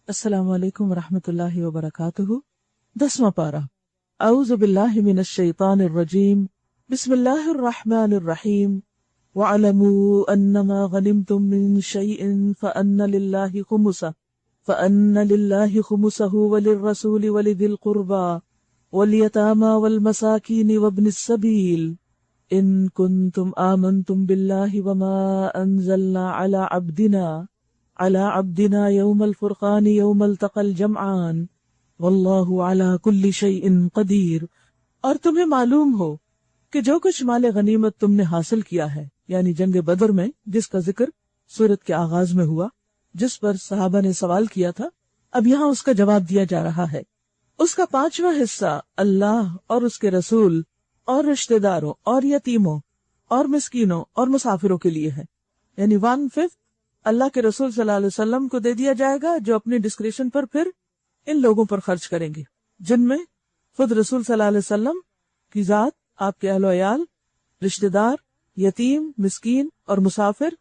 السلام علیکم ورحمۃ اللہ وبرکاتہ۔ 10واں پارہ۔ اعوذ باللہ من الشیطان الرجیم، بسم اللہ الرحمن الرحیم۔ وَاعْلَمُوا أَنَّمَا غَنِمْتُم مِّن شَيْءٍ فَأَنَّ لِلَّهِ خُمُسَهُ وَلِلرَّسُولِ وَلِذِي الْقُرْبَى وَالْيَتَامَى وَالْمَسَاكِينِ وَابْنِ السَّبِيلِ إِن كُنتُمْ آمَنتُم بِاللَّهِ وَمَا أَنزَلْنَا على عبدنا يوم الفرقان يوم التقى الجمعان واللہ على كل شيء قدیر۔ اور تمہیں معلوم ہو کہ جو کچھ مال غنیمت تم نے حاصل کیا ہے، یعنی جنگ بدر میں، جس کا ذکر سورت کے آغاز میں ہوا، جس پر صحابہ نے سوال کیا تھا، اب یہاں اس کا جواب دیا جا رہا ہے۔ اس کا 5واں حصہ اللہ اور اس کے رسول اور رشتہ داروں اور یتیموں اور مسکینوں اور مسافروں کے لیے ہے، یعنی 1/5 اللہ کے رسول صلی اللہ علیہ وسلم کو دے دیا جائے گا، جو اپنی ڈسکریشن پر پھر ان لوگوں پر خرچ کریں گے، جن میں خود رسول صلی اللہ علیہ وسلم کی ذات، آپ کے اہل و عیال، رشتہ دار، یتیم، مسکین اور مسافر۔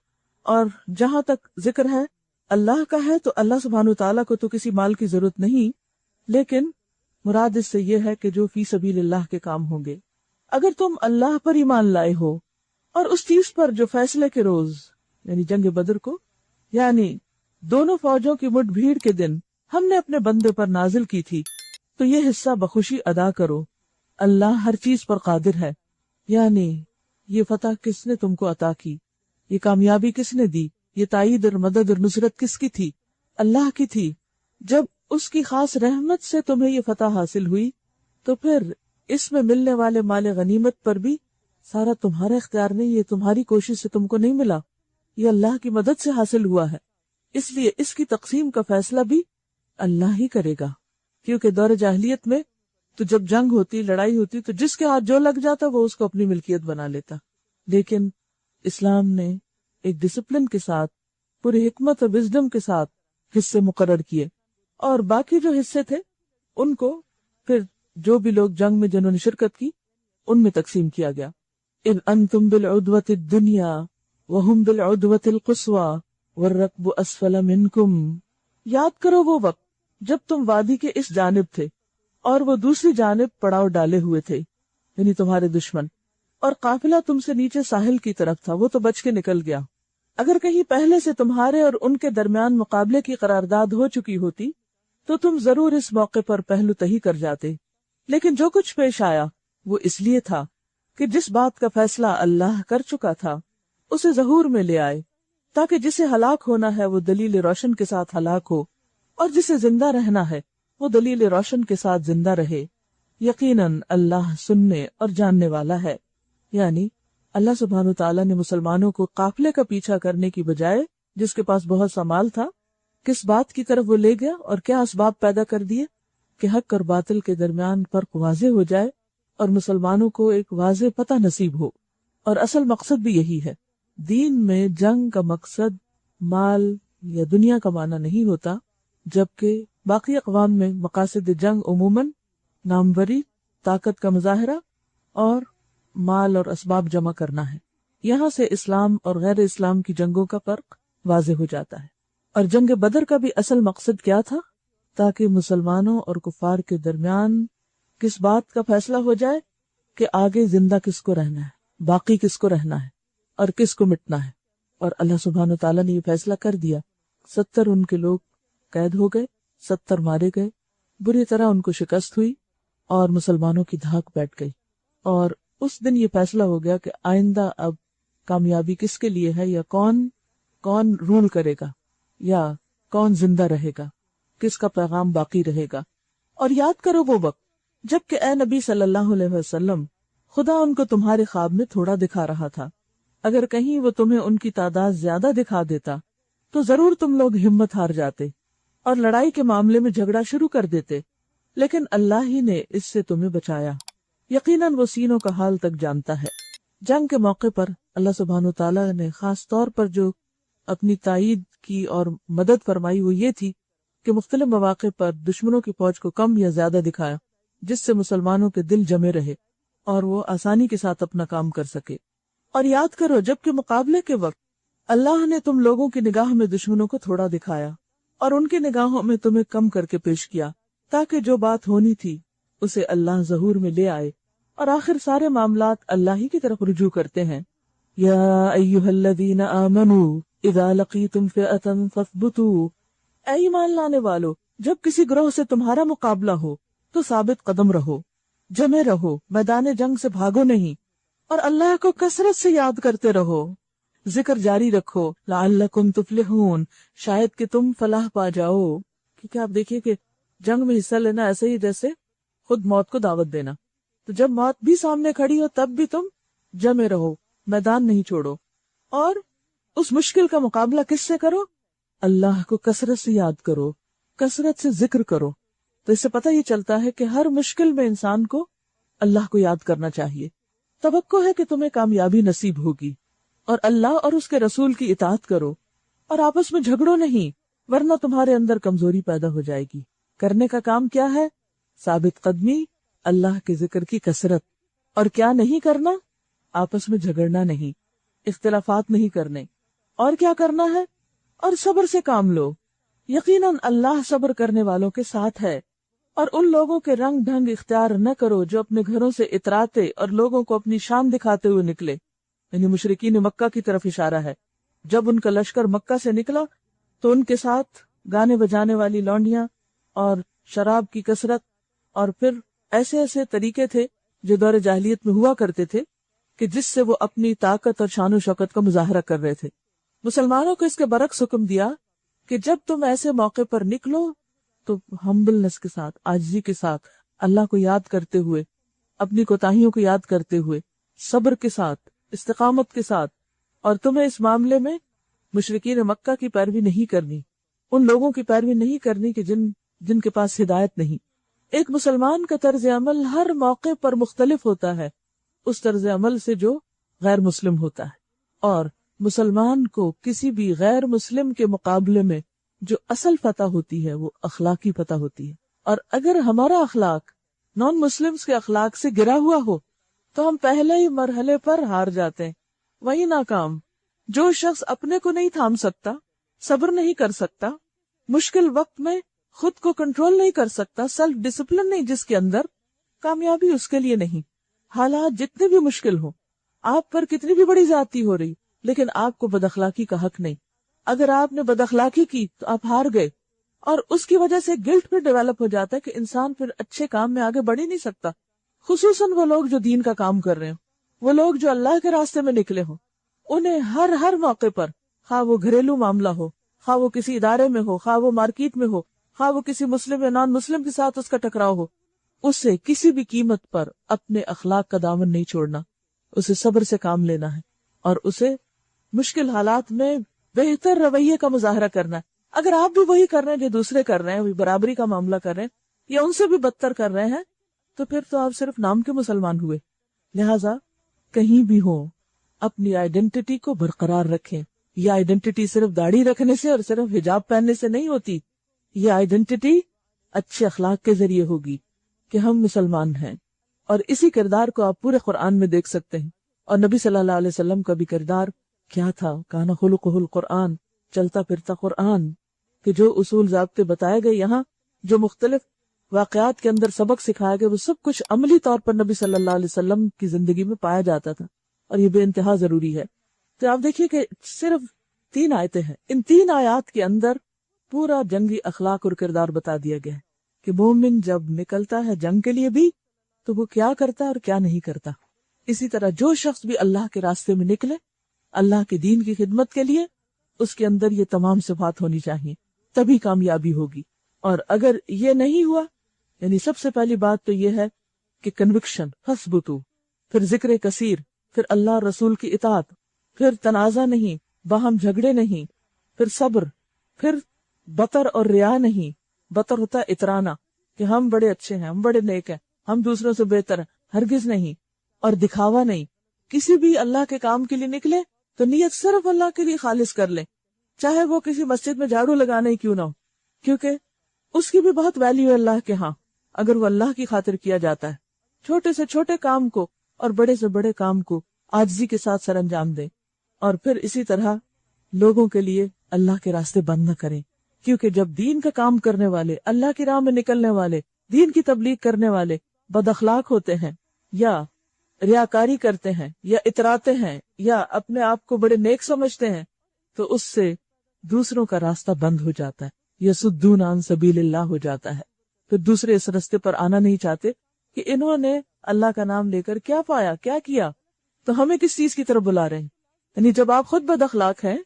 اور جہاں تک ذکر ہے اللہ کا ہے، تو اللہ سبحانہ وتعالیٰ کو تو کسی مال کی ضرورت نہیں، لیکن مراد اس سے یہ ہے کہ جو فی سبیل اللہ کے کام ہوں گے۔ اگر تم اللہ پر ایمان لائے ہو اور اس چیز پر جو فیصلے کے روز، یعنی جنگ بدر کو، یعنی دونوں فوجوں کی مٹ بھیڑ کے دن ہم نے اپنے بندے پر نازل کی تھی، تو یہ حصہ بخوشی ادا کرو۔ اللہ ہر چیز پر قادر ہے، یعنی یہ فتح کس نے تم کو عطا کی، یہ کامیابی کس نے دی، یہ تائید اور مدد اور نصرت کس کی تھی؟ اللہ کی تھی۔ جب اس کی خاص رحمت سے تمہیں یہ فتح حاصل ہوئی، تو پھر اس میں ملنے والے مال غنیمت پر بھی سارا تمہارا اختیار نہیں، یہ تمہاری کوشش سے تم کو نہیں ملا، یہ اللہ کی مدد سے حاصل ہوا ہے۔ اس لیے اس کی تقسیم کا فیصلہ بھی اللہ ہی کرے گا، کیونکہ دور جاہلیت میں تو جب جنگ ہوتی، لڑائی ہوتی، تو جس کے ہاتھ جو لگ جاتا وہ اس کو اپنی ملکیت بنا لیتا، لیکن اسلام نے ایک ڈسپلن کے ساتھ، پوری حکمت اور وزڈم کے ساتھ حصے مقرر کیے، اور باقی جو حصے تھے ان کو پھر جو بھی لوگ جنگ میں جنہوں نے شرکت کی ان میں تقسیم کیا گیا۔ اذ انتم بالعدوۃ الدنیا وَهُمْ بِالْعُدْوَةِ الْقُصْوَى وَالرَّكْبُ أَسْفَلَ مِنْكُمْ۔ یاد کرو وہ وقت جب تم وادی کے اس جانب تھے اور وہ دوسری جانب پڑاؤ ڈالے ہوئے تھے، یعنی تمہارے دشمن، اور قافلہ تم سے نیچے ساحل کی طرف تھا، وہ تو بچ کے نکل گیا۔ اگر کہیں پہلے سے تمہارے اور ان کے درمیان مقابلے کی قرارداد ہو چکی ہوتی تو تم ضرور اس موقع پر پہلو تہی کر جاتے، لیکن جو کچھ پیش آیا وہ اس لیے تھا کہ جس بات کا فیصلہ اللہ کر چکا تھا اسے ظہور میں لے آئے، تاکہ جسے ہلاک ہونا ہے وہ دلیل روشن کے ساتھ ہلاک ہو، اور جسے زندہ رہنا ہے وہ دلیل روشن کے ساتھ زندہ رہے۔ یقیناً اللہ سننے اور جاننے والا ہے۔ یعنی اللہ سبحانہ وتعالیٰ نے مسلمانوں کو قافلے کا پیچھا کرنے کی بجائے، جس کے پاس بہت سا مال تھا، کس بات کی طرف وہ لے گیا اور کیا اسباب پیدا کر دیے کہ حق اور باطل کے درمیان فرق واضح ہو جائے اور مسلمانوں کو ایک واضح پتہ نصیب ہو۔ اور اصل مقصد بھی یہی ہے۔ دین میں جنگ کا مقصد مال یا دنیا کمانا نہیں ہوتا، جبکہ باقی اقوام میں مقاصد جنگ عموماً ناموری، طاقت کا مظاہرہ اور مال اور اسباب جمع کرنا ہے۔ یہاں سے اسلام اور غیر اسلام کی جنگوں کا فرق واضح ہو جاتا ہے۔ اور جنگ بدر کا بھی اصل مقصد کیا تھا؟ تاکہ مسلمانوں اور کفار کے درمیان کس بات کا فیصلہ ہو جائے کہ آگے زندہ کس کو رہنا ہے، باقی کس کو رہنا ہے اور کس کو مٹنا ہے۔ اور اللہ سبحانہ وتعالیٰ نے یہ فیصلہ کر دیا۔ 70 ان کے لوگ قید ہو گئے، 70 مارے گئے، بری طرح ان کو شکست ہوئی اور مسلمانوں کی دھاک بیٹھ گئی۔ اور اس دن یہ فیصلہ ہو گیا کہ آئندہ اب کامیابی کس کے لیے ہے، یا کون رول کرے گا، یا کون زندہ رہے گا، کس کا پیغام باقی رہے گا۔ اور یاد کرو وہ وقت جب کہ اے نبی صلی اللہ علیہ وسلم، خدا ان کو تمہارے خواب میں تھوڑا دکھا رہا تھا۔ اگر کہیں وہ تمہیں ان کی تعداد زیادہ دکھا دیتا تو ضرور تم لوگ ہمت ہار جاتے اور لڑائی کے معاملے میں جھگڑا شروع کر دیتے، لیکن اللہ ہی نے اس سے تمہیں بچایا۔ یقیناً وہ سینوں کا حال تک جانتا ہے۔ جنگ کے موقع پر اللہ سبحانہ وتعالیٰ نے خاص طور پر جو اپنی تائید کی اور مدد فرمائی وہ یہ تھی کہ مختلف مواقع پر دشمنوں کی فوج کو کم یا زیادہ دکھایا، جس سے مسلمانوں کے دل جمے رہے اور وہ آسانی کے ساتھ اپنا کام کر سکے۔ اور یاد کرو جب کہ مقابلے کے وقت اللہ نے تم لوگوں کی نگاہ میں دشمنوں کو تھوڑا دکھایا اور ان کی نگاہوں میں تمہیں کم کر کے پیش کیا تاکہ جو بات ہونی تھی اسے اللہ ظہور میں لے آئے، اور آخر سارے معاملات اللہ ہی کی طرف رجوع کرتے ہیں۔ یا ایھا الذین آمنوا اذا لقیتم فئۃ فاثبتوا، اے ایمان لانے والو، جب کسی گروہ سے تمہارا مقابلہ ہو تو ثابت قدم رہو، جمے رہو، میدان جنگ سے بھاگو نہیں، اور اللہ کو کثرت سے یاد کرتے رہو، ذکر جاری رکھو، لعلکم تفلحون، شاید کہ تم فلاح پا جاؤ۔ کیونکہ آپ دیکھیے کہ جنگ میں حصہ لینا ایسے ہی جیسے خود موت کو دعوت دینا، تو جب موت بھی سامنے کھڑی ہو تب بھی تم جمے رہو، میدان نہیں چھوڑو، اور اس مشکل کا مقابلہ کس سے کرو؟ اللہ کو کثرت سے یاد کرو، کثرت سے ذکر کرو۔ تو اس سے پتہ یہ چلتا ہے کہ ہر مشکل میں انسان کو اللہ کو یاد کرنا چاہیے۔ توقع ہے کہ تمہیں کامیابی نصیب ہوگی، اور اللہ اور اس کے رسول کی اطاعت کرو، اور آپس میں جھگڑو نہیں، ورنہ تمہارے اندر کمزوری پیدا ہو جائے گی۔ کرنے کا کام کیا ہے؟ ثابت قدمی، اللہ کے ذکر کی کثرت، اور کیا نہیں کرنا؟ آپس میں جھگڑنا نہیں، اختلافات نہیں کرنے، اور کیا کرنا ہے؟ اور صبر سے کام لو، یقیناً اللہ صبر کرنے والوں کے ساتھ ہے۔ اور ان لوگوں کے رنگ ڈھنگ اختیار نہ کرو جو اپنے گھروں سے اتراتے اور لوگوں کو اپنی شان دکھاتے ہوئے نکلے، یعنی مشرکین مکہ کی طرف اشارہ ہے۔ جب ان کا لشکر مکہ سے نکلا تو ان کے ساتھ گانے بجانے والی لونڈیاں اور شراب کی کثرت، اور پھر ایسے ایسے طریقے تھے جو دور جاہلیت میں ہوا کرتے تھے کہ جس سے وہ اپنی طاقت اور شان و شوکت کا مظاہرہ کر رہے تھے۔ مسلمانوں کو اس کے برعکس حکم دیا کہ جب تم ایسے موقع پر نکلو تو ہمبلنس کے ساتھ، عاجزی کے ساتھ، اللہ کو یاد کرتے ہوئے، اپنی کوتاہیوں کو یاد کرتے ہوئے، صبر کے ساتھ، استقامت کے ساتھ، اور تمہیں اس معاملے میں مشرکین مکہ کی پیروی نہیں کرنی، ان لوگوں کی پیروی نہیں کرنی کہ جن کے پاس ہدایت نہیں۔ ایک مسلمان کا طرز عمل ہر موقع پر مختلف ہوتا ہے اس طرز عمل سے جو غیر مسلم ہوتا ہے، اور مسلمان کو کسی بھی غیر مسلم کے مقابلے میں جو اصل فتح ہوتی ہے وہ اخلاقی فتح ہوتی ہے۔ اور اگر ہمارا اخلاق نان مسلمز کے اخلاق سے گرا ہوا ہو تو ہم پہلے ہی مرحلے پر ہار جاتے ہیں، وہی ناکام۔ جو شخص اپنے کو نہیں تھام سکتا، صبر نہیں کر سکتا، مشکل وقت میں خود کو کنٹرول نہیں کر سکتا، سیلف ڈسپلن نہیں جس کے اندر، کامیابی اس کے لیے نہیں۔ حالات جتنے بھی مشکل ہوں، آپ پر کتنی بھی بڑی زیادتی ہو رہی، لیکن آپ کو بد اخلاقی کا حق نہیں۔ اگر آپ نے بد اخلاقی کی تو آپ ہار گئے، اور اس کی وجہ سے گلٹ پھر ڈیولپ ہو جاتا ہے کہ انسان پھر اچھے کام میں آگے بڑھ ہی نہیں سکتا۔ خصوصاً وہ لوگ جو دین کا کام کر رہے ہوں، وہ لوگ جو اللہ کے راستے میں نکلے ہوں، انہیں ہر موقع پر، خواہ وہ گھریلو معاملہ ہو، خواہ وہ کسی ادارے میں ہو، خواہ وہ مارکیٹ میں ہو، خواہ وہ کسی مسلم یا نان مسلم کے ساتھ اس کا ٹکراؤ ہو، اسے کسی بھی قیمت پر اپنے اخلاق کا دامن نہیں چھوڑنا، اسے صبر سے کام لینا ہے، اور اسے مشکل حالات میں بہتر رویے کا مظاہرہ کرنا ہے۔ اگر آپ بھی وہی کر رہے ہیں جو دوسرے کر رہے ہیں، برابری کا معاملہ کر رہے ہیں، یا ان سے بھی بدتر کر رہے ہیں، تو پھر تو آپ صرف نام کے مسلمان ہوئے۔ لہٰذا کہیں بھی ہو اپنی آئیڈینٹی کو برقرار رکھیں۔ یہ آئیڈینٹی صرف داڑھی رکھنے سے اور صرف حجاب پہننے سے نہیں ہوتی، یہ آئیڈینٹی اچھے اخلاق کے ذریعے ہوگی کہ ہم مسلمان ہیں۔ اور اسی کردار کو آپ پورے قرآن میں دیکھ سکتے ہیں۔ اور نبی صلی اللہ علیہ وسلم کا بھی کردار کیا تھا؟ کانا خلقہ القرآن، چلتا پھرتا قرآن، کہ جو اصول ضابطے بتائے گئے یہاں، جو مختلف واقعات کے اندر سبق سکھایا گیا، وہ سب کچھ عملی طور پر نبی صلی اللہ علیہ وسلم کی زندگی میں پایا جاتا تھا، اور یہ بے انتہا ضروری ہے۔ تو آپ دیکھیے کہ صرف 3 آیتیں ہیں، ان 3 آیات کے اندر پورا جنگی اخلاق اور کردار بتا دیا گیا ہے کہ مومن جب نکلتا ہے جنگ کے لیے بھی تو وہ کیا کرتا ہے اور کیا نہیں کرتا۔ اسی طرح جو شخص بھی اللہ کے راستے میں نکلے، اللہ کے دین کی خدمت کے لیے، اس کے اندر یہ تمام صفات ہونی چاہیے، تبھی کامیابی ہوگی۔ اور اگر یہ نہیں ہوا، یعنی سب سے پہلی بات تو یہ ہے کہ کنوکشن، فثبتو، پھر ذکر کثیر، پھر اللہ رسول کی اطاعت، پھر تنازع نہیں، باہم جھگڑے نہیں، پھر صبر، پھر بطر اور ریا نہیں۔ بطر ہوتا ہے اترانا کہ ہم بڑے اچھے ہیں، ہم بڑے نیک ہیں، ہم دوسروں سے بہتر ہیں، ہرگز نہیں۔ اور دکھاوا نہیں، کسی بھی اللہ کے کام کے لیے نکلے تو نیت صرف اللہ کے لیے خالص کر لیں، چاہے وہ کسی مسجد میں جھاڑو لگانا ہی کیوں نہ ہو، کیونکہ اس کی بھی بہت ویلیو ہے اللہ کے ہاں اگر وہ اللہ کی خاطر کیا جاتا ہے۔ چھوٹے سے چھوٹے کام کو اور بڑے سے بڑے کام کو عاجزی کے ساتھ سر انجام دیں، اور پھر اسی طرح لوگوں کے لیے اللہ کے راستے بند نہ کریں، کیونکہ جب دین کا کام کرنے والے، اللہ کی راہ میں نکلنے والے، دین کی تبلیغ کرنے والے بد اخلاق ہوتے ہیں، یا ریاکاری کرتے ہیں، یا اتراتے ہیں، یا اپنے آپ کو بڑے نیک سمجھتے ہیں، تو اس سے دوسروں کا راستہ بند ہو جاتا ہے، یصدون عن سبیل اللہ ہو جاتا ہے. پھر دوسرے اس راستے پر آنا نہیں چاہتے کہ انہوں نے اللہ کا نام لے کر کیا پایا، کیا کیا، تو ہمیں کس چیز کی طرف بلا رہے ہیں. یعنی جب آپ خود بد اخلاق ہیں،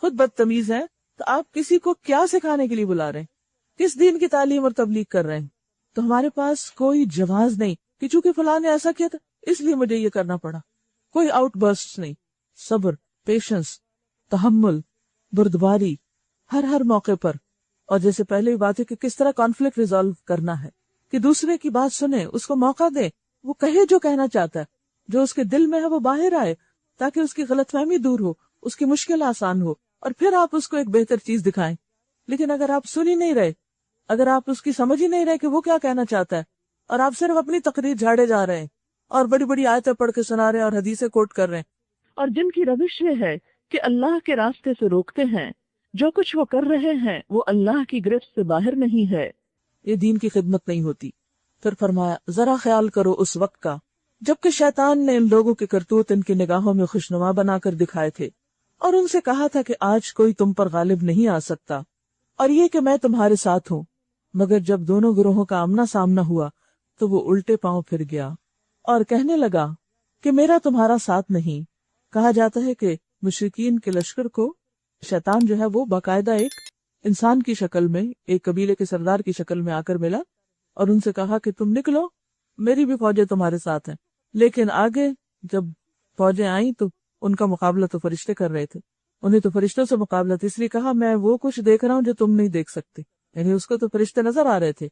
خود بدتمیز ہیں، تو آپ کسی کو کیا سکھانے کے لیے بلا رہے ہیں، کس دین کی تعلیم اور تبلیغ کر رہے ہیں. تو ہمارے پاس کوئی جواز نہیں کہ چونکہ فلاں نے ایسا کیا تھا اس لیے مجھے یہ کرنا پڑا. کوئی آؤٹ برسٹ نہیں. صبر، پیشنس، تحمل، بردباری ہر موقع پر. اور جیسے پہلے ہی بات ہے کہ کس طرح کانفلکٹ ریزالو کرنا ہے، کہ دوسرے کی بات سنیں، اس کو موقع دیں، وہ کہے جو کہنا چاہتا ہے، جو اس کے دل میں ہے وہ باہر آئے، تاکہ اس کی غلط فہمی دور ہو، اس کی مشکل آسان ہو، اور پھر آپ اس کو ایک بہتر چیز دکھائیں. لیکن اگر آپ سن ہی نہیں رہے، اگر آپ اس کی سمجھ ہی نہیں رہے کہ وہ کیا کہنا چاہتا ہے، اور آپ صرف اپنی تقریر جھاڑے جا رہے ہیں اور بڑی بڑی آیتیں پڑھ کے سنا رہے ہیں اور حدیثیں کوٹ کر رہے ہیں، اور جن کی روش یہ ہے کہ اللہ کے راستے سے روکتے ہیں، جو کچھ وہ کر رہے ہیں وہ اللہ کی گرفت سے باہر نہیں ہے، یہ دین کی خدمت نہیں ہوتی. پھر فرمایا ذرا خیال کرو اس وقت کا جبکہ شیطان نے ان لوگوں کے کرتوت ان کی نگاہوں میں خوشنما بنا کر دکھائے تھے، اور ان سے کہا تھا کہ آج کوئی تم پر غالب نہیں آ سکتا، اور یہ کہ میں تمہارے ساتھ ہوں. مگر جب دونوں گروہوں کا آمنا سامنا ہوا تو وہ الٹے پاؤں پھر گیا اور کہنے لگا کہ میرا تمہارا ساتھ نہیں. کہا جاتا ہے کہ مشرکین کے لشکر کو شیطان جو ہے وہ باقاعدہ ایک انسان کی شکل میں، ایک قبیلے کے سردار کی شکل میں آ کر ملا اور ان سے کہا کہ تم نکلو، میری بھی فوجیں تمہارے ساتھ ہیں. لیکن آگے جب فوجیں آئیں تو ان کا مقابلہ تو فرشتے کر رہے تھے، انہیں تو فرشتوں سے مقابلہ تھا، اس لیے کہا میں وہ کچھ دیکھ رہا ہوں جو تم نہیں دیکھ سکتے. یعنی اس کو تو فرشتے نظر آ رہے تھے.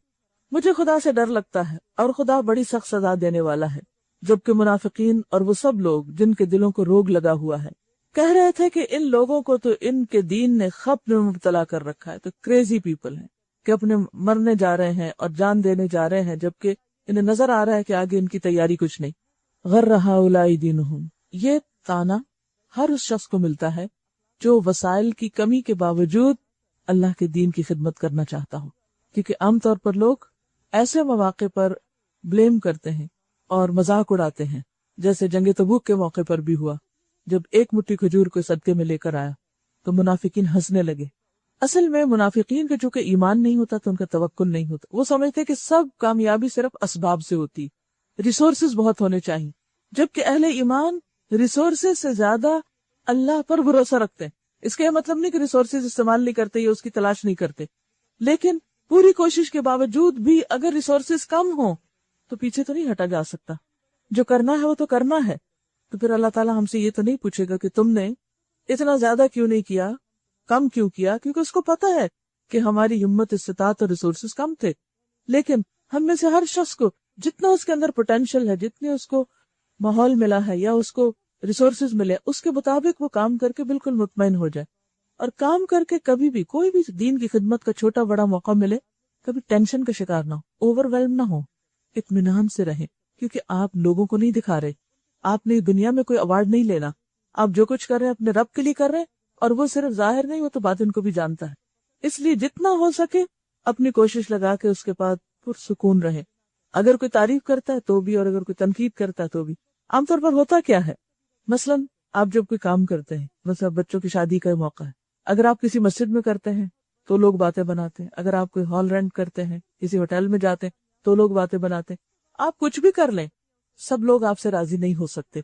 مجھے خدا سے ڈر لگتا ہے اور خدا بڑی سخت سزا دینے والا ہے. جبکہ منافقین اور وہ سب لوگ جن کے دلوں کو روگ لگا ہوا ہے کہہ رہے تھے کہ ان لوگوں کو تو ان کے دین نے خپت میں مبتلا کر رکھا ہے، تو کریزی پیپل ہیں کہ اپنے مرنے جا رہے ہیں اور جان دینے جا رہے ہیں، جبکہ انہیں نظر آ رہا ہے کہ آگے ان کی تیاری کچھ نہیں. غر ہؤلاء دینہم، یہ تانا ہر اس شخص کو ملتا ہے جو وسائل کی کمی کے باوجود اللہ کے دین کی خدمت کرنا چاہتا ہو. کیونکہ عام طور پر لوگ ایسے مواقع پر بلیم کرتے ہیں اور مذاق اڑاتے ہیں، جیسے جنگ تبوک کے موقع پر بھی ہوا، جب ایک مٹھی کھجور کو صدقے میں لے کر آیا تو منافقین ہنسنے لگے. اصل میں منافقین کے چونکہ ایمان نہیں ہوتا تو ان کا توکل نہیں ہوتا. وہ سمجھتے کہ سب کامیابی صرف اسباب سے ہوتی، ریسورسز بہت ہونے چاہیے، جبکہ اہل ایمان ریسورسز سے زیادہ اللہ پر بھروسہ رکھتے ہیں. اس کا یہ مطلب نہیں کہ ریسورسز استعمال نہیں کرتے یا اس کی تلاش نہیں کرتے، لیکن پوری کوشش کے باوجود بھی اگر ریسورسز کم ہوں تو پیچھے تو نہیں ہٹا جا سکتا. جو کرنا ہے وہ تو کرنا ہے. تو پھر اللہ تعالیٰ ہم سے یہ تو نہیں پوچھے گا کہ تم نے اتنا زیادہ کیوں نہیں کیا، کم کیوں کیا، کیونکہ اس کو پتا ہے کہ ہماری ہمت، استطاعت اور ریسورسز کم تھے. لیکن ہم میں سے ہر شخص کو جتنا اس کے اندر پوٹینشیل ہے، جتنے اس کو ماحول ملا ہے یا اس کو ریسورسز ملے، اس کے مطابق وہ کام کر کے بالکل مطمئن ہو جائے. اور کام کر کے کبھی بھی کوئی بھی دین کی خدمت کا چھوٹا بڑا موقع ملے، کبھی ٹینشن کا شکار نہ ہو، اوور ویلم نہ ہو، اطمینان سے رہیں. کیونکہ آپ لوگوں کو نہیں دکھا رہے، آپ نے دنیا میں کوئی ایوارڈ نہیں لینا، آپ جو کچھ کر رہے ہیں اپنے رب کے لیے کر رہے ہیں، اور وہ صرف ظاہر نہیں، وہ تو باطن کو بھی جانتا ہے. اس لیے جتنا ہو سکے اپنی کوشش لگا کے اس کے بعد پرسکون رہے. اگر کوئی تعریف کرتا ہے تو بھی، اور اگر کوئی تنقید کرتا ہے تو بھی. عام طور پر ہوتا کیا ہے، مثلا آپ جب کوئی کام کرتے ہیں، مثلا بچوں کی شادی کا موقع ہے، اگر آپ کسی مسجد میں کرتے ہیں تو لوگ باتیں بناتے ہیں، اگر آپ کوئی ہال رینٹ کرتے ہیں، کسی ہوٹل میں جاتے ہیں تو لوگ باتیں بناتے ہیں. آپ کچھ بھی کر لیں، سب لوگ آپ سے راضی نہیں ہو سکتے.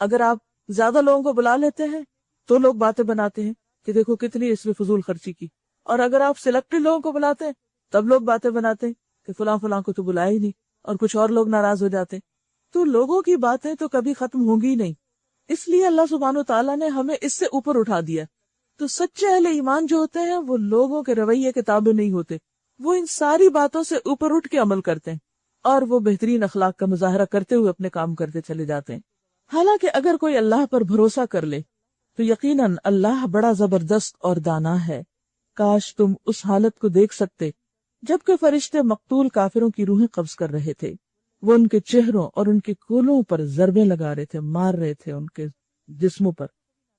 اگر آپ زیادہ لوگوں کو بلا لیتے ہیں تو لوگ باتیں بناتے ہیں کہ دیکھو کتنی اس میں فضول خرچی کی، اور اگر آپ سلیکٹڈ لوگوں کو بلاتے ہیں تب لوگ باتیں بناتے ہیں کہ فلاں فلاں کو تو بلایا ہی نہیں، اور کچھ اور لوگ ناراض ہو جاتے ہیں. تو لوگوں کی باتیں تو کبھی ختم ہوں گی نہیں. اس لیے اللہ سبحانہ و تعالیٰ نے ہمیں اس سے اوپر اٹھا دیا. تو سچے اہل ایمان جو ہوتے ہیں وہ لوگوں کے رویے کے تابع نہیں ہوتے، وہ ان ساری باتوں سے اوپر اٹھ کے عمل کرتے ہیں، اور وہ بہترین اخلاق کا مظاہرہ کرتے ہوئے اپنے کام کرتے چلے جاتے ہیں. حالانکہ اگر کوئی اللہ پر بھروسہ کر لے تو یقیناً اللہ بڑا زبردست اور دانا ہے. کاش تم اس حالت کو دیکھ سکتے جبکہ فرشتے مقتول کافروں کی روحیں قبض کر رہے تھے. وہ ان کے چہروں اور ان کے کولوں پر ضربیں لگا رہے تھے، مار رہے تھے ان کے جسموں پر،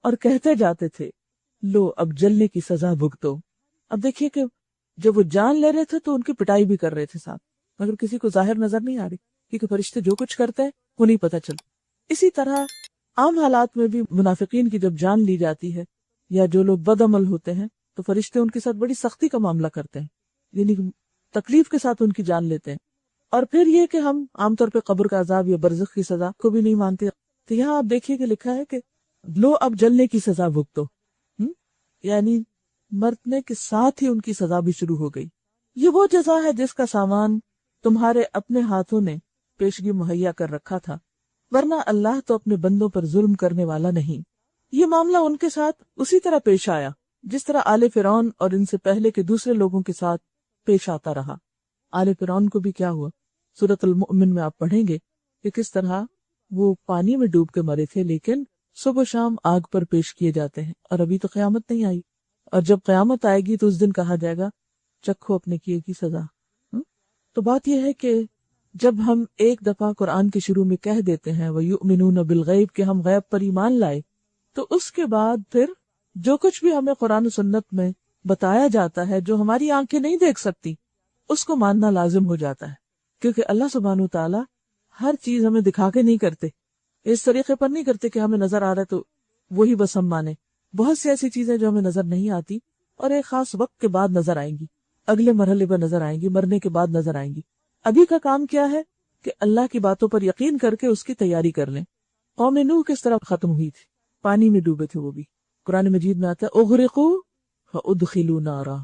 اور کہتے جاتے تھے لو اب جلنے کی سزا بھگتو. اب دیکھیے کہ جب وہ جان لے رہے تھے تو ان کی پٹائی بھی کر رہے تھے ساتھ، مگر کسی کو ظاہر نظر نہیں آ رہی، کیونکہ فرشتے جو کچھ کرتے ہیں وہ نہیں پتہ چلتا۔ اسی طرح عام حالات میں بھی منافقین کی جب جان لی جاتی ہے یا جو لوگ بد عمل ہوتے ہیں تو فرشتے ان کے ساتھ بڑی سختی کا معاملہ کرتے ہیں، یعنی تکلیف کے ساتھ ان کی جان لیتے ہیں۔ اور پھر یہ کہ ہم عام طور پہ قبر کا عذاب یا برزخ کی سزا کو بھی نہیں مانتے، تو یہاں آپ دیکھیے کہ لکھا ہے کہ لو اب جلنے کی سزا بھگتو، یعنی مرنے کے ساتھ ہی ان کی سزا بھی شروع ہو گئی۔ یہ وہ جزا ہے جس کا سامان تمہارے اپنے ہاتھوں نے پیشگی مہیا کر رکھا تھا، ورنہ اللہ تو اپنے بندوں پر ظلم کرنے والا نہیں۔ یہ معاملہ ان کے ساتھ اسی طرح پیش آیا جس طرح آل فرعون اور ان سے پہلے کے دوسرے لوگوں کے ساتھ پیش آتا رہا۔ آل فرعون کو بھی کیا ہوا؟ سورۃ المؤمن میں آپ پڑھیں گے کہ کس طرح وہ پانی میں ڈوب کے مرے تھے، لیکن صبح و شام آگ پر پیش کیے جاتے ہیں، اور ابھی تو قیامت نہیں آئی، اور جب قیامت آئے گی تو اس دن کہا جائے گا چکھو اپنے کیے کی سزا۔ تو بات یہ ہے کہ جب ہم ایک دفعہ قرآن کے شروع میں کہہ دیتے ہیں وَيُؤْمِنُونَ بِالْغَيْبِ کہ ہم غیب پر ایمان لائے، تو اس کے بعد پھر جو کچھ بھی ہمیں قرآن و سنت میں بتایا جاتا ہے جو ہماری آنکھیں نہیں دیکھ سکتی، اس کو ماننا لازم ہو جاتا ہے، کیونکہ اللہ سبحانہ وتعالیٰ ہر چیز ہمیں دکھا کے نہیں کرتے، اس طریقے پر نہیں کرتے کہ ہمیں نظر آ رہا ہے تو وہی بس ہم مانے۔ بہت سی ایسی چیزیں جو ہمیں نظر نہیں آتی اور ایک خاص وقت کے بعد نظر آئیں گی، اگلے مرحلے پر نظر آئیں گی، مرنے کے بعد نظر آئیں گی۔ ابھی کا کام کیا ہے کہ اللہ کی باتوں پر یقین کر کے اس کی تیاری کر لیں۔ قوم نوح کس طرح ختم ہوئی تھی؟ پانی میں ڈوبے تھے، وہ بھی قرآن مجید میں آتا ہے اغرقوا فادخلوا نارا،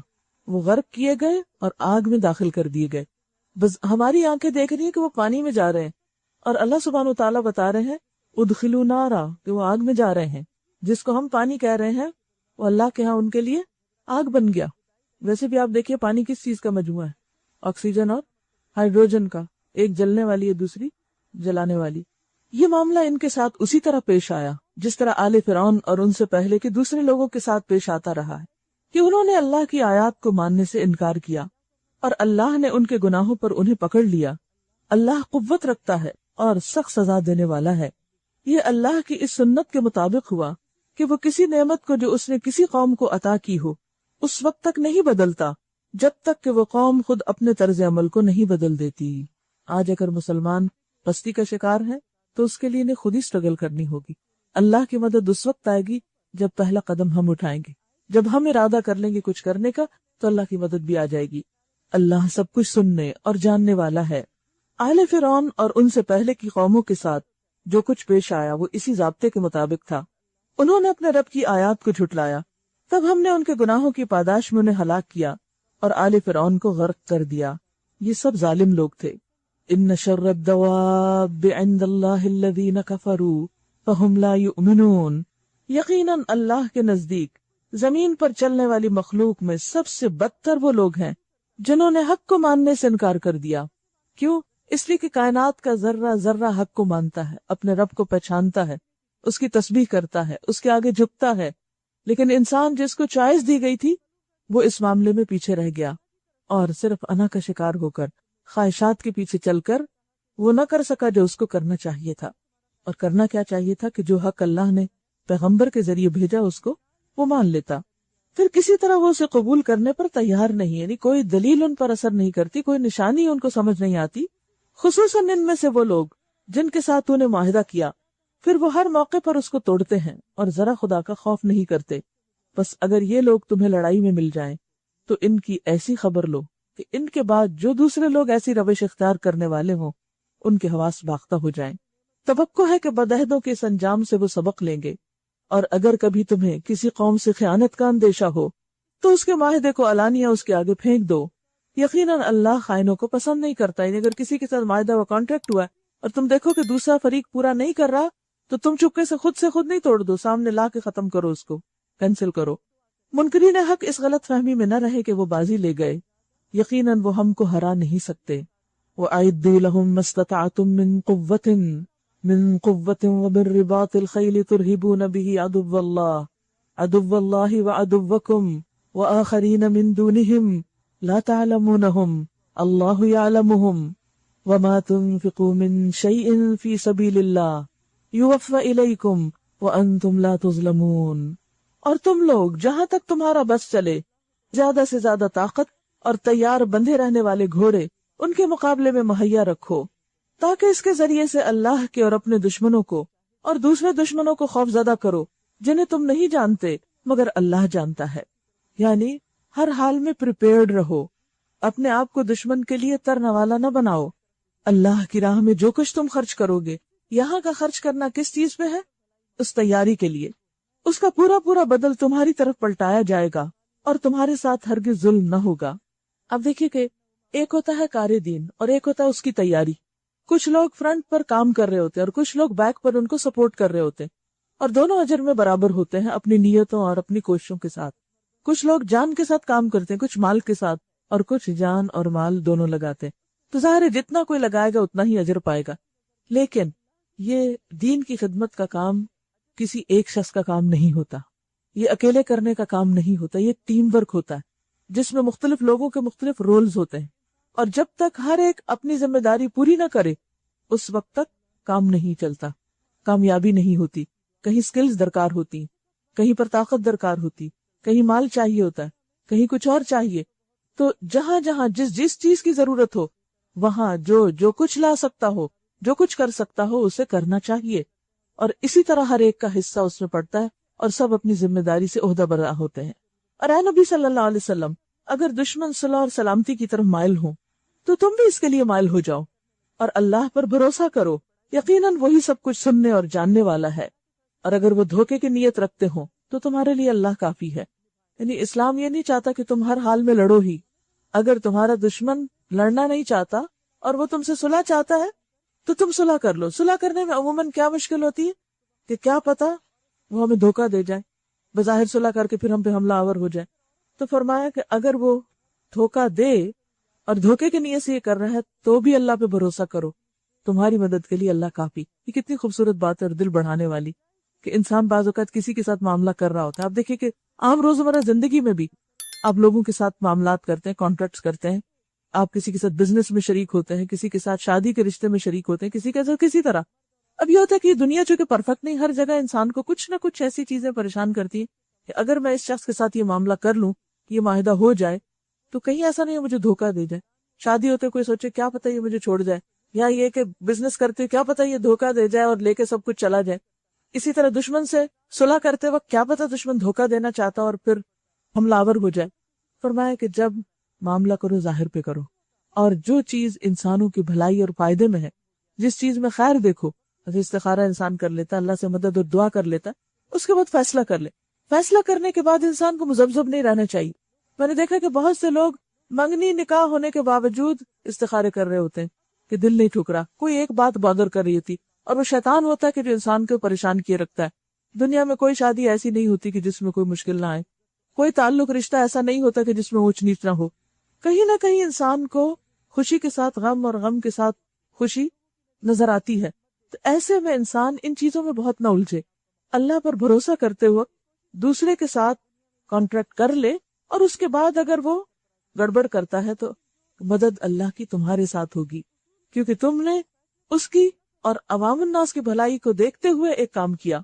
وہ غرق کیے گئے اور آگ میں داخل کر دیے گئے۔ بس ہماری آنکھیں دیکھ رہی ہیں کہ وہ پانی میں جا رہے ہیں، اور اللہ سبحانہ وتعالیٰ بتا رہے ہیں ادخلوا نارا کہ وہ آگ میں جا رہے ہیں۔ جس کو ہم پانی کہہ رہے ہیں وہ اللہ کے ہاں ان کے لیے آگ بن گیا۔ ویسے بھی آپ دیکھیے پانی کس چیز کا مجموعہ ہے؟ آکسیجن اور ہائیڈروجن کا، ایک جلنے والی ہے دوسری جلانے والی۔ یہ معاملہ ان کے ساتھ اسی طرح پیش آیا جس طرح آل فرعون اور ان سے پہلے کے دوسرے لوگوں کے ساتھ پیش آتا رہا ہے کہ انہوں نے اللہ کی آیات کو ماننے سے انکار کیا اور اللہ نے ان کے گناہوں پر انہیں پکڑ لیا۔ اللہ قوت رکھتا ہے اور سخت سزا دینے والا ہے۔ یہ اللہ کی اس سنت کے مطابق ہوا کہ وہ کسی نعمت کو جو اس نے کسی قوم کو عطا کی ہو اس وقت تک نہیں بدلتا جب تک کہ وہ قوم خود اپنے طرز عمل کو نہیں بدل دیتی۔ آج اگر مسلمان پستی کا شکار ہے تو اس کے لیے انہیں خود ہی سٹرگل کرنی ہوگی۔ اللہ کی مدد اس وقت آئے گی جب پہلا قدم ہم اٹھائیں گے، جب ہم ارادہ کر لیں گے کچھ کرنے کا تو اللہ کی مدد بھی آ جائے گی۔ اللہ سب کچھ سننے اور جاننے والا ہے۔ آل فرعون اور ان سے پہلے کی قوموں کے ساتھ جو کچھ پیش آیا وہ اسی ضابطے کے مطابق تھا۔ انہوں نے اپنے رب کی آیات کو جھٹلایا، تب ہم نے ان کے گناہوں کی پاداش میں انہیں ہلاک کیا اور آل فرعون کو غرق کر دیا۔ یہ سب ظالم لوگ تھے۔ ان شر الدواب عند اللہ الذین کفروا فہم لا یؤمنون، یقیناً اللہ کے نزدیک زمین پر چلنے والی مخلوق میں سب سے بدتر وہ لوگ ہیں جنہوں نے حق کو ماننے سے انکار کر دیا۔ کیوں؟ اس لیے کہ کائنات کا ذرہ ذرہ حق کو مانتا ہے، اپنے رب کو پہچانتا ہے، اس کی تسبیح کرتا ہے، اس کے آگے جھکتا ہے، لیکن انسان جس کو چوائس دی گئی تھی وہ اس معاملے میں پیچھے رہ گیا اور صرف انا کا شکار ہو کر خواہشات کے پیچھے چل کر وہ نہ کر سکا جو اس کو کرنا چاہیے تھا۔ اور کرنا کیا چاہیے تھا کہ جو حق اللہ نے پیغمبر کے ذریعے بھیجا اس کو وہ مان لیتا، پھر کسی طرح وہ اسے قبول کرنے پر تیار نہیں، یعنی کوئی دلیل ان پر اثر نہیں کرتی، کوئی نشانی ان کو سمجھ نہیں آتی، خصوصاً ان میں سے وہ لوگ جن کے ساتھ تو نے معاہدہ کیا، پھر وہ ہر موقع پر اس کو توڑتے ہیں اور ذرا خدا کا خوف نہیں کرتے۔ بس اگر یہ لوگ تمہیں لڑائی میں مل جائیں تو ان کی ایسی خبر لو کہ ان کے بعد جو دوسرے لوگ ایسی روش اختیار کرنے والے ہوں ان کے حواس باختہ ہو جائیں۔ توقع ہے کہ بدعہدوں کے اس انجام سے وہ سبق لیں گے، اور اگر کبھی تمہیں کسی قوم سے خیانت کا اندیشہ ہو تو اس کے معاہدے کو علانیہ اس کے آگے پھینک دو۔ یقیناً اللہ خائنوں کو پسند نہیں کرتا، یعنی اگر کسی کے ساتھ معاہدہ و کانٹریکٹ ہوا ہے اور تم دیکھو کہ دوسرا فریق پورا نہیں کر رہا تو تم چپکے سے خود نہیں توڑ دو، سامنے لا کے ختم کرو، اس کو کینسل کرو۔ منکرین حق اس غلط فہمی میں نہ رہے کہ وہ بازی لے گئے، یقیناً وہ ہم کو ہرا نہیں سکتے۔ وَأَعِدُّوا لَهُم مَّا اسْتَطَعْتُم مِّن قُوَّةٍ وَمِن رِّبَاطِ الْخَيْلِ تُرْهِبُونَ بِهِ عَدُوَّ اللَّهِ وَعَدُوَّكُمْ وَآخَرِينَ مِن دُونِهِمْ لَا تَعْلَمُونَهُمْ اللَّهُ يَعْلَمُهُمْ وَمَا تُنفِقُوا مِن شَيْءٍ فِي سَبِيلِ اللَّهِ يُوَفَّ إِلَيْكُمْ وَأَنتُمْ لَا تُظْلَمُونَ۔ اور تم لوگ جہاں تک تمہارا بس چلے زیادہ سے زیادہ طاقت اور تیار بندھے رہنے والے گھوڑے ان کے مقابلے میں مہیا رکھو، تاکہ اس کے ذریعے سے اللہ کے اور اپنے دشمنوں کو اور دوسرے دشمنوں کو خوف زدہ کرو جنہیں تم نہیں جانتے مگر اللہ جانتا ہے۔ یعنی ہر حال میں پریپیئرڈ رہو، اپنے آپ کو دشمن کے لیے ترنوالا نہ بناؤ۔ اللہ کی راہ میں جو کچھ تم خرچ کرو گے، یہاں کا خرچ کرنا کس چیز پہ ہے؟ اس تیاری کے لیے۔ اس کا پورا پورا بدل تمہاری طرف پلٹایا جائے گا اور تمہارے ساتھ ہرگز ظلم نہ ہوگا۔ اب دیکھیے کہ ایک ہوتا ہے کار دین اور ایک ہوتا ہے اس کی تیاری۔ کچھ لوگ فرنٹ پر کام کر رہے ہوتے ہیں اور کچھ لوگ بیک پر ان کو سپورٹ کر رہے ہوتے ہیں، اور دونوں اجر میں برابر ہوتے ہیں اپنی نیتوں اور اپنی کوششوں کے ساتھ۔ کچھ لوگ جان کے ساتھ کام کرتے ہیں، کچھ مال کے ساتھ، اور کچھ جان اور مال دونوں لگاتے ہیں۔ تو ظاہر ہے جتنا کوئی لگائے گا اتنا ہی اجر پائے گا، لیکن یہ دین کی خدمت کا کام کسی ایک شخص کا کام نہیں ہوتا، یہ اکیلے کرنے کا کام نہیں ہوتا، یہ ٹیم ورک ہوتا ہے جس میں مختلف لوگوں کے مختلف رولز ہوتے ہیں، اور جب تک ہر ایک اپنی ذمہ داری پوری نہ کرے اس وقت تک کام نہیں چلتا، کامیابی نہیں ہوتی۔ کہیں سکلز درکار ہوتی، کہیں پر طاقت درکار ہوتی، کہیں مال چاہیے ہوتا ہے، کہیں کچھ اور چاہیے۔ تو جہاں جہاں جس چیز کی ضرورت ہو وہاں جو کچھ لا سکتا ہو، جو کچھ کر سکتا ہو اسے کرنا چاہیے، اور اسی طرح ہر ایک کا حصہ اس میں پڑتا ہے اور سب اپنی ذمہ داری سے عہدہ برآ ہوتے ہیں۔ اور اے نبی صلی اللہ علیہ وسلم، اگر دشمن صلح اور سلامتی کی طرف مائل ہوں تو تم بھی اس کے لیے مائل ہو جاؤ اور اللہ پر بھروسہ کرو، یقیناً وہی سب کچھ سننے اور جاننے والا ہے۔ اور اگر وہ دھوکے کی نیت رکھتے ہوں تو تمہارے لیے اللہ کافی ہے۔ یعنی اسلام یہ نہیں چاہتا کہ تم ہر حال میں لڑو ہی۔ اگر تمہارا دشمن لڑنا نہیں چاہتا اور وہ تم سے صلح چاہتا ہے تو تم صلح کر لو۔ صلح کرنے میں عموماً کیا مشکل ہوتی ہے کہ کیا پتا وہ ہمیں دھوکہ دے جائے، بظاہر صلح کر کے پھر ہم پہ حملہ آور ہو جائے۔ تو فرمایا کہ اگر وہ دھوکہ دے اور دھوکے کی نیت سے یہ کر رہا ہے تو بھی اللہ پہ بھروسہ کرو، تمہاری مدد کے لیے اللہ کافی۔ یہ کتنی خوبصورت بات ہے اور دل بڑھانے والی کہ انسان بعض اوقات کسی کے ساتھ معاملہ کر رہا ہوتا ہے۔ آپ دیکھیں کہ عام روزمرہ زندگی میں بھی آپ لوگوں کے ساتھ معاملات کرتے ہیں، کانٹریکٹس کرتے ہیں، آپ کسی کے ساتھ بزنس میں شریک ہوتے ہیں، کسی کے ساتھ شادی کے رشتے میں شریک ہوتے ہیں، کسی کے ساتھ کسی طرح۔ اب یہ ہوتا ہے کہ یہ دنیا چونکہ پرفیکٹ نہیں، ہر جگہ انسان کو کچھ نہ کچھ ایسی چیزیں پریشان کرتی ہیں کہ اگر میں اس شخص کے ساتھ یہ معاملہ کر لوں، یہ معاہدہ ہو جائے تو کہیں ایسا نہیں ہے مجھے دھوکہ دے جائے۔ شادی ہوتے کوئی سوچے کیا پتہ یہ مجھے چھوڑ جائے، یا یہ کہ بزنس کرتے کیا پتہ یہ دھوکہ دے جائے اور لے کے سب کچھ چلا جائے۔ اسی طرح دشمن سے صلح کرتے وقت کیا پتہ دشمن دھوکہ دینا چاہتا اور پھر حملہ آور ہو جائے۔ فرمایا کہ جب معاملہ کرو ظاہر پہ کرو، اور جو چیز انسانوں کی بھلائی اور فائدے میں ہے، جس چیز میں خیر دیکھو، استخارہ انسان کر لیتا، اللہ سے مدد اور دعا کر لیتا، اس کے بعد فیصلہ کر لے۔ فیصلہ کرنے کے بعد انسان کو مذبذب نہیں رہنا چاہیے۔ میں نے دیکھا کہ بہت سے لوگ منگنی نکاح ہونے کے باوجود استخارے کر رہے ہوتے ہیں کہ دل نہیں ٹھک رہا، کوئی ایک بات بادر کر رہی ہوتی، اور وہ شیطان ہوتا ہے کہ جو انسان کو پریشان کیے رکھتا ہے۔ دنیا میں کوئی شادی ایسی نہیں ہوتی کہ جس میں کوئی مشکل نہ آئے، کوئی تعلق رشتہ ایسا نہیں ہوتا کہ جس میں اونچ نیچ نہ ہو۔ کہیں نہ کہیں انسان کو خوشی کے ساتھ غم اور غم کے ساتھ خوشی نظر آتی ہے۔ تو ایسے میں انسان ان چیزوں میں بہت نہ الجھے، اللہ پر بھروسہ کرتے ہوئے دوسرے کے ساتھ کانٹریکٹ کر لے، اور اس کے بعد اگر وہ گڑبڑ کرتا ہے تو مدد اللہ کی تمہارے ساتھ ہوگی، کیونکہ تم نے اس کی اور عوام الناس کی بھلائی کو دیکھتے ہوئے ایک کام کیا۔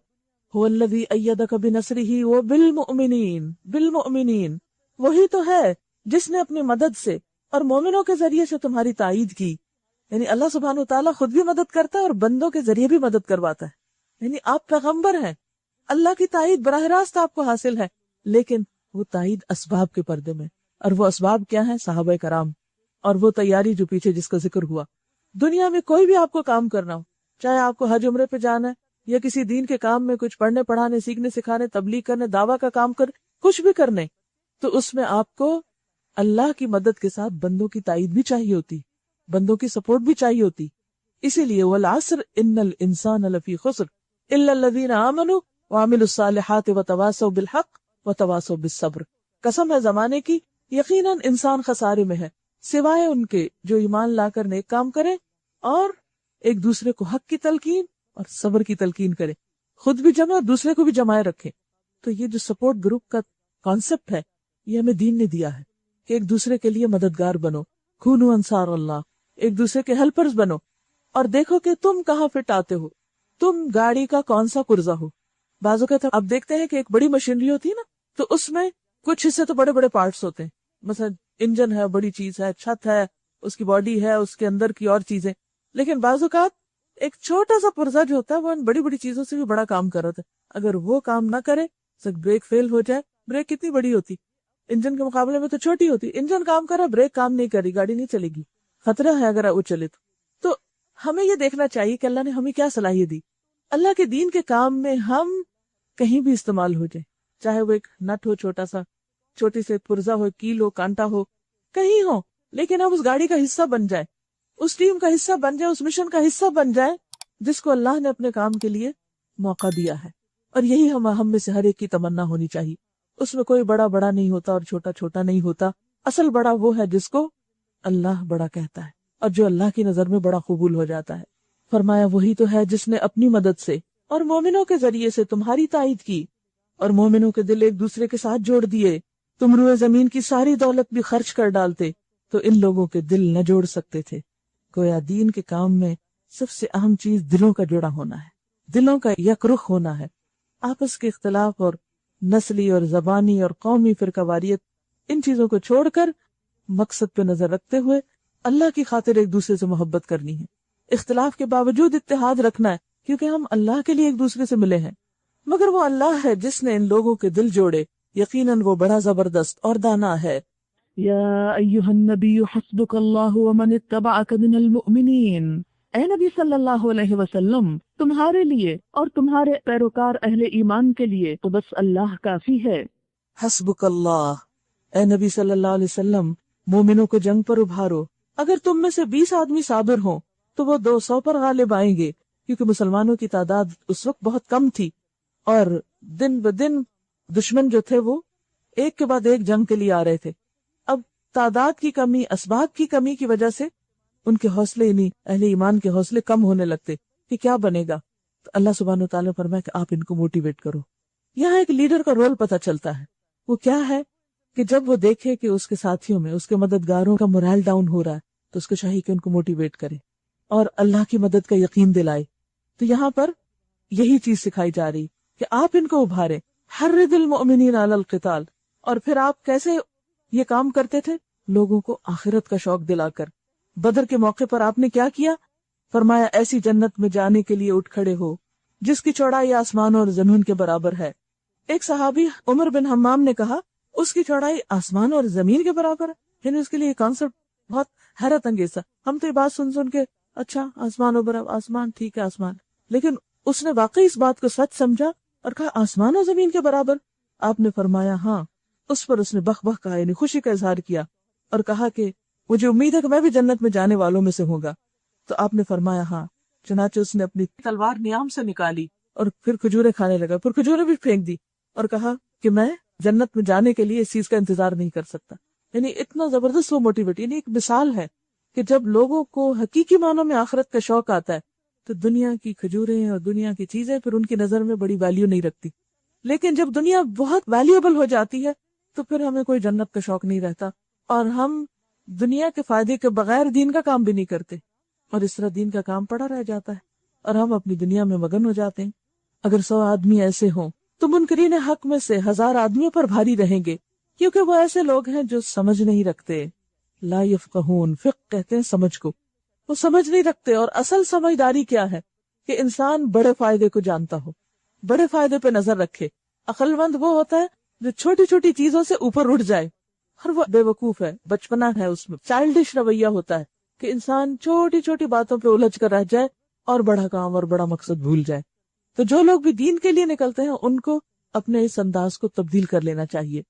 هو الذی ایدک بنصرہ وبالمؤمنین، بالمؤمنین، وہی تو ہے جس نے اپنی مدد سے اور مومنوں کے ذریعے سے تمہاری تائید کی۔ یعنی اللہ سبحانہ وتعالیٰ خود بھی مدد کرتا ہے اور بندوں کے ذریعے بھی مدد کرواتا ہے۔ یعنی آپ پیغمبر ہیں، اللہ کی تائید براہ راست آپ کو حاصل ہے، لیکن وہ تائید اسباب کے پردے میں، اور وہ اسباب کیا ہیں؟ صحابہ کرام، اور وہ تیاری جو پیچھے جس کا ذکر ہوا۔ دنیا میں کوئی بھی آپ کو کام کرنا ہو، چاہے آپ کو حج عمرے پہ جانا ہے یا کسی دین کے کام میں کچھ پڑھنے پڑھانے، سیکھنے سکھانے، تبلیغ کرنے، دعویٰ کا کام کر، کچھ بھی کرنے، تو اس میں آپ کو اللہ کی مدد کے ساتھ بندوں کی تائید بھی چاہیے ہوتی، بندوں کی سپورٹ بھی چاہیے ہوتی۔ اسی لیے والعصر ان الانسان لفی خسر الا الذین آمنوا وعملوا الصالحات وتواصوا بالحق وتواصوا بالصبر۔ قسم ہے زمانے کی، یقیناً انسان خسارے میں ہے سوائے ان کے جو ایمان لا کر نیک کام کرے اور ایک دوسرے کو حق کی تلقین اور صبر کی تلقین کرے، خود بھی جمع اور دوسرے کو بھی جمائے رکھے۔ تو یہ جو سپورٹ گروپ کا کانسیپٹ ہے یہ ہمیں دین نے دیا ہے کہ ایک دوسرے کے لیے مددگار بنو، کونوا انصار اللہ، ایک دوسرے کے ہیلپرز بنو، اور دیکھو کہ تم کہاں فٹ آتے ہو، تم گاڑی کا کون سا پرزہ ہو۔ بعض اوقات اب دیکھتے ہیں کہ ایک بڑی مشینری ہوتی ہے نا، تو اس میں کچھ حصے تو بڑے بڑے پارٹس ہوتے ہیں، مثلا انجن ہے، بڑی چیز ہے، چھت ہے، اس کی باڈی ہے، اس کے اندر کی اور چیزیں، لیکن بعض اوقات ایک چھوٹا سا پرزہ جو ہوتا ہے وہ ان بڑی بڑی چیزوں سے بھی بڑا کام کر رہا ہے. اگر وہ کام نہ کرے، بریک فیل ہو جائے، بریک کتنی بڑی ہوتی، انجن کے مقابلے میں تو چھوٹی ہوتی، انجن کام کر رہا، بریک کام نہیں کر رہی، گاڑی نہیں چلے گی، خطرہ ہے اگر وہ چلے تو ہمیں یہ دیکھنا چاہیے کہ اللہ نے ہمیں کیا صلاحیت دی. اللہ کے دین کے کام میں ہم کہیں بھی استعمال ہو جائے، چاہے وہ ایک نٹ ہو، چھوٹا سا، چھوٹی سے پرزا ہو، کیل ہو، کانٹا ہو، کہیں ہو، لیکن ہم اس گاڑی کا حصہ بن جائے، اس ٹیم کا حصہ بن جائے، اس مشن کا حصہ بن جائے جس کو اللہ نے اپنے کام کے لیے موقع دیا ہے. اور یہی ہم میں سے ہر ایک کی تمنا ہونی چاہیے. اس میں کوئی بڑا بڑا نہیں ہوتا اور چھوٹا چھوٹا نہیں ہوتا. اصل بڑا وہ ہے جس کو اللہ بڑا کہتا ہے اور جو اللہ کی نظر میں بڑا قبول ہو جاتا ہے. فرمایا وہی تو ہے جس نے اپنی مدد سے اور مومنوں کے ذریعے سے تمہاری تائید کی اور مومنوں کے دل ایک دوسرے کے ساتھ جوڑ دیے. تم روئے زمین کی ساری دولت بھی خرچ کر ڈالتے تو ان لوگوں کے دل نہ جوڑ سکتے تھے. گویا دین کے کام میں سب سے اہم چیز دلوں کا جڑا ہونا ہے، دلوں کا یک رخ ہونا ہے. آپس کے اختلاف اور نسلی اور زبانی اور قومی فرقہ واریت، ان چیزوں کو چھوڑ کر مقصد پہ نظر رکھتے ہوئے اللہ کی خاطر ایک دوسرے سے محبت کرنی ہے. اختلاف کے باوجود اتحاد رکھنا ہے کیونکہ ہم اللہ کے لیے ایک دوسرے سے ملے ہیں. مگر وہ اللہ ہے جس نے ان لوگوں کے دل جوڑے، یقیناً وہ بڑا زبردست اور دانا ہے. یا ایھا النبی حسبک اللہ ومن اتبعک من المؤمنین، اے نبی صلی اللہ علیہ وسلم، تمہارے لیے اور تمہارے پیروکار اہل ایمان کے لیے تو بس اللہ کافی ہے. حسبک اللہ، اے نبی صلی اللہ علیہ وسلم، مومنوں کو جنگ پر ابھارو. اگر تم میں سے 20 آدمی صابر ہوں تو وہ 200 پر غالب آئیں گے، کیونکہ مسلمانوں کی تعداد اس وقت بہت کم تھی اور دن بدن دشمن جو تھے وہ ایک کے بعد ایک جنگ کے لیے آ رہے تھے. اب تعداد کی کمی، اسباب کی کمی کی وجہ سے ان کے حوصلے، یعنی اہل ایمان کے حوصلے کم ہونے لگتے کہ کیا بنے گا. تو اللہ سبحانہ وتعالی نے فرمایا کہ آپ ان کو موٹیویٹ کرو. یہاں ایک لیڈر کا رول پتہ چلتا ہے. وہ کیا ہے کہ جب وہ دیکھے کہ اس کے ساتھیوں میں، اس کے مددگاروں کا مورال ڈاؤن ہو رہا ہے تو اس کو چاہیے کہ ان کو موٹیویٹ کرے اور اللہ کی مدد کا یقین دلائے. تو یہاں پر یہی چیز سکھائی جا رہی کہ آپ ان کو ابھارے. حرض المؤمنین علی القتال. اور پھر آپ کیسے یہ کام کرتے تھے؟ لوگوں کو آخرت کا شوق دلا کر. بدر کے موقع پر آپ نے کیا کیا؟ فرمایا ایسی جنت میں جانے کے لیے اٹھ کھڑے ہو جس کی چوڑائی آسمان اور زمین کے برابر ہے. ایک صحابی عمر بن حمام نے کہا اس کی چوڑائی آسمان اور زمین کے برابر ہے. یعنی اس کے لیے یہ کانسیپٹ بہت حیرت انگیز تھا. ہم تو یہ بات سن کے اچھا آسمان و برابر، آسمان ٹھیک ہے آسمان، لیکن اس نے واقعی اس بات کو سچ سمجھا اور کہا آسمان و زمین کے برابر. آپ نے فرمایا ہاں. اس پر اس نے بخ بخ کہا، یعنی خوشی کا اظہار کیا اور کہا کہ مجھے امید ہے کہ میں بھی جنت میں جانے والوں میں سے ہوں گا. تو آپ نے فرمایا ہاں. چنانچہ اس نے اپنی تلوار نیام سے نکالی اور پھر کھجوریں کھانے لگا، پھر کھجوریں بھی پھینک دی اور کہا کہ میں جنت میں جانے کے لیے اس چیز کا انتظار نہیں کر سکتا. یعنی اتنا زبردست وہ موٹیویٹ، یعنی ایک مثال ہے کہ جب لوگوں کو حقیقی معنوں میں آخرت کا شوق آتا ہے تو دنیا کی کھجوریں اور دنیا کی چیزیں پھر ان کی نظر میں بڑی ویلیو نہیں رکھتی. لیکن جب دنیا بہت ویلیوبل ہو جاتی ہے تو پھر ہمیں کوئی جنت کا شوق نہیں رہتا اور ہم دنیا کے فائدے کے بغیر دین کا کام بھی نہیں کرتے اور اس طرح دین کا کام پڑا رہ جاتا ہے اور ہم اپنی دنیا میں مگن ہو جاتے ہیں. اگر 100 آدمی ایسے ہوں تو منکرین حق میں سے 1000 آدمیوں پر بھاری رہیں گے، کیونکہ وہ ایسے لوگ ہیں جو سمجھ نہیں رکھتے. لا یفقہون، فقہ کہتے ہیں سمجھ کو. وہ سمجھ نہیں رکھتے. اور اصل سمجھداری کیا ہے کہ انسان بڑے فائدے کو جانتا ہو، بڑے فائدے پہ نظر رکھے. عقل مند وہ ہوتا ہے جو چھوٹی چھوٹی چیزوں سے اوپر اٹھ جائے، اور وہ بے وقوف ہے، بچپنا ہے، اس میں چائلڈش رویہ ہوتا ہے کہ انسان چھوٹی چھوٹی باتوں پہ الجھ کر رہ جائے اور بڑا کام اور بڑا مقصد بھول جائے. تو جو لوگ بھی دین کے لیے نکلتے ہیں ان کو اپنے اس انداز کو تبدیل کر لینا چاہیے.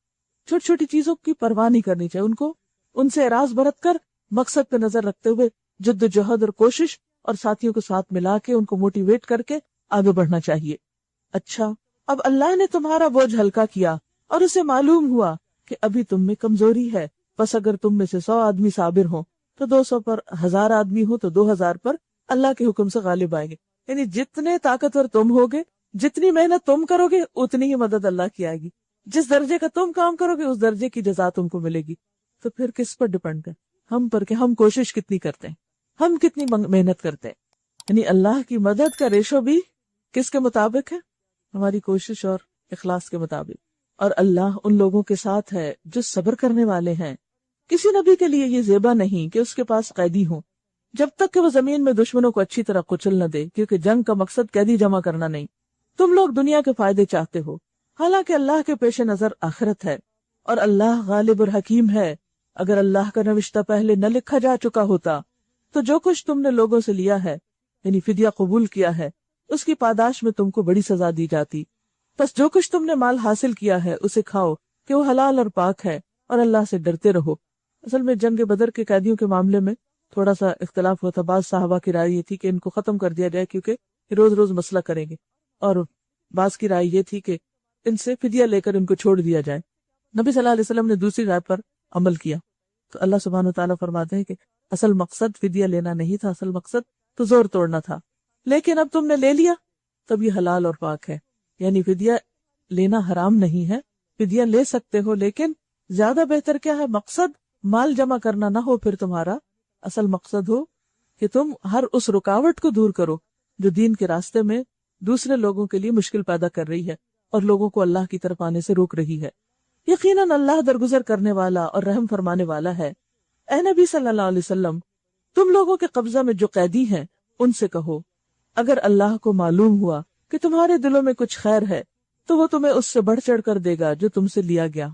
چھوٹی چھوٹی چیزوں کی پرواہ نہیں کرنی چاہیے. ان کو ان سے اعراض برت کر مقصد پہ نظر رکھتے ہوئے جد و جہد اور کوشش اور ساتھیوں کو ساتھ ملا کے ان کو موٹیویٹ کر کے آگے بڑھنا چاہیے. اچھا، اب اللہ نے تمہارا بوجھ ہلکا کیا اور اسے معلوم ہوا کہ ابھی تم میں کمزوری ہے، بس اگر تم میں سے 100 آدمی صابر ہوں تو 200 پر، 1000 آدمی ہو تو 2000 پر اللہ کے حکم سے غالب آئیں گے. یعنی جتنے طاقتور تم ہوگے، جتنی محنت تم کرو گے، اتنی ہی مدد اللہ کی آئے گی. جس درجے کا تم کام کرو گے اس درجے کی جزا تم کو ملے گی. تو پھر کس پر ڈیپینڈ ہے؟ ہم پر کہ ہم کوشش کتنی کرتے ہیں، ہم کتنی محنت کرتے ہیں. یعنی اللہ کی مدد کا ریشو بھی کس کے مطابق ہے؟ ہماری کوشش اور اخلاص کے مطابق. اور اللہ ان لوگوں کے ساتھ ہے جو صبر کرنے والے ہیں۔ کسی نبی کے لیے یہ زیبا نہیں کہ اس کے پاس قیدی ہوں جب تک کہ وہ زمین میں دشمنوں کو اچھی طرح کچل نہ دے، کیونکہ جنگ کا مقصد قیدی جمع کرنا نہیں۔ تم لوگ دنیا کے فائدے چاہتے ہو، حالانکہ اللہ کے پیش نظر آخرت ہے، اور اللہ غالب اور حکیم ہے۔ اگر اللہ کا نوشتہ پہلے نہ لکھا جا چکا ہوتا تو جو کچھ تم نے لوگوں سے لیا ہے، یعنی فدیہ قبول کیا ہے، اس کی پاداش میں تم کو بڑی سزا دی جاتی۔ بس جو کچھ تم نے مال حاصل کیا ہے اسے کھاؤ کہ وہ حلال اور پاک ہے، اور اللہ سے ڈرتے رہو۔ اصل میں جنگ بدر کے قیدیوں کے معاملے میں تھوڑا سا اختلاف ہوا تھا۔ بعض صحابہ کی رائے یہ تھی کہ ان کو ختم کر دیا جائے کیونکہ یہ روز روز مسئلہ کریں گے، اور بعض کی رائے یہ تھی کہ ان سے فدیہ لے کر ان کو چھوڑ دیا جائے۔ نبی صلی اللہ علیہ وسلم نے دوسری رائے پر عمل کیا، تو اللہ سبحانہ وتعالیٰ فرماتے ہیں کہ اصل مقصد فدیہ لینا نہیں تھا، اصل مقصد تو زور توڑنا تھا، لیکن اب تم نے لے لیا تب یہ حلال اور پاک ہے۔ یعنی فدیہ لینا حرام نہیں ہے، فدیہ لے سکتے ہو، لیکن زیادہ بہتر کیا ہے، مقصد مال جمع کرنا نہ ہو، پھر تمہارا اصل مقصد ہو کہ تم ہر اس رکاوٹ کو دور کرو جو دین کے راستے میں دوسرے لوگوں کے لیے مشکل پیدا کر رہی ہے اور لوگوں کو اللہ کی طرف آنے سے روک رہی ہے۔ یقیناً اللہ درگزر کرنے والا اور رحم فرمانے والا ہے۔ اے نبی صلی اللہ علیہ وسلم، تم لوگوں کے قبضہ میں جو قیدی ہیں ان سے کہو، اگر اللہ کو معلوم ہوا کہ تمہارے دلوں میں کچھ خیر ہے تو وہ تمہیں اس سے بڑھ چڑھ کر دے گا جو تم سے لیا گیا،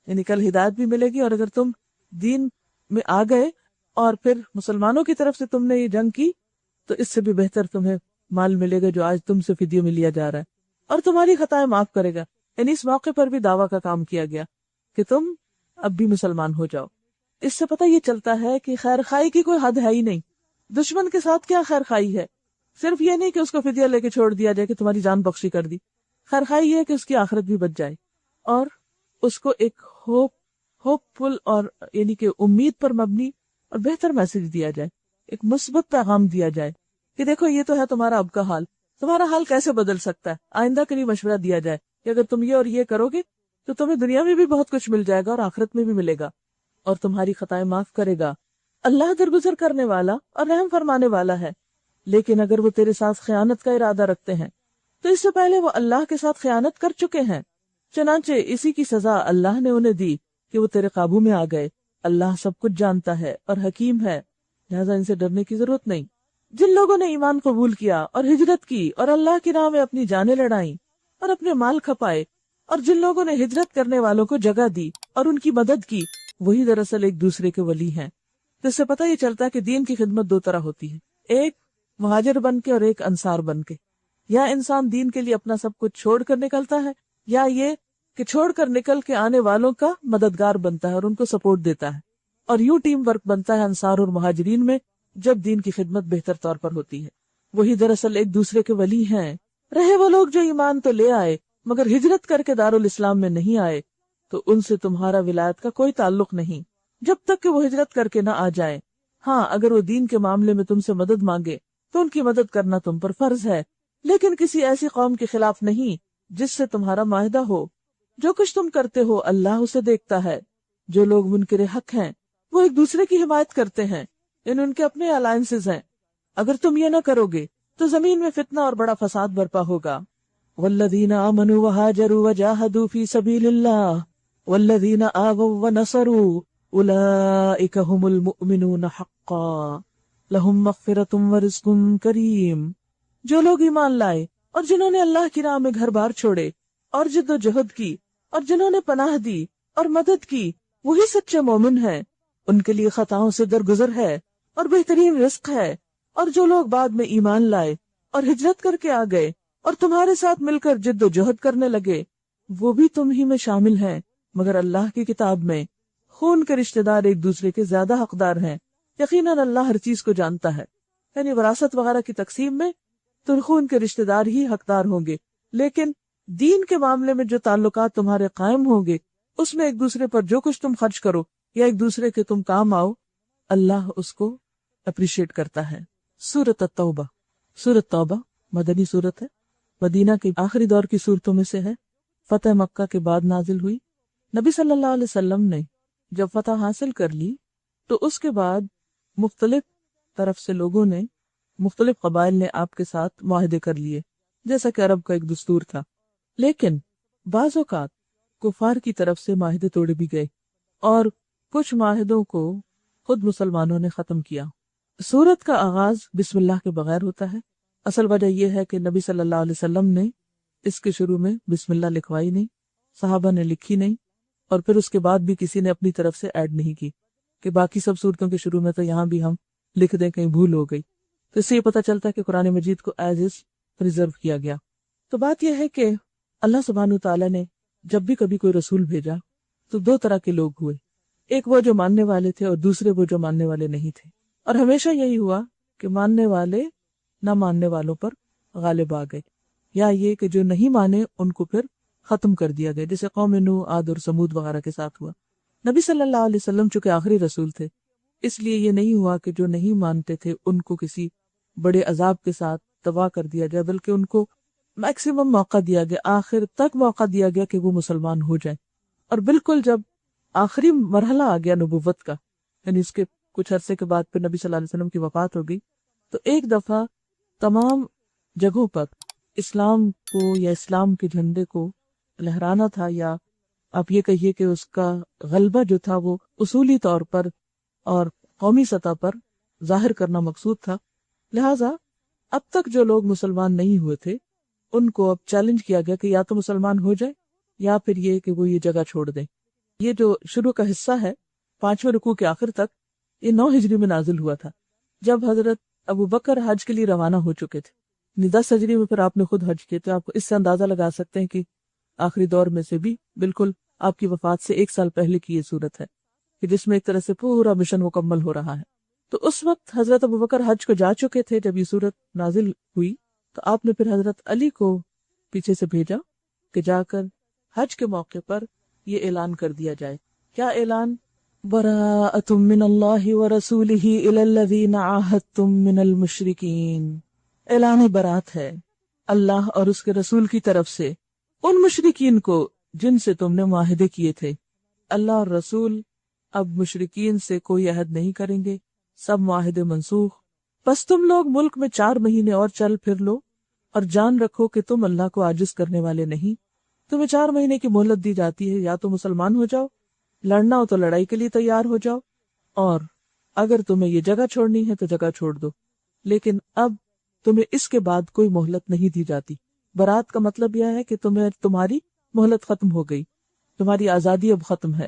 یعنی کل ہدایت بھی ملے گی، اور اگر تم دین میں آ گئے اور پھر مسلمانوں کی طرف سے تم نے یہ جنگ کی تو اس سے بھی بہتر تمہیں مال ملے گا جو آج تم سے فدیے میں لیا جا رہا ہے، اور تمہاری خطائیں معاف کرے گا۔ یعنی اس موقع پر بھی دعویٰ کا کام کیا گیا کہ تم اب بھی مسلمان ہو جاؤ۔ اس سے پتہ یہ چلتا ہے کہ خیر خائی کی کوئی حد ہے ہی نہیں۔ دشمن کے ساتھ کیا خیر خائی ہے؟ صرف یہ نہیں کہ اس کو فدیہ لے کے چھوڑ دیا جائے کہ تمہاری جان بخشی کر دی، خیر خائی یہ ہے کہ اس کی آخرت بھی بچ جائے، اور اس کو ایک ہوپ فل اور یعنی کہ امید پر مبنی اور بہتر میسج دیا جائے، ایک مثبت پیغام دیا جائے کہ دیکھو یہ تو ہے تمہارا اب کا حال، تمہارا حال کیسے بدل سکتا ہے، آئندہ کے لیے مشورہ دیا جائے کہ اگر تم یہ اور یہ کرو گے تو تمہیں دنیا میں بھی بہت کچھ مل جائے گا اور آخرت میں بھی ملے گا، اور تمہاری خطائیں معاف کرے گا۔ اللہ درگزر کرنے والا اور رحم فرمانے والا ہے۔ لیکن اگر وہ تیرے ساتھ خیانت کا ارادہ رکھتے ہیں تو اس سے پہلے وہ اللہ کے ساتھ خیانت کر چکے ہیں، چنانچہ اسی کی سزا اللہ نے انہیں دی کہ وہ تیرے قابو میں آ گئے۔ اللہ سب کچھ جانتا ہے اور حکیم ہے، لہذا ان سے ڈرنے کی ضرورت نہیں۔ جن لوگوں نے ایمان قبول کیا اور ہجرت کی اور اللہ کی راہ میں اپنی جانیں لڑائیں اور اپنے مال کھپائے، اور جن لوگوں نے ہجرت کرنے والوں کو جگہ دی اور ان کی مدد کی، وہی دراصل ایک دوسرے کے ولی ہیں۔ تو اس سے پتہ یہ چلتا ہے کہ دین کی خدمت دو طرح ہوتی ہے، ایک مہاجر بن کے اور ایک انصار بن کے۔ یا انسان دین کے لیے اپنا سب کچھ چھوڑ کر نکلتا ہے، یا یہ کہ چھوڑ کر نکل کے آنے والوں کا مددگار بنتا ہے اور ان کو سپورٹ دیتا ہے، اور یوں ٹیم ورک بنتا ہے انصار اور مہاجرین میں جب دین کی خدمت بہتر طور پر ہوتی ہے۔ وہی دراصل ایک دوسرے کے ولی ہیں۔ رہے وہ لوگ جو ایمان تو لے آئے مگر ہجرت کر کے دارالاسلام میں نہیں آئے، تو ان سے تمہارا ولایت کا کوئی تعلق نہیں جب تک کہ وہ ہجرت کر کے نہ آ جائیں۔ ہاں، اگر وہ دین کے معاملے میں تم سے مدد مانگے تو ان کی مدد کرنا تم پر فرض ہے، لیکن کسی ایسی قوم کے خلاف نہیں جس سے تمہارا معاہدہ ہو۔ جو کچھ تم کرتے ہو اللہ اسے دیکھتا ہے۔ جو لوگ منکر حق ہیں وہ ایک دوسرے کی حمایت کرتے ہیں، ان کے اپنے الائنسز ہیں۔ اگر تم یہ نہ کرو گے تو زمین میں فتنہ اور بڑا فساد برپا ہوگا۔ والذین آمنوا وہاجروا وجاہدوا فی سبیل اللہ والذین آووا ونصروا اولئک هم المؤمنون حقا لہم مغفرۃ ورزق کریم۔ جو لوگ ایمان لائے اور جنہوں نے اللہ کی راہ میں گھر بار چھوڑے اور جد و جہد کی اور جنہوں نے پناہ دی اور مدد کی، وہی سچے مومن ہیں۔ ان کے لیے خطاؤں سے درگزر ہے اور بہترین رزق ہے۔ اور جو لوگ بعد میں ایمان لائے اور ہجرت کر کے آ گئے اور تمہارے ساتھ مل کر جد و جہد کرنے لگے، وہ بھی تم ہی میں شامل ہیں، مگر اللہ کی کتاب میں خون کے رشتہ دار ایک دوسرے کے زیادہ حقدار ہیں۔ یقیناً اللہ ہر چیز کو جانتا ہے۔ یعنی وراثت وغیرہ کی تقسیم میں تو خون کے رشتہ دار ہی حقدار ہوں گے، لیکن دین کے معاملے میں جو تعلقات تمہارے قائم ہوں گے اس میں ایک دوسرے پر جو کچھ تم خرچ کرو یا ایک دوسرے کے تم کام آؤ، اللہ اس کو اپریشیٹ کرتا ہے۔ سورۃ التوبہ۔ سورۃ توبہ مدنی سورت ہے، مدینہ کی آخری دور کی سورتوں میں سے ہے، فتح مکہ کے بعد نازل ہوئی۔ نبی صلی اللہ علیہ وسلم نے جب فتح حاصل کر لی تو اس کے بعد مختلف طرف سے لوگوں نے، مختلف قبائل نے آپ کے ساتھ معاہدے کر لیے، جیسا کہ عرب کا ایک دستور تھا۔ لیکن بعض اوقات کفار کی طرف سے معاہدے توڑے بھی گئے اور کچھ معاہدوں کو خود مسلمانوں نے ختم کیا۔ سورت کا آغاز بسم اللہ کے بغیر ہوتا ہے۔ اصل وجہ یہ ہے کہ نبی صلی اللہ علیہ وسلم نے اس کے شروع میں بسم اللہ لکھوائی نہیں، صحابہ نے لکھی نہیں، اور پھر اس کے بعد بھی کسی نے اپنی طرف سے ایڈ نہیں کی کہ باقی سب سورتوں کے شروع میں تو یہاں بھی ہم لکھ دیں، کہیں بھول ہو گئی۔ تو اس سے یہ پتہ چلتا ہے کہ قرآن مجید کو ایز از پریزرو کیا گیا۔ تو بات یہ ہے کہ اللہ سبحانہ وتعالیٰ نے جب بھی کبھی کوئی رسول بھیجا تو دو طرح کے لوگ ہوئے، ایک وہ جو ماننے والے تھے اور دوسرے وہ جو ماننے والے نہیں تھے، اور ہمیشہ یہی ہوا کہ ماننے والے نہ ماننے والوں پر غالب آ گئے، یا یہ کہ جو نہیں مانے ان کو پھر ختم کر دیا گیا، جیسے قوم نوح، عاد اور سمود وغیرہ کے ساتھ ہوا۔ نبی صلی اللہ علیہ وسلم چونکہ آخری رسول تھے، اس لیے یہ نہیں ہوا کہ جو نہیں مانتے تھے ان کو کسی بڑے عذاب کے ساتھ تباہ کر دیا جائے، بلکہ ان کو میکسیمم موقع دیا گیا، آخر تک موقع دیا گیا کہ وہ مسلمان ہو جائیں۔ اور بالکل جب آخری مرحلہ آ گیا نبوت کا، یعنی اس کے کچھ عرصے کے بعد پھر نبی صلی اللہ علیہ وسلم کی وفات ہو گئی، تو ایک دفعہ تمام جگہوں پر اسلام کو یا اسلام کے جھنڈے کو لہرانا تھا، یا آپ یہ کہیے کہ اس کا غلبہ جو تھا وہ اصولی طور پر اور قومی سطح پر ظاہر کرنا مقصود تھا۔ لہٰذا اب تک جو لوگ مسلمان نہیں ہوئے تھے ان کو اب چیلنج کیا گیا کہ یا تو مسلمان ہو جائے یا پھر یہ کہ وہ یہ جگہ چھوڑ دیں۔ یہ جو شروع کا حصہ ہے 5ویں رکوع کے آخر تک، یہ 9 ہجری میں نازل ہوا تھا، جب حضرت ابو بکر حج کے لیے روانہ ہو چکے تھے۔ 10 ہجری میں پھر آپ نے خود حج کیا، تو آپ اس سے اندازہ لگا سکتے ہیں کہ آخری دور میں سے بھی بالکل آپ کی وفات سے 1 سال پہلے کی یہ صورت ہے کہ جس میں ایک طرح سے پورا مشن مکمل ہو رہا ہے۔ تو اس وقت حضرت ابو بکر حج کو جا چکے تھے جب یہ صورت نازل ہوئی، تو آپ نے پھر حضرت علی کو پیچھے سے بھیجا کہ جا کر حج کے موقع پر یہ اعلان کر دیا جائے۔ کیا اعلان؟ براءۃ من اللہ ورسولہ الی الذین عاہدتم من المشرکین۔ اعلان برات ہے اللہ اور اس کے رسول کی طرف سے ان مشرکین کو جن سے تم نے معاہدے کیے تھے۔ اللہ اور رسول اب مشرکین سے کوئی عہد نہیں کریں گے، سب معاہدے منسوخ۔ بس تم لوگ ملک میں 4 مہینے اور چل پھر لو اور جان رکھو کہ تم اللہ کو عاجز کرنے والے نہیں۔ تمہیں 4 مہینے کی مہلت دی جاتی ہے، یا تو مسلمان ہو جاؤ، لڑنا ہو تو لڑائی کے لیے تیار ہو جاؤ، اور اگر تمہیں یہ جگہ چھوڑنی ہے تو جگہ چھوڑ دو، لیکن اب تمہیں اس کے بعد کوئی مہلت نہیں دی جاتی۔ برات کا مطلب یہ ہے کہ تمہاری مہلت ختم ہو گئی، تمہاری آزادی اب ختم ہے۔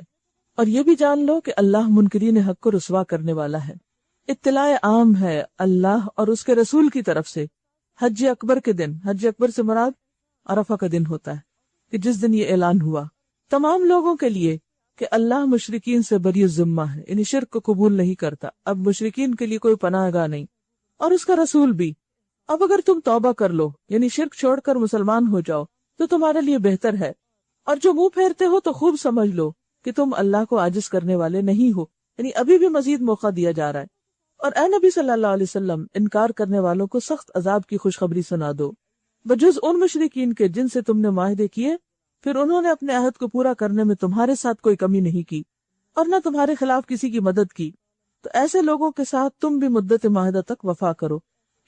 اور یہ بھی جان لو کہ اللہ منکرین حق کو رسوا کرنے والا ہے۔ اطلاع عام ہے اللہ اور اس کے رسول کی طرف سے حج اکبر کے دن، حج اکبر سے مراد عرفہ کا دن ہوتا ہے، کہ جس دن یہ اعلان ہوا تمام لوگوں کے لیے کہ اللہ مشرکین سے بری الذمہ ہے، یعنی شرک کو قبول نہیں کرتا، اب مشرکین کے لیے کوئی پناہ گاہ نہیں، اور اس کا رسول بھی۔ اب اگر تم توبہ کر لو، یعنی شرک چھوڑ کر مسلمان ہو جاؤ، تو تمہارے لیے بہتر ہے، اور جو منہ پھیرتے ہو تو خوب سمجھ لو کہ تم اللہ کو عاجز کرنے والے نہیں ہو، یعنی ابھی بھی مزید موقع دیا جا رہا ہے۔ اور اے نبی صلی اللہ علیہ وسلم، انکار کرنے والوں کو سخت عذاب کی خوشخبری سنا دو، بجز ان مشرکین کے جن سے تم نے معاہدے کیے، پھر انہوں نے اپنے عہد کو پورا کرنے میں تمہارے ساتھ کوئی کمی نہیں کی اور نہ تمہارے خلاف کسی کی مدد کی، تو ایسے لوگوں کے ساتھ تم بھی مدت معاہدہ تک وفا کرو،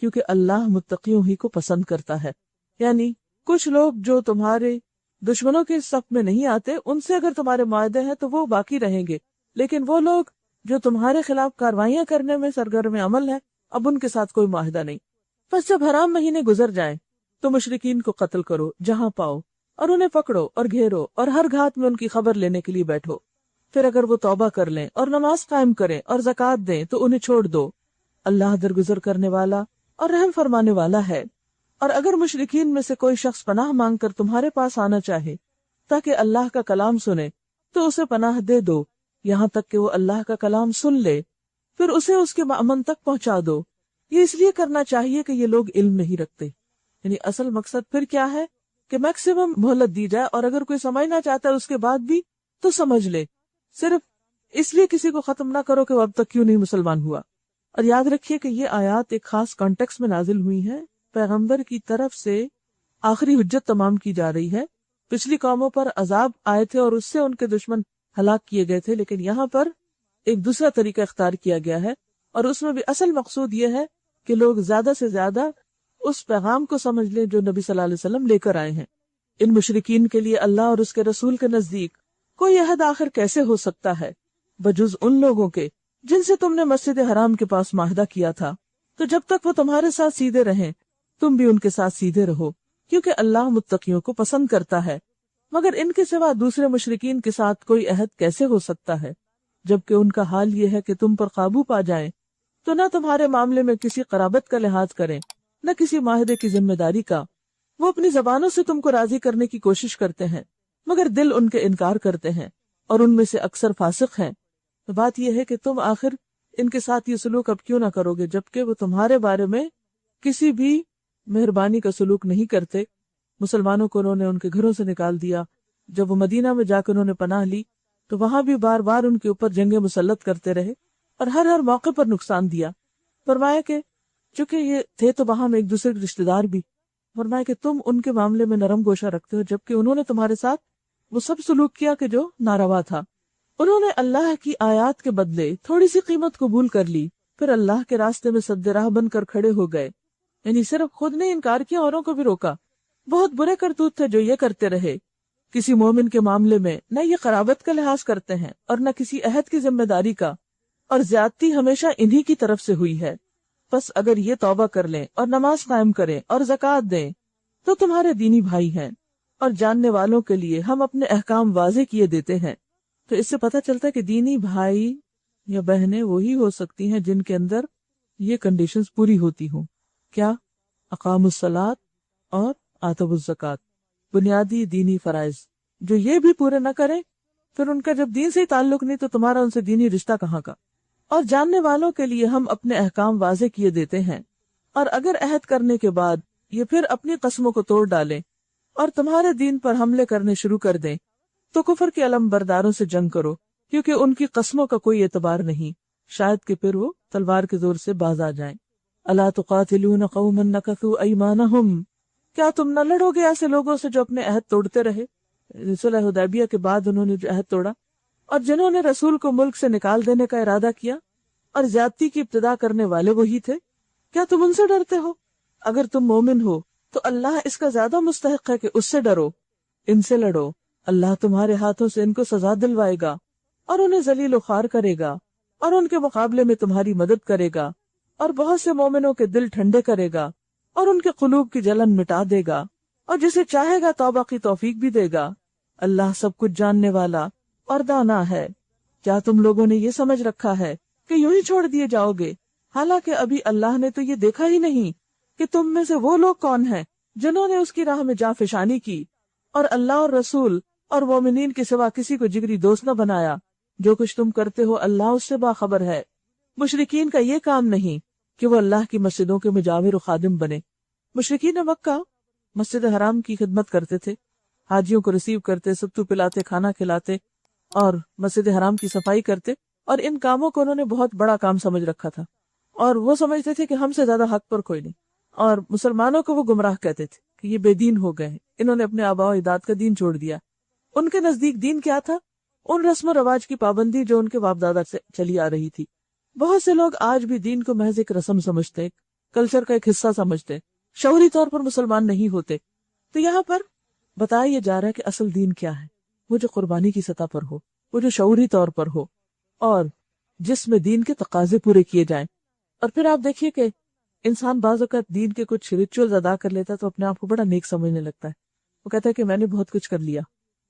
کیونکہ اللہ متقیوں ہی کو پسند کرتا ہے۔ یعنی کچھ لوگ جو تمہارے دشمنوں کے صف میں نہیں آتے، ان سے اگر تمہارے معاہدے ہیں تو وہ باقی رہیں گے، لیکن وہ لوگ جو تمہارے خلاف کاروائیاں کرنے میں سرگرم عمل ہے، اب ان کے ساتھ کوئی معاہدہ نہیں۔ بس جب حرام مہینے گزر جائیں تو مشرکین کو قتل کرو جہاں پاؤ، اور انہیں پکڑو اور گھیرو اور ہر گھات میں ان کی خبر لینے کے لیے بیٹھو۔ پھر اگر وہ توبہ کر لیں اور نماز قائم کریں اور زکوٰۃ دیں تو انہیں چھوڑ دو، اللہ درگزر کرنے والا اور رحم فرمانے والا ہے۔ اور اگر مشرکین میں سے کوئی شخص پناہ مانگ کر تمہارے پاس آنا چاہے تاکہ اللہ کا کلام سنے تو اسے پناہ دے دو، یہاں تک کہ وہ اللہ کا کلام سن لے، پھر اسے اس کے مأمن تک پہنچا دو۔ یہ اس لیے کرنا چاہیے کہ یہ لوگ علم نہیں رکھتے، یعنی اصل مقصد پھر کیا ہے کہ میکسیمم مہلت دی جائے، اور اگر کوئی سمجھنا چاہتا ہے اس کے بعد بھی تو سمجھ لے، صرف اس لیے کسی کو ختم نہ کرو کہ وہ اب تک کیوں نہیں مسلمان ہوا۔ اور یاد رکھیے کہ یہ آیات ایک خاص کانٹیکس میں نازل ہوئی ہیں، پیغمبر کی طرف سے آخری حجت تمام کی جا رہی ہے۔ پچھلی قوموں پر عذاب آئے تھے اور اس سے ان کے دشمن ہلاک کیے گئے تھے، لیکن یہاں پر ایک دوسرا طریقہ اختیار کیا گیا ہے، اور اس میں بھی اصل مقصود یہ ہے کہ لوگ زیادہ سے زیادہ اس پیغام کو سمجھ لیں جو نبی صلی اللہ علیہ وسلم لے کر آئے ہیں۔ ان مشرکین کے لیے اللہ اور اس کے رسول کے نزدیک کوئی عہد آخر کیسے ہو سکتا ہے بجز ان لوگوں کے جن سے تم نے مسجد حرام کے پاس معاہدہ کیا تھا، تو جب تک وہ تمہارے ساتھ سیدھے رہیں تم بھی ان کے ساتھ سیدھے رہو، کیونکہ اللہ متقیوں کو پسند کرتا ہے۔ مگر ان کے سوا دوسرے مشرکین کے ساتھ کوئی عہد کیسے ہو سکتا ہے، جبکہ ان کا حال یہ ہے کہ تم پر قابو پا جائیں تو نہ تمہارے معاملے میں کسی قرابت کا لحاظ کریں نہ کسی معاہدے کی ذمہ داری کا۔ وہ اپنی زبانوں سے تم کو راضی کرنے کی کوشش کرتے ہیں مگر دل ان کے انکار کرتے ہیں، اور ان میں سے اکثر فاسق ہیں۔ تو بات یہ ہے کہ تم آخر ان کے ساتھ یہ سلوک اب کیوں نہ کرو گے، جبکہ وہ تمہارے بارے میں کسی بھی مہربانی کا سلوک نہیں کرتے۔ مسلمانوں کو انہوں نے ان کے گھروں سے نکال دیا۔ جب وہ مدینہ میں جا کے انہوں نے پناہ لی تو وہاں بھی بار بار ان کے اوپر جنگیں مسلط کرتے رہے اور ہر موقع پر نقصان دیا۔ فرمایا کہ چونکہ یہ تھے تو وہاں میں ایک دوسرے کے رشتے دار بھی، فرمایا کہ تم ان کے معاملے میں نرم گوشہ رکھتے ہو، جبکہ انہوں نے تمہارے ساتھ وہ سب سلوک کیا کہ جو ناروا تھا۔ انہوں نے اللہ کی آیات کے بدلے تھوڑی سی قیمت قبول کر لی، پھر اللہ کے راستے میں سد راہ بن کر کھڑے ہو گئے، یعنی صرف خود نے انکار کیا، اوروں کو بھی روکا۔ بہت برے کرتوت تھے جو یہ کرتے رہے۔ کسی مومن کے معاملے میں نہ یہ قرابت کا لحاظ کرتے ہیں اور نہ کسی عہد کی ذمہ داری کا، اور زیادتی ہمیشہ انہی کی طرف سے ہوئی ہے۔ بس اگر یہ توبہ کر لیں اور نماز قائم کریں اور زکوٰۃ دیں تو تمہارے دینی بھائی ہیں، اور جاننے والوں کے لیے ہم اپنے احکام واضح کیے دیتے ہیں۔ تو اس سے پتہ چلتا ہے کہ دینی بھائی یا بہنیں وہی ہو سکتی ہیں جن کے اندر یہ کنڈیشنز پوری ہوتی ہوں۔ کیا؟ اقام الصلاۃ اور آتوا الزکوٰۃ، بنیادی دینی فرائض۔ جو یہ بھی پورے نہ کریں پھر ان کا جب دین سے ہی تعلق نہیں تو تمہارا ان سے دینی رشتہ کہاں کا۔ اور جاننے والوں کے لیے ہم اپنے احکام واضح کیے دیتے ہیں، اور اگر عہد کرنے کے بعد یہ پھر اپنی قسموں کو توڑ ڈالیں اور تمہارے دین پر حملے کرنے شروع کر دیں تو کفر کے علم برداروں سے جنگ کرو، کیونکہ ان کی قسموں کا کوئی اعتبار نہیں، شاید کہ پھر وہ تلوار کے زور سے باز آ جائیں۔ الا تقاتلون قوما نکثوا ایمانہم، کیا تم نہ لڑو گے ایسے لوگوں سے جو اپنے عہد توڑتے رہے؟ صلح حدیبیہ کے بعد انہوں نے جو عہد توڑا، اور جنہوں نے رسول کو ملک سے نکال دینے کا ارادہ کیا اور زیادتی کی ابتدا کرنے والے وہی تھے۔ کیا تم ان سے ڈرتے ہو؟ اگر تم مومن ہو تو اللہ اس کا زیادہ مستحق ہے کہ اس سے ڈرو، ان سے لڑو، اللہ تمہارے ہاتھوں سے ان کو سزا دلوائے گا اور انہیں ذلیل و خوار کرے گا، اور ان کے مقابلے میں تمہاری مدد کرے گا، اور بہت سے مومنوں کے دل ٹھنڈے کرے گا اور ان کے قلوب کی جلن مٹا دے گا، اور جسے چاہے گا توبہ کی توفیق بھی دے گا۔ اللہ سب کچھ جاننے والا اور دانا ہے۔ کیا تم لوگوں نے یہ سمجھ رکھا ہے کہ یوں ہی چھوڑ دیے جاؤ گے، حالانکہ ابھی اللہ نے تو یہ دیکھا ہی نہیں کہ تم میں سے وہ لوگ کون ہیں جنہوں نے اس کی راہ میں جانفشانی کی، اور اللہ اور رسول اور مومنین کے سوا کسی کو جگری دوست نہ بنایا۔ جو کچھ تم کرتے ہو اللہ اس سے باخبر ہے۔ مشرکین کا یہ کام نہیں کہ وہ اللہ کی مسجدوں کے مجاور و خادم بنے۔ مشرکین مکہ مسجد حرام کی خدمت کرتے تھے، حاجیوں کو ریسیو کرتے، ستو پلاتے، کھانا کھلاتے اور مسجد حرام کی صفائی کرتے، اور ان کاموں کو انہوں نے بہت بڑا کام سمجھ رکھا تھا، اور وہ سمجھتے تھے کہ ہم سے زیادہ حق پر کوئی نہیں، اور مسلمانوں کو وہ گمراہ کہتے تھے کہ یہ بے دین ہو گئے ہیں، انہوں نے اپنے آباء و اجداد کا دین چھوڑ دیا۔ ان کے نزدیک دین کیا تھا؟ ان رسم و رواج کی پابندی جو ان کے باپ دادا سے چلی آ رہی تھی۔ بہت سے لوگ آج بھی دین کو محض ایک رسم سمجھتے، کلچر کا ایک حصہ سمجھتے، شعوری طور پر مسلمان نہیں ہوتے۔ تو یہاں پر بتایا جا رہا ہے کہ اصل دین کیا ہے، وہ جو قربانی کی سطح پر ہو، وہ جو شعوری طور پر ہو، اور جس میں دین کے تقاضے پورے کیے جائیں۔ اور پھر آپ دیکھیے کہ انسان بعض اوقات دین کے کچھ ریچولز ادا کر لیتا ہے تو اپنے آپ کو بڑا نیک سمجھنے لگتا ہے، وہ کہتا ہے کہ میں نے بہت کچھ کر لیا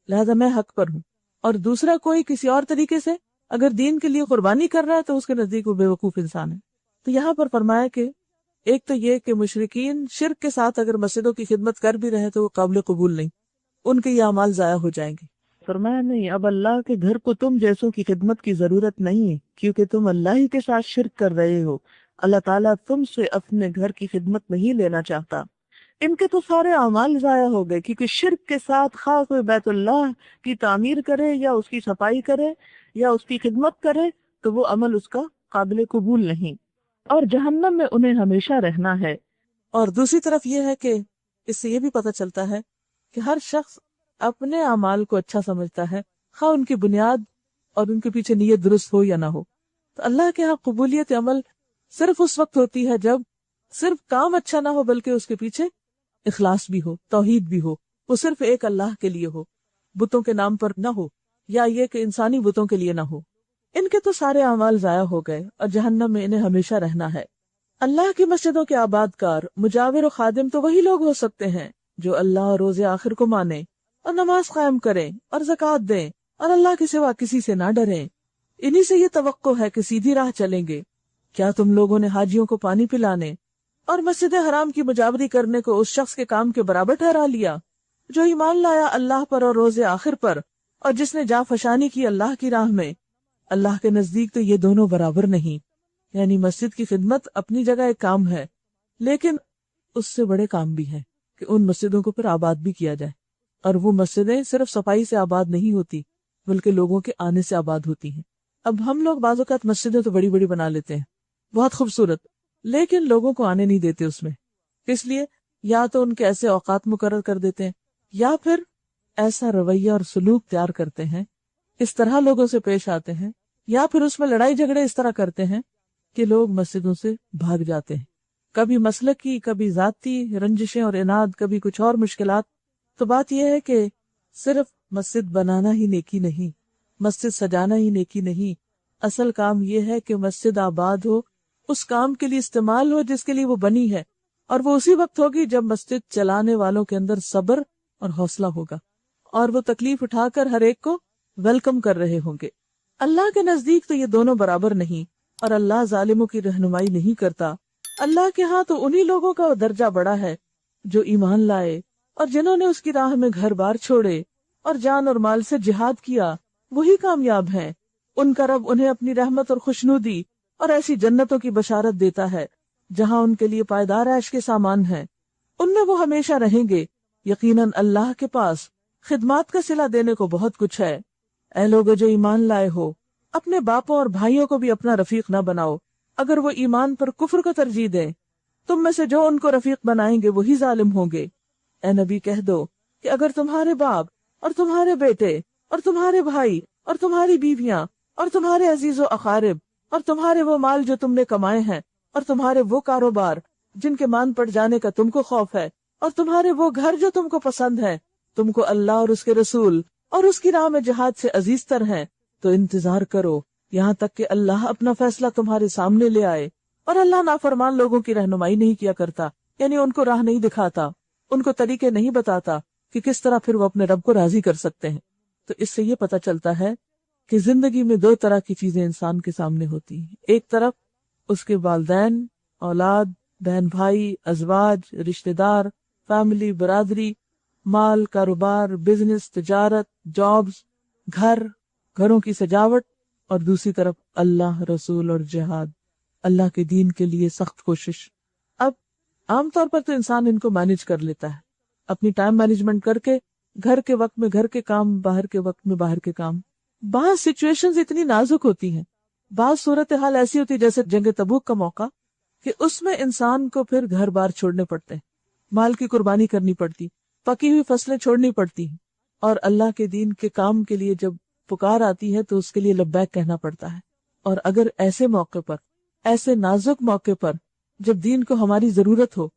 لہذا میں حق پر ہوں، اور دوسرا کوئی کسی اور طریقے سے اگر دین کے لیے قربانی کر رہا ہے تو اس کے نزدیک وہ بے وقوف انسان ہے۔ تو یہاں پر فرمایا کہ ایک تو یہ کہ مشرکین شرک کے ساتھ اگر مسجدوں کی خدمت کر بھی رہے تو وہ قابل قبول نہیں، ان کے یہ اعمال ضائع ہو جائیں گے۔ فرمایا نہیں، اب اللہ کے گھر کو تم جیسوں کی خدمت کی ضرورت نہیں ہے، کیونکہ تم اللہ ہی کے ساتھ شرک کر رہے ہو۔ اللہ تعالیٰ تم سے اپنے گھر کی خدمت نہیں لینا چاہتا۔ ان کے تو سارے اعمال ضائع ہو گئے، کیونکہ شرک کے ساتھ خواہ کوئی بیت اللہ کی تعمیر کرے یا اس کی صفائی کرے یا اس کی خدمت کرے تو وہ عمل اس کا قابل قبول نہیں، اور جہنم میں انہیں ہمیشہ رہنا ہے۔ اور دوسری طرف یہ ہے کہ اس سے یہ بھی پتہ چلتا ہے کہ ہر شخص اپنے اعمال کو اچھا سمجھتا ہے، خواہ ان کی بنیاد اور ان کے پیچھے نیت درست ہو یا نہ ہو۔ تو اللہ کے ہاں قبولیت عمل صرف اس وقت ہوتی ہے جب صرف کام اچھا نہ ہو بلکہ اس کے پیچھے اخلاص بھی ہو، توحید بھی ہو، وہ صرف ایک اللہ کے لیے ہو، بتوں کے نام پر نہ ہو، یا یہ کہ انسانی بتوں کے لیے نہ ہو۔ ان کے تو سارے اعمال ضائع ہو گئے اور جہنم میں انہیں ہمیشہ رہنا ہے۔ اللہ کی مسجدوں کے آباد کار، مجاور و خادم تو وہی لوگ ہو سکتے ہیں جو اللہ اور روز آخر کو مانیں اور نماز قائم کریں اور زکوٰۃ دیں اور اللہ کے سوا کسی سے نہ ڈریں۔ انہی سے یہ توقع ہے کہ سیدھی راہ چلیں گے۔ کیا تم لوگوں نے حاجیوں کو پانی پلانے اور مسجد حرام کی مجاوری کرنے کو اس شخص کے کام کے برابر ٹھہرا لیا جو ایمان لایا اللہ پر اور روز آخر پر، اور جس نے جاں فشانی کی اللہ کی راہ میں؟ اللہ کے نزدیک تو یہ دونوں برابر نہیں۔ یعنی مسجد کی خدمت اپنی جگہ ایک کام ہے، لیکن اس سے بڑے کام بھی ہیں کہ ان مسجدوں کو پھر آباد بھی کیا جائے۔ اور وہ مسجدیں صرف صفائی سے آباد نہیں ہوتی بلکہ لوگوں کے آنے سے آباد ہوتی ہیں۔ اب ہم لوگ بعض اوقات مسجدیں تو بڑی بڑی بنا لیتے ہیں، بہت خوبصورت، لیکن لوگوں کو آنے نہیں دیتے اس میں۔ اس لیے یا تو ان کے ایسے اوقات مقرر کر دیتے ہیں، یا پھر ایسا رویہ اور سلوک تیار کرتے ہیں، اس طرح لوگوں سے پیش آتے ہیں، یا پھر اس میں لڑائی جھگڑے اس طرح کرتے ہیں کہ لوگ مسجدوں سے بھاگ جاتے ہیں۔ کبھی مسلک کی، کبھی ذاتی رنجشیں اور اناد، کبھی کچھ اور مشکلات۔ تو بات یہ ہے کہ صرف مسجد بنانا ہی نیکی نہیں، مسجد سجانا ہی نیکی نہیں، اصل کام یہ ہے کہ مسجد آباد ہو، اس کام کے لیے استعمال ہو جس کے لیے وہ بنی ہے، اور وہ اسی وقت ہوگی جب مسجد چلانے والوں کے اندر صبر اور حوصلہ ہوگا، اور وہ تکلیف اٹھا کر ہر ایک کو ویلکم کر رہے ہوں گے۔ اللہ کے نزدیک تو یہ دونوں برابر نہیں، اور اللہ ظالموں کی رہنمائی نہیں کرتا۔ اللہ کے ہاں تو انہی لوگوں کا درجہ بڑا ہے جو ایمان لائے اور جنہوں نے اس کی راہ میں گھر بار چھوڑے اور جان اور مال سے جہاد کیا، وہی کامیاب ہیں۔ ان کا رب انہیں اپنی رحمت اور خوشنودی اور ایسی جنتوں کی بشارت دیتا ہے جہاں ان کے لیے پائیدار عیش کے سامان ہیں، ان میں وہ ہمیشہ رہیں گے۔ یقیناً اللہ کے پاس خدمات کا صلہ دینے کو بہت کچھ ہے۔ اے لوگو جو ایمان لائے ہو، اپنے باپوں اور بھائیوں کو بھی اپنا رفیق نہ بناؤ اگر وہ ایمان پر کفر کو ترجیح دیں۔ تم میں سے جو ان کو رفیق بنائیں گے وہی ظالم ہوں گے۔ اے نبی کہہ دو کہ اگر تمہارے باپ اور تمہارے بیٹے اور تمہارے بھائی اور تمہاری بیویاں اور تمہارے عزیز و اقارب اور تمہارے وہ مال جو تم نے کمائے ہیں اور تمہارے وہ کاروبار جن کے مان پڑ جانے کا تم کو خوف ہے اور تمہارے وہ گھر جو تم کو پسند ہے، تم کو اللہ اور اس کے رسول اور اس کی راہ میں جہاد سے عزیز تر ہیں، تو انتظار کرو یہاں تک کہ اللہ اپنا فیصلہ تمہارے سامنے لے آئے۔ اور اللہ نافرمان لوگوں کی رہنمائی نہیں کیا کرتا، یعنی ان کو راہ نہیں دکھاتا، ان کو طریقے نہیں بتاتا کہ کس طرح پھر وہ اپنے رب کو راضی کر سکتے ہیں۔ تو اس سے یہ پتہ چلتا ہے کہ زندگی میں دو طرح کی چیزیں انسان کے سامنے ہوتی ہیں۔ ایک طرف اس کے والدین، اولاد، بہن بھائی، ازواج، رشتہ دار، فیملی، برادری، مال، کاروبار، بزنس، تجارت، جابز، گھروں کی سجاوٹ، اور دوسری طرف اللہ، رسول اور جہاد، اللہ کے دین کے لیے سخت کوشش۔ اب عام طور پر تو انسان ان کو مینج کر لیتا ہے، اپنی ٹائم مینجمنٹ کر کے گھر کے وقت میں گھر کے کام، باہر کے وقت میں باہر کے کام۔ بعض سچویشنز اتنی نازک ہوتی ہیں، بعض صورتحال ایسی ہوتی جیسے جنگ تبوک کا موقع، کہ اس میں انسان کو پھر گھر بار چھوڑنے پڑتے ہیں، مال کی قربانی کرنی پڑتی، پکی ہوئی فصلیں چھوڑنی پڑتی ہیں، اور اللہ کے دین کے کام کے لیے جب پکار آتی ہے تو اس کے لیے لبیک کہنا پڑتا ہے۔ اور اگر ایسے موقع پر، ایسے نازک موقع پر جب دین کو ہماری ضرورت ہو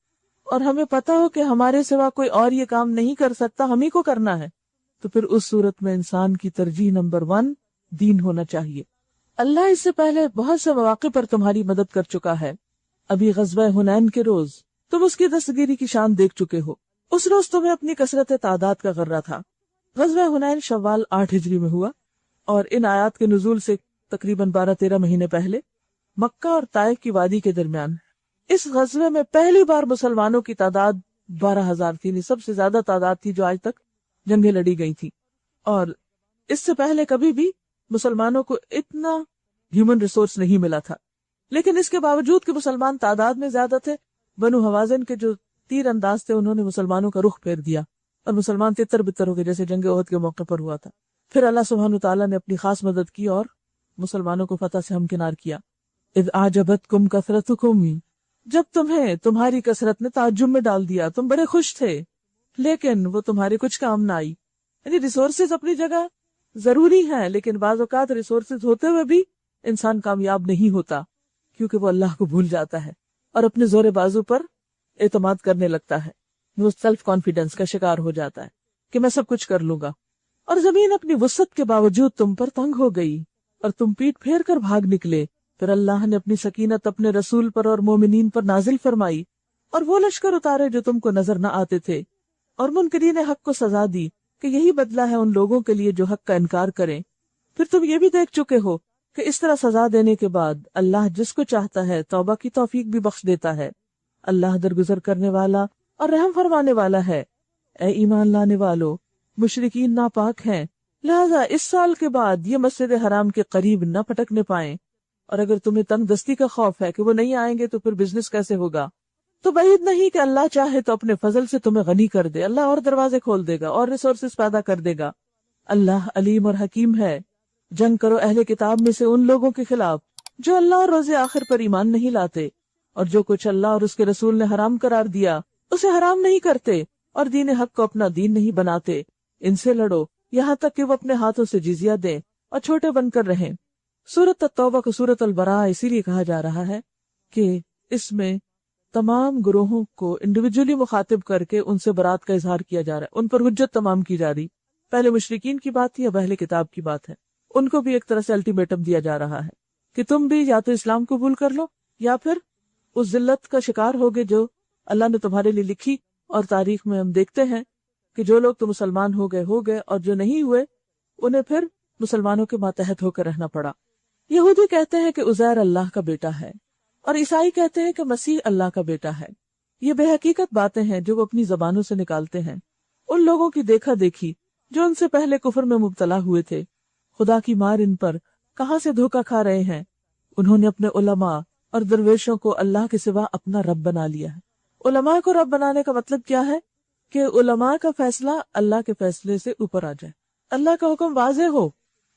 اور ہمیں پتہ ہو کہ ہمارے سوا کوئی اور یہ کام نہیں کر سکتا، ہم ہی کو کرنا ہے، تو پھر اس صورت میں انسان کی ترجیح نمبر 1 دین ہونا چاہیے۔ اللہ اس سے پہلے بہت سے مواقع پر تمہاری مدد کر چکا ہے۔ ابھی غزوہ حنین کے روز تم اس کی دستگیری کی شان دیکھ چکے ہو۔ اس روز تمہیں اپنی کثرت تعداد کا غرہ تھا۔ غزوہ حنین شوال 8 ہجری میں ہوا، اور ان آیات کے نزول سے تقریباً 12-13 مہینے پہلے مکہ اور طائف کی وادی کے درمیان اس غزوے میں پہلی بار مسلمانوں کی تعداد 12,000 تھی، سب سے زیادہ تعداد تھی جو آج تک جنگیں لڑی گئی تھی، اور اس سے پہلے کبھی بھی مسلمانوں کو اتنا ہیومن ریسورس نہیں ملا تھا۔ لیکن اس کے باوجود کہ مسلمان تعداد میں زیادہ تھے، بنو حوازن کے جو تیر انداز تھے انہوں نے مسلمانوں کا رخ پھیر دیا اور مسلمان تتر بتر ہو گئے جیسے جنگ احد کے موقع پر ہوا تھا۔ پھر اللہ سبحانہ تعالیٰ نے اپنی خاص مدد کی اور مسلمانوں کو فتح سے ہمکنار کیا۔ اذ اعجبتکم کثرتکم، جب تمہیں تمہاری کثرت نے تعجب میں ڈال دیا، تم بڑے خوش تھے لیکن وہ تمہارے کچھ کام نہ آئی۔ یعنی ریسورسز اپنی جگہ ضروری ہیں، لیکن بعض اوقات ریسورسز ہوتے ہوئے بھی انسان کامیاب نہیں ہوتا، کیونکہ وہ اللہ کو بھول جاتا ہے اور اپنے زور بازو پر اعتماد کرنے لگتا ہے، وہ سیلف کانفیڈنس کا شکار ہو جاتا ہے۔ کہ میں سب کچھ کر لوں گا، اور زمین اپنی وسعت کے باوجود تم پر تنگ ہو گئی اور تم پیٹ پھیر کر بھاگ نکلے، پھر اللہ نے اپنی سکینت اپنے رسول پر اور مومنین پر نازل فرمائی اور وہ لشکر اتارے جو تم کو نظر نہ آتے تھے، اور منکرین حق کو سزا دی کہ یہی بدلہ ہے ان لوگوں کے لیے جو حق کا انکار کریں۔ پھر تم یہ بھی دیکھ چکے ہو کہ اس طرح سزا دینے کے بعد اللہ جس کو چاہتا ہے توبہ کی توفیق بھی بخش دیتا ہے۔ اللہ درگزر کرنے والا اور رحم فرمانے والا ہے۔ اے ایمان لانے والو، مشرکین ناپاک ہیں، لہذا اس سال کے بعد یہ مسجد حرام کے قریب نہ پھٹکنے پائیں، اور اگر تمہیں تنگ دستی کا خوف ہے کہ وہ نہیں آئیں گے تو پھر بزنس کیسے ہوگا، تو بعید نہیں کہ اللہ چاہے تو اپنے فضل سے تمہیں غنی کر دے، اللہ اور دروازے کھول دے گا اور ریسورسز پیدا کر دے گا۔ اللہ علیم اور حکیم ہے۔ جنگ کرو اہل کتاب میں سے ان لوگوں کے خلاف جو اللہ اور روز آخر پر ایمان نہیں لاتے، اور جو کچھ اللہ اور اس کے رسول نے حرام قرار دیا اسے حرام نہیں کرتے، اور دین حق کو اپنا دین نہیں بناتے۔ ان سے لڑو یہاں تک کہ وہ اپنے ہاتھوں سے جزیہ دیں اور چھوٹے بن کر رہیں۔ سورۃ التوبہ کو سورۃ البراء اسی لیے کہا جا رہا ہے کہ اس میں تمام گروہوں کو انڈیویجولی مخاطب کر کے ان سے برات کا اظہار کیا جا رہا ہے، ان پر حجت تمام کی جا رہی۔ پہلے مشرکین کی بات تھی، اب اہل کتاب کی بات ہے۔ ان کو بھی ایک طرح سے الٹیمیٹم دیا جا رہا ہے کہ تم بھی یا تو اسلام قبول کر لو یا پھر اس ذلت کا شکار ہوگے جو اللہ نے تمہارے لیے لکھی، اور تاریخ میں ہم دیکھتے ہیں کہ جو لوگ تو مسلمان ہو گئے اور جو نہیں ہوئے انہیں پھر مسلمانوں کے ماتحت ہو کر رہنا پڑا۔ یہودی کہتے ہیں کہ عزیر اللہ کا بیٹا ہے، اور عیسائی کہتے ہیں کہ مسیح اللہ کا بیٹا ہے۔ یہ بے حقیقت باتیں ہیں جو وہ اپنی زبانوں سے نکالتے ہیں، ان لوگوں کی دیکھا دیکھی جو ان سے پہلے کفر میں مبتلا ہوئے تھے۔ خدا کی مار ان پر، کہاں سے دھوکہ کھا رہے ہیں۔ انہوں نے اپنے علماء اور درویشوں کو اللہ کے سوا اپنا رب بنا لیا ہے۔ علماء کو رب بنانے کا مطلب کیا ہے؟ کہ علماء کا فیصلہ اللہ کے فیصلے سے اوپر آ جائے، اللہ کا حکم واضح ہو،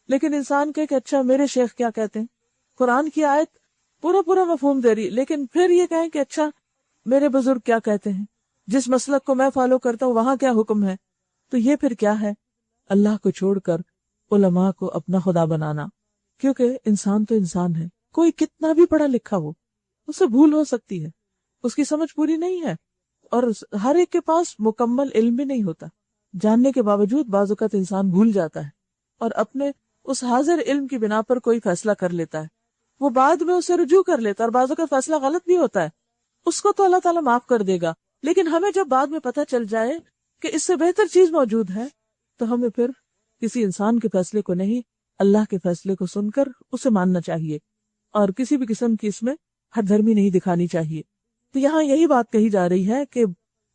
لیکن انسان کہ اچھا میرے شیخ کیا کہتے ہیں، قرآن کی آیت پورا مفہوم دے رہی، لیکن پھر یہ کہیں کہ اچھا میرے بزرگ کیا کہتے ہیں، جس مسلک کو میں فالو کرتا ہوں وہاں کیا حکم ہے، تو یہ پھر کیا ہے؟ اللہ کو چھوڑ کر علماء کو اپنا خدا بنانا۔ کیونکہ انسان تو انسان ہے، کوئی کتنا بھی پڑھا لکھا ہو اسے بھول ہو سکتی ہے، اس کی سمجھ پوری نہیں ہے، اور ہر ایک کے پاس مکمل علم بھی نہیں ہوتا۔ جاننے کے باوجود بعض اوقات انسان بھول جاتا ہے اور اپنے اس حاضر علم کی بنا پر کوئی فیصلہ کر لیتا ہے، وہ بعد میں اسے رجوع کر لیتا ہے، اور بعض اوقات فیصلہ غلط بھی ہوتا ہے، اس کو تو اللہ تعالیٰ معاف کر دے گا، لیکن ہمیں جب بعد میں پتہ چل جائے کہ اس سے بہتر چیز موجود ہے تو ہمیں پھر کسی انسان کے فیصلے کو نہیں، اللہ کے فیصلے کو سن کر اسے ماننا چاہیے، اور کسی بھی قسم کی اس میں ہٹ دھرمی نہیں دکھانی چاہیے۔ تو یہاں یہی بات کہی جا رہی ہے کہ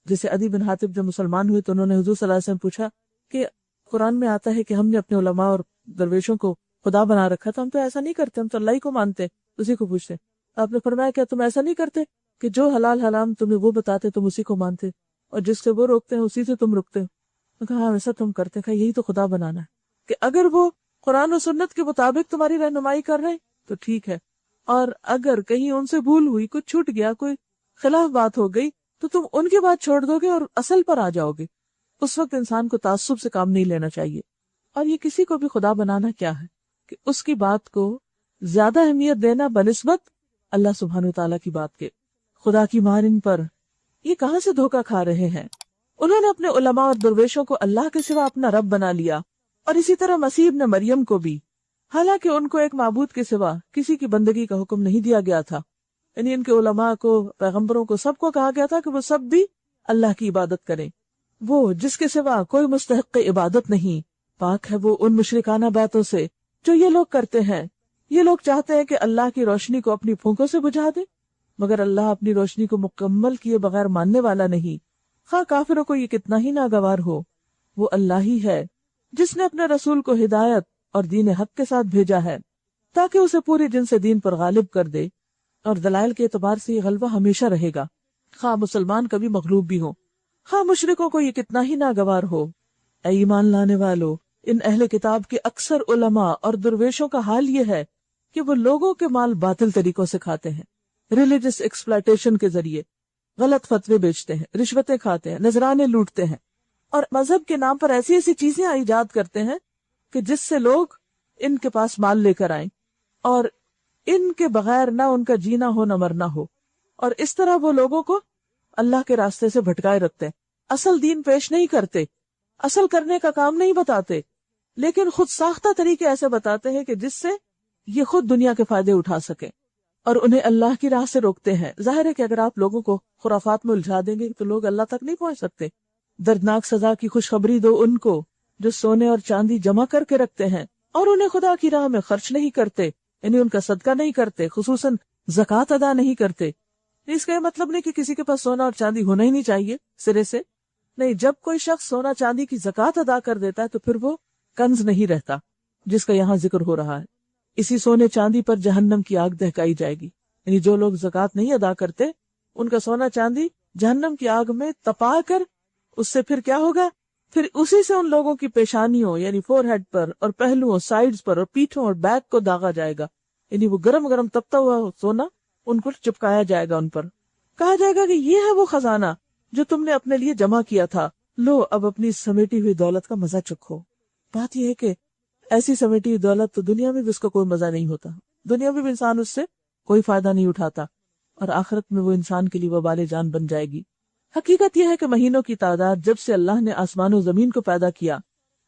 جیسے عدی بن حاتب جب مسلمان ہوئے تو انہوں نے حضور صلی اللہ علیہ وسلم پوچھا کہ قرآن میں آتا ہے کہ ہم نے اپنے علماء اور درویشوں کو خدا بنا رکھا تھا، ہم تو ایسا نہیں کرتے، ہم تو اللہ ہی کو مانتے، اسی کو پوچھتے۔ آپ نے فرمایا کیا تم ایسا نہیں کرتے کہ جو حلال حرام تمہیں وہ بتاتے تم اسی کو مانتے، اور جس سے وہ روکتے ہیں اسی سے تم رکتے ہو؟ میں کہا ہاں ویسا تم کرتے ہیں، کہا یہی تو خدا بنانا ہے، کہ اگر وہ قرآن و سنت کے مطابق تمہاری رہنمائی کر رہے ہیں تو ٹھیک ہے، اور اگر کہیں ان سے بھول ہوئی، کچھ چھوٹ گیا، کوئی خلاف بات ہو گئی تو تم ان کی بات چھوڑ دو گے اور اصل پر آ جاؤ گے۔ اس وقت انسان کو تعصب سے کام نہیں لینا چاہیے، اور یہ کسی کو بھی خدا بنانا کیا ہے کہ اس کی بات کو زیادہ اہمیت دینا بنسبت اللہ سبحانہ وتعالیٰ کی بات کے۔ خدا کی مار ان پر، یہ کہاں سے دھوکہ کھا رہے ہیں۔ انہوں نے اپنے علماء اور درویشوں کو اللہ کے سوا اپنا رب بنا لیا، اور اسی طرح مسیح ابن مریم کو بھی، حالانکہ ان کو ایک معبود کے سوا کسی کی بندگی کا حکم نہیں دیا گیا تھا۔ یعنی ان کے علماء کو، پیغمبروں کو، سب کو کہا گیا تھا کہ وہ سب بھی اللہ کی عبادت کریں، وہ جس کے سوا کوئی مستحق عبادت نہیں، پاک ہے وہ ان مشرکانہ باتوں سے جو یہ لوگ کرتے ہیں۔ یہ لوگ چاہتے ہیں کہ اللہ کی روشنی کو اپنی پھونکوں سے بجھا دے، مگر اللہ اپنی روشنی کو مکمل کیے بغیر ماننے والا نہیں، خواہ کافروں کو یہ کتنا ہی ناگوار ہو۔ وہ اللہ ہی ہے جس نے اپنے رسول کو ہدایت اور دین حق کے ساتھ بھیجا ہے تاکہ اسے پوری جن سے دین پر غالب کر دے، اور دلائل کے اعتبار سے یہ غلبہ ہمیشہ رہے گا، خواہ مسلمان کبھی مغلوب بھی ہو، خواہ مشرکوں کو یہ کتنا ہی ناگوار ہو۔ اے ایمان لانے والو، ان اہل کتاب کے اکثر علماء اور درویشوں کا حال یہ ہے کہ وہ لوگوں کے مال باطل طریقوں سے کھاتے ہیں، ریلیجس ایکسپلائٹیشن کے ذریعے غلط فتوے بیچتے ہیں، رشوتیں کھاتے ہیں، نذرانے لوٹتے ہیں، اور مذہب کے نام پر ایسی ایسی چیزیں ایجاد کرتے ہیں کہ جس سے لوگ ان کے پاس مال لے کر آئیں، اور ان کے بغیر نہ ان کا جینا ہو نہ مرنا ہو، اور اس طرح وہ لوگوں کو اللہ کے راستے سے بھٹکائے رکھتے ہیں، اصل دین پیش نہیں کرتے۔ اصل کرنے کا کام نہیں بتاتے، لیکن خود ساختہ طریقے ایسے بتاتے ہیں کہ جس سے یہ خود دنیا کے فائدے اٹھا سکیں اور انہیں اللہ کی راہ سے روکتے ہیں۔ ظاہر ہے کہ اگر آپ لوگوں کو خرافات میں الجھا دیں گے تو لوگ اللہ تک نہیں پہنچ سکتے۔ دردناک سزا کی خوشخبری دو ان کو جو سونے اور چاندی جمع کر کے رکھتے ہیں اور انہیں خدا کی راہ میں خرچ نہیں کرتے، یعنی ان کا صدقہ نہیں کرتے، خصوصاً زکوٰۃ ادا نہیں کرتے۔ اس کا یہ مطلب نہیں کہ کسی کے پاس سونا اور چاندی ہونا ہی نہیں چاہیے سرے سے، نہیں، جب کوئی شخص سونا چاندی کی زکوٰۃ ادا کر دیتا ہے تو پھر وہ کنز نہیں رہتا جس کا یہاں ذکر ہو رہا ہے۔ اسی سونے چاندی پر جہنم کی آگ دہکائی جائے گی، یعنی جو لوگ زکوٰۃ نہیں ادا کرتے ان کا سونا چاندی جہنم کی آگ میں تپا کر اس سے پھر کیا ہوگا، پھر اسی سے ان لوگوں کی پیشانیوں یعنی فور ہیڈ پر اور پہلوؤں، سائیڈز پر اور پیٹھوں اور بیک کو داغا جائے گا، یعنی وہ گرم گرم تپتا ہوا سونا ان کو چپکایا جائے گا، ان پر کہا جائے گا کہ یہ ہے وہ خزانہ جو تم نے اپنے لیے جمع کیا تھا، لو اب اپنی سمیٹی ہوئی دولت کا مزہ چکھو۔ بات یہ ہے کہ ایسی سمیٹی ہوئی دولت تو دنیا میں بھی اس کا کوئی مزہ نہیں ہوتا، دنیا میں بھی انسان اس سے کوئی فائدہ نہیں اٹھاتا، اور آخرت میں وہ انسان کے لیے وبال جان بن جائے گی۔ حقیقت یہ ہے کہ مہینوں کی تعداد جب سے اللہ نے آسمان و زمین کو پیدا کیا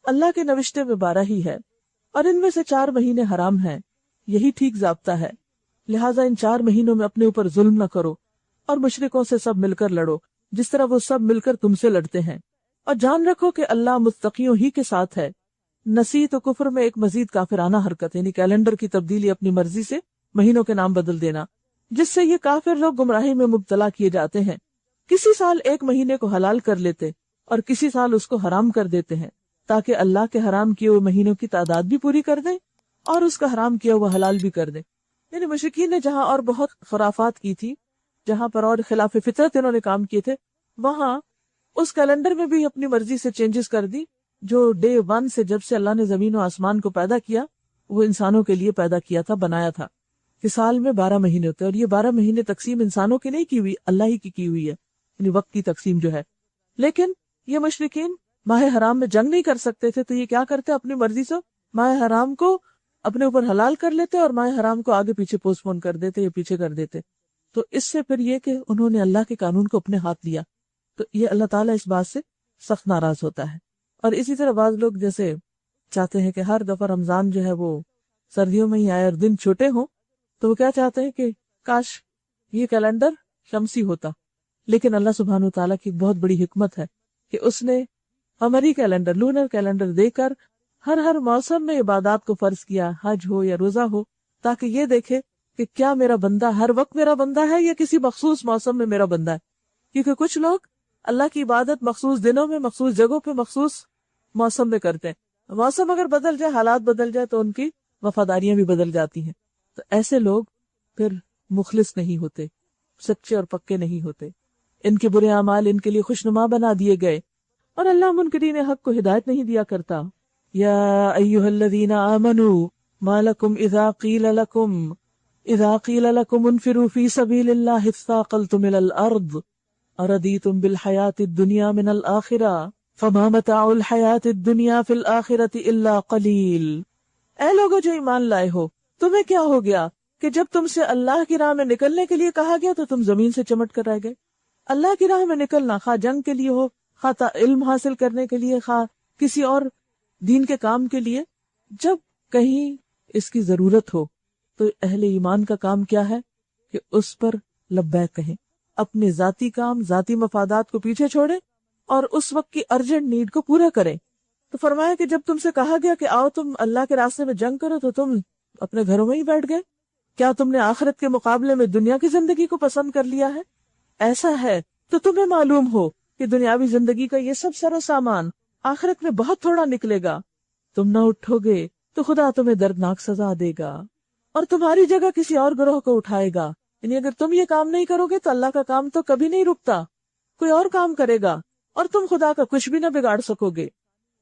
اللہ کے نوشتے میں 12 ہی ہے، اور ان میں سے 4 مہینے حرام ہیں، یہی ٹھیک ضابطہ ہے۔ لہٰذا ان 4 مہینوں میں اپنے اوپر ظلم نہ کرو اور مشرکوں سے سب مل کر لڑو جس طرح وہ سب مل کر تم سے لڑتے ہیں، اور جان رکھو کہ اللہ متقیوں ہی کے ساتھ ہے۔ نسیت و کفر میں ایک مزید کافرانہ حرکت، یعنی کیلنڈر کی تبدیلی اپنی مرضی سے مہینوں کے نام بدل دینا، جس سے یہ کافر لوگ گمراہی میں مبتلا کیے جاتے ہیں۔ کسی سال ایک مہینے کو حلال کر لیتے اور کسی سال اس کو حرام کر دیتے ہیں تاکہ اللہ کے حرام کیے ہوئے مہینوں کی تعداد بھی پوری کر دیں اور اس کا حرام کیا ہوا حلال بھی کر دیں۔ یعنی مشرکین نے جہاں اور بہت خرافات کی تھی، جہاں پر اور خلاف فطرت انہوں نے کام کیے تھے، وہاں اس کیلنڈر میں بھی اپنی مرضی سے چینجز کر دی جو ڈے 1 سے جب سے اللہ نے زمین و آسمان کو پیدا کیا وہ انسانوں کے لیے پیدا کیا تھا، بنایا تھا کہ سال میں 12 مہینے ہوتے ہیں، اور یہ 12 مہینے تقسیم انسانوں کی نہیں کی ہوئی، اللہ ہی کی ہوئی ہے، یعنی وقت کی تقسیم جو ہے۔ لیکن یہ مشرکین ماہ حرام میں جنگ نہیں کر سکتے تھے تو یہ کیا کرتے اپنی مرضی سے ماہ حرام کو اپنے اوپر حلال کر لیتے اور ماہ حرام کو آگے پیچھے پوسٹ پون کر دیتے یا پیچھے کر دیتے۔ تو اس سے پھر یہ کہ انہوں نے اللہ کے قانون کو اپنے ہاتھ لیا، تو یہ اللہ تعالیٰ اس بات سے سخت ناراض ہوتا ہے۔ اور اسی طرح بعض لوگ جیسے چاہتے ہیں کہ ہر دفعہ رمضان جو ہے وہ سردیوں میں ہی آئے اور دن چھوٹے ہوں، تو وہ کیا چاہتے ہیں کہ کاش یہ کیلنڈر شمسی ہوتا، لیکن اللہ سبحانہ وتعالیٰ کی بہت بڑی حکمت ہے کہ اس نے قمری کیلنڈر، لونر کیلنڈر دے کر ہر موسم میں عبادات کو فرض کیا، حج ہو یا روزہ ہو، تاکہ یہ دیکھے کہ کیا میرا بندہ ہر وقت میرا بندہ ہے یا کسی مخصوص موسم میں میرا بندہ ہے۔ کیونکہ کچھ لوگ اللہ کی عبادت مخصوص دنوں میں، مخصوص جگہوں پہ، مخصوص موسم میں کرتے ہیں، موسم اگر بدل جائے، حالات بدل جائے تو ان کی وفاداریاں بھی بدل جاتی ہیں۔ تو ایسے لوگ پھر مخلص نہیں ہوتے، سچے اور پکے نہیں ہوتے، ان کے برے اعمال ان کے لیے خوشنما بنا دیے گئے، اور اللہ منکرین حق کو ہدایت نہیں دیا کرتا۔ یا ایھا الذین آمنوا ما لکم اذا قیل لکم انفروا فی سبیل اللہ اثاقلتم الی الارض اردیتم بالحیاۃ الدنیا من الآخرہ فما متاع الحیاۃ الدنیا فی الآخرۃ الا قلیل۔ اے لوگو جو ایمان لائے ہو، تمہیں کیا ہو گیا کہ جب تم سے اللہ کی راہ میں نکلنے کے لیے کہا گیا تو تم زمین سے چمٹ کر رہ گئے؟ اللہ کی راہ میں نکلنا، خواہ جنگ کے لیے ہو، خواہ علم حاصل کرنے کے لیے، خواہ کسی اور دین کے کام کے لیے، جب کہیں اس کی ضرورت ہو تو اہل ایمان کا کام کیا ہے کہ اس پر لبیک کہیں، اپنے ذاتی کام، ذاتی مفادات کو پیچھے چھوڑیں اور اس وقت کی ارجنٹ نیڈ کو پورا کریں۔ تو فرمایا کہ جب تم سے کہا گیا کہ آؤ تم اللہ کے راستے میں جنگ کرو تو تم اپنے گھروں میں ہی بیٹھ گئے۔ کیا تم نے آخرت کے مقابلے میں دنیا کی زندگی کو پسند کر لیا ہے؟ ایسا ہے تو تمہیں معلوم ہو کہ دنیاوی زندگی کا یہ سب سر و سامان آخرت میں بہت تھوڑا نکلے گا۔ تم نہ اٹھو گے تو خدا تمہیں دردناک سزا دے گا اور تمہاری جگہ کسی اور گروہ کو اٹھائے گا۔ یعنی اگر تم یہ کام نہیں کرو گے تو اللہ کا کام تو کبھی نہیں رکتا، کوئی اور کام کرے گا اور تم خدا کا کچھ بھی نہ بگاڑ سکو گے۔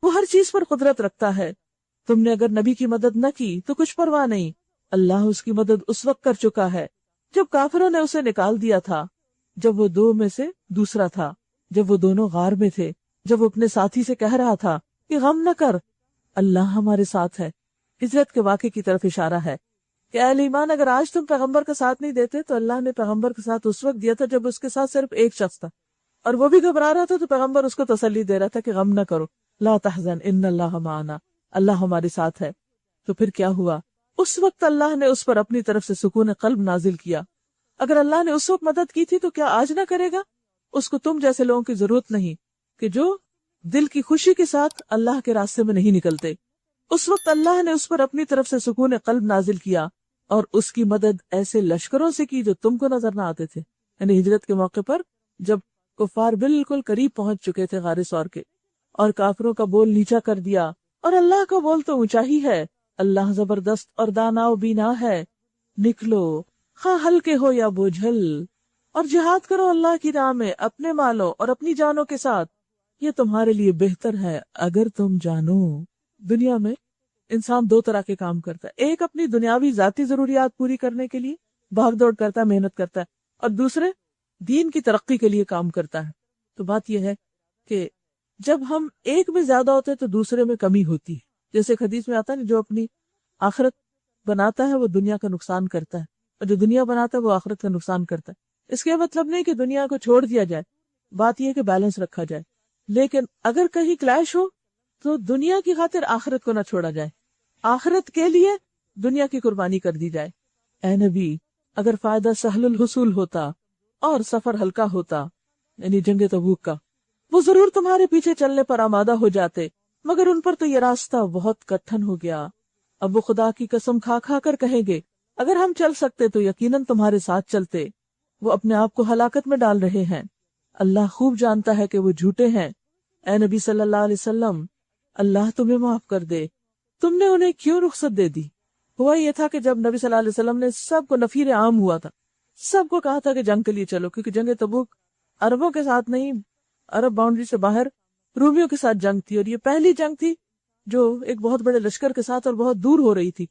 وہ ہر چیز پر قدرت رکھتا ہے۔ تم نے اگر نبی کی مدد نہ کی تو کچھ پرواہ نہیں، اللہ اس کی مدد اس وقت کر چکا ہے جب کافروں نے اسے نکال دیا تھا، جب وہ 2 میں سے دوسرا تھا، جب وہ دونوں غار میں تھے، جب وہ اپنے ساتھی سے کہہ رہا تھا کہ غم نہ کر، اللہ ہمارے ساتھ ہے۔ ہجرت کے واقعے کی طرف اشارہ ہے کہ اہل ایمان اگر آج تم پیغمبر کا ساتھ نہیں دیتے تو اللہ نے پیغمبر کا ساتھ اس وقت دیا تھا جب اس کے ساتھ صرف ایک شخص تھا، اور وہ بھی گھبرا رہا تھا تو پیغمبر اس کو تسلی دے رہا تھا کہ غم نہ کرو، لا تحزن ان اللہ معنا، اللہ ہمارے ساتھ ہے۔ تو پھر کیا ہوا؟ اس وقت اللہ نے اس پر اپنی طرف سے سکون قلب نازل کیا۔ اگر اللہ نے اس وقت مدد کی تھی تو کیا آج نہ کرے گا؟ اس کو تم جیسے لوگوں کی ضرورت نہیں کہ جو دل کی خوشی کے ساتھ اللہ کے راستے میں نہیں نکلتے۔ اس وقت اللہ نے اس پر اپنی طرف سے سکون قلب نازل کیا اور اس کی مدد ایسے لشکروں سے کی جو تم کو نظر نہ آتے تھے۔ یعنی ہجرت کے موقع پر جب کفار بالکل قریب پہنچ چکے تھے غار ثور کے، اور کافروں کا بول نیچا کر دیا، اور اللہ کا بول تو اونچا ہی ہے۔ اللہ زبردست اور دانا و بینا ہے، نکلو خواہ ہلکے ہو یا بوجھل، اور جہاد کرو اللہ کی راہ میں اپنے مالوں اور اپنی جانوں کے ساتھ، یہ تمہارے لیے بہتر ہے اگر تم جانو۔ دنیا میں انسان دو طرح کے کام کرتا ہے، ایک اپنی دنیاوی ذاتی ضروریات پوری کرنے کے لیے بھاگ دوڑ کرتا ہے، محنت کرتا ہے، اور دوسرے دین کی ترقی کے لیے کام کرتا ہے۔ تو بات یہ ہے کہ جب ہم ایک میں زیادہ ہوتے ہیں تو دوسرے میں کمی ہوتی ہے۔ جیسے حدیث میں آتا ہے جو اپنی آخرت بناتا ہے وہ دنیا کا نقصان کرتا ہے، اور جو دنیا بناتا ہے وہ آخرت کا نقصان کرتا ہے۔ اس کا مطلب نہیں کہ دنیا کو چھوڑ دیا جائے، بات یہ ہے کہ بیلنس رکھا جائے، لیکن اگر کہیں کلیش ہو تو دنیا کی خاطر آخرت کو نہ چھوڑا جائے، آخرت کے لیے دنیا کی قربانی کر دی جائے۔ اے نبی، اگر فائدہ سہل الحصول ہوتا اور سفر ہلکا ہوتا، یعنی جنگ تبوک کا، وہ ضرور تمہارے پیچھے چلنے پر آمادہ ہو جاتے، مگر ان پر تو یہ راستہ بہت کٹھن ہو گیا۔ اب وہ خدا کی قسم کھا کھا کر کہیں گے اگر ہم چل سکتے تو یقیناً تمہارے ساتھ چلتے۔ وہ اپنے آپ کو ہلاکت میں ڈال رہے ہیں، اللہ خوب جانتا ہے کہ وہ جھوٹے ہیں۔ اے نبی صلی اللہ علیہ وسلم، اللہ تمہیں معاف کر دے، تم نے انہیں کیوں رخصت دے دی؟ ہوا یہ تھا کہ جب نبی صلی اللہ علیہ وسلم نے سب کو نفیر عام ہوا تھا، سب کو کہا تھا کہ جنگ کے لیے چلو، کیونکہ جنگ تبوک عربوں کے ساتھ نہیں، عرب باؤنڈری سے باہر رومیوں کے ساتھ جنگ تھی، اور یہ پہلی جنگ تھی جو ایک بہت بڑے لشکر کے ساتھ اور بہت دور ہو رہی تھی۔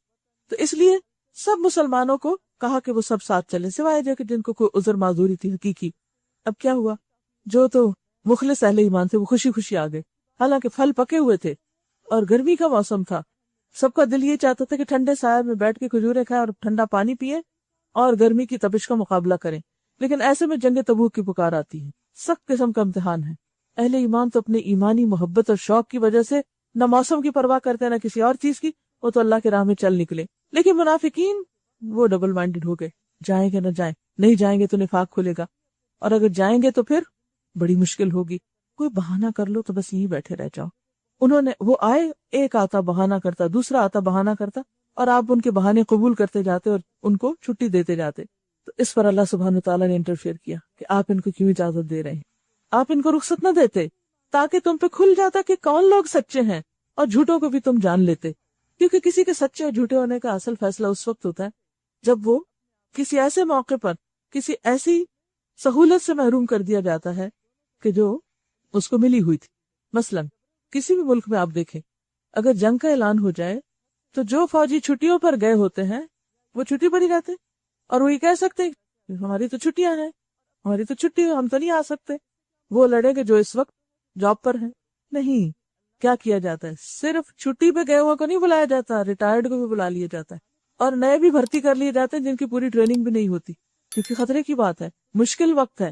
تو اس لیے سب مسلمانوں کو کہا کہ وہ سب ساتھ چلے، سوائے جو کہ جن کو کوئی عذر معذوری تھی حقیقی۔ اب کیا ہوا؟ جو تو مخلص اہل ایمان تھے وہ خوشی خوشی آ گئے، حالانکہ پھل پکے ہوئے تھے اور گرمی کا موسم تھا۔ سب کا دل یہ چاہتا تھا کہ ٹھنڈے سائے میں بیٹھ کے کھجوریں کھائیں اور ٹھنڈا پانی پیئے اور گرمی کی تپش کا مقابلہ کریں، لیکن ایسے میں جنگ تبوک کی پکار آتی ہے، سخت قسم کا امتحان ہے۔ اہل ایمان تو اپنے ایمانی محبت اور شوق کی وجہ سے نہ موسم کی پرواہ کرتے نہ کسی اور چیز کی، وہ تو اللہ کے راہ میں چل نکلے۔ لیکن منافقین وہ ڈبل مائنڈڈ ہو گئے، جائیں گے نہ جائیں، نہیں جائیں گے تو نفاق کھلے گا، اور اگر جائیں گے تو پھر بڑی مشکل ہوگی، کوئی بہانہ کر لو تو بس یہیں بیٹھے رہ جاؤ۔ وہ آئے، ایک آتا بہانہ کرتا، دوسرا آتا بہانہ کرتا، اور آپ ان کے بہانے قبول کرتے جاتے اور ان کو چھٹی دیتے جاتے۔ تو اس پر اللہ سبحانہ تعالیٰ نے انٹرفیئر کیا کہ آپ ان کو کیوں اجازت دے رہے ہیں، آپ ان کو رخصت نہ دیتے تاکہ تم پہ کھل جاتا کہ کون لوگ سچے ہیں، اور جھوٹوں کو بھی تم جان لیتے۔ کیونکہ کسی کے سچے اور جھوٹے ہونے کا اصل فیصلہ اس وقت ہوتا ہے جب وہ کسی ایسے موقع پر کسی ایسی سہولت سے محروم کر دیا جاتا ہے کہ جو اس کو ملی ہوئی تھی۔ مثلاً کسی بھی ملک میں آپ دیکھیں، اگر جنگ کا اعلان ہو جائے تو جو فوجی چھٹیوں پر گئے ہوتے ہیں وہ چھٹی پر ہی رہتے، اور وہ یہ کہہ سکتے ہماری تو چھٹیاں ہیں، ہماری تو چھٹی ہے، ہم تو نہیں آ سکتے۔ وہ لڑیں گے جو اس وقت جاب پر ہیں۔ نہیں، کیا کیا جاتا ہے؟ صرف چھٹی پہ گئے ہوا کو نہیں بلایا جاتا، ریٹائرڈ کو بھی بلا لیا جاتا ہے، اور نئے بھی بھرتی کر لیے جاتے ہیں جن کی پوری ٹریننگ بھی نہیں ہوتی، کیونکہ خطرے کی بات ہے، مشکل وقت ہے۔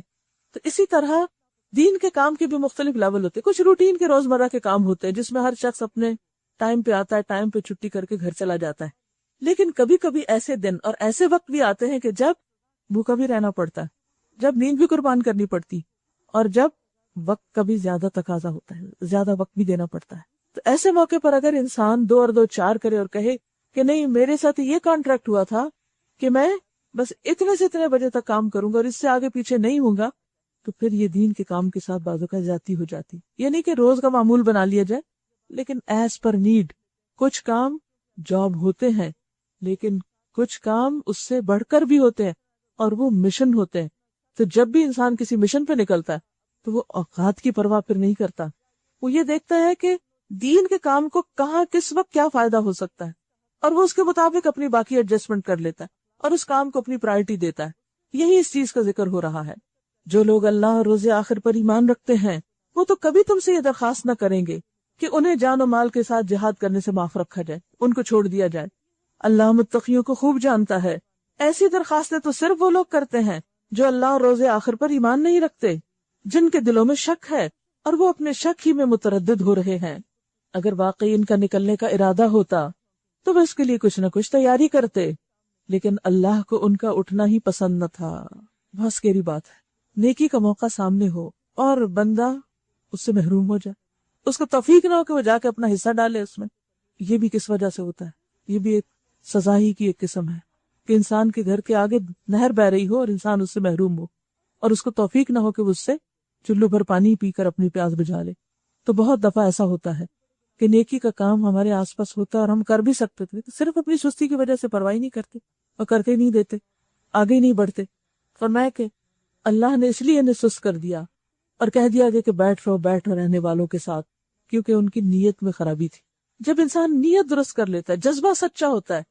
تو اسی طرح دین کے کام کے بھی مختلف لیول ہوتے ہیں۔ کچھ روٹین کے روزمرہ کے کام ہوتے ہیں جس میں ہر شخص اپنے ٹائم پہ آتا ہے، ٹائم پہ چھٹی کر کے گھر چلا جاتا ہے۔ لیکن کبھی کبھی ایسے دن اور ایسے وقت بھی آتے ہیں کہ جب بھوکا بھی رہنا پڑتا ہے، جب نیند بھی قربان کرنی پڑتی، اور جب وقت کا بھی زیادہ تقاضا ہوتا ہے، زیادہ وقت بھی دینا پڑتا ہے۔ تو ایسے موقع پر اگر انسان 2 اور 2 4 کرے اور کہے کہ نہیں، میرے ساتھ یہ کانٹریکٹ ہوا تھا کہ میں بس اتنے سے اتنے بجے تک کام کروں گا اور اس سے آگے پیچھے نہیں ہوں گا، تو پھر یہ دین کے کام کے ساتھ بازو کا زیادتی ہو جاتی۔ یہ نہیں کہ روز کا معمول بنا لیا جائے، لیکن ایز پر نیڈ۔ کچھ کام جاب ہوتے ہیں، لیکن کچھ کام اس سے بڑھ کر بھی ہوتے ہیں، اور وہ مشن ہوتے ہیں۔ تو جب بھی انسان کسی مشن پہ نکلتا ہے تو وہ اوقات کی پرواہ پھر نہیں کرتا، وہ یہ دیکھتا ہے کہ دین کے کام کو کہاں کس وقت کیا فائدہ ہو سکتا ہے، اور وہ اس کے مطابق اپنی باقی ایڈجسٹمنٹ کر لیتا ہے اور اس کام کو اپنی پرائرٹی دیتا ہے۔ یہی اس چیز کا ذکر ہو رہا ہے۔ جو لوگ اللہ اور روز آخر پر ایمان رکھتے ہیں وہ تو کبھی تم سے یہ درخواست نہ کریں گے کہ انہیں جان و مال کے ساتھ جہاد کرنے سے معاف رکھا جائے، ان کو چھوڑ دیا جائے۔ اللہ متقیوں کو خوب جانتا ہے۔ ایسی درخواستیں تو صرف وہ لوگ کرتے ہیں جو اللہ اور روز آخر پر ایمان نہیں رکھتے، جن کے دلوں میں شک ہے اور وہ اپنے شک ہی میں متردد ہو رہے ہیں۔ اگر واقعی ان کا نکلنے کا ارادہ ہوتا تو وہ اس کے لیے کچھ نہ کچھ تیاری کرتے، لیکن اللہ کو ان کا اٹھنا ہی پسند نہ تھا۔ بہت سکیری بات ہے، نیکی کا موقع سامنے ہو اور بندہ اس سے محروم ہو جائے، اس کو توفیق نہ ہو کہ وہ جا کے اپنا حصہ ڈالے اس میں۔ یہ بھی کس وجہ سے ہوتا ہے؟ یہ بھی ایک سزا ہی کی ایک قسم ہے کہ انسان کے گھر کے آگے نہر بہ رہی ہو اور انسان اس سے محروم ہو، اور اس کو توفیق نہ ہو کہ وہ اس سے چلو بھر پانی پی کر اپنی پیاس بجھا لے۔ تو بہت دفعہ ایسا ہوتا ہے کہ نیکی کا کام ہمارے آس پاس ہوتا ہے اور ہم کر بھی سکتے تھے، صرف اپنی سستی کی وجہ سے پرواہ نہیں کرتے اور کرتے نہیں دیتے، آگے نہیں بڑھتے۔ فرمایا کہ اللہ نے اس لیے انہیں سست کر دیا اور کہہ دیا کہ بیٹھ رہو رہنے والوں کے ساتھ، کیونکہ ان کی نیت میں خرابی تھی۔ جب انسان نیت درست کر لیتا ہے، جذبہ سچا ہوتا ہے،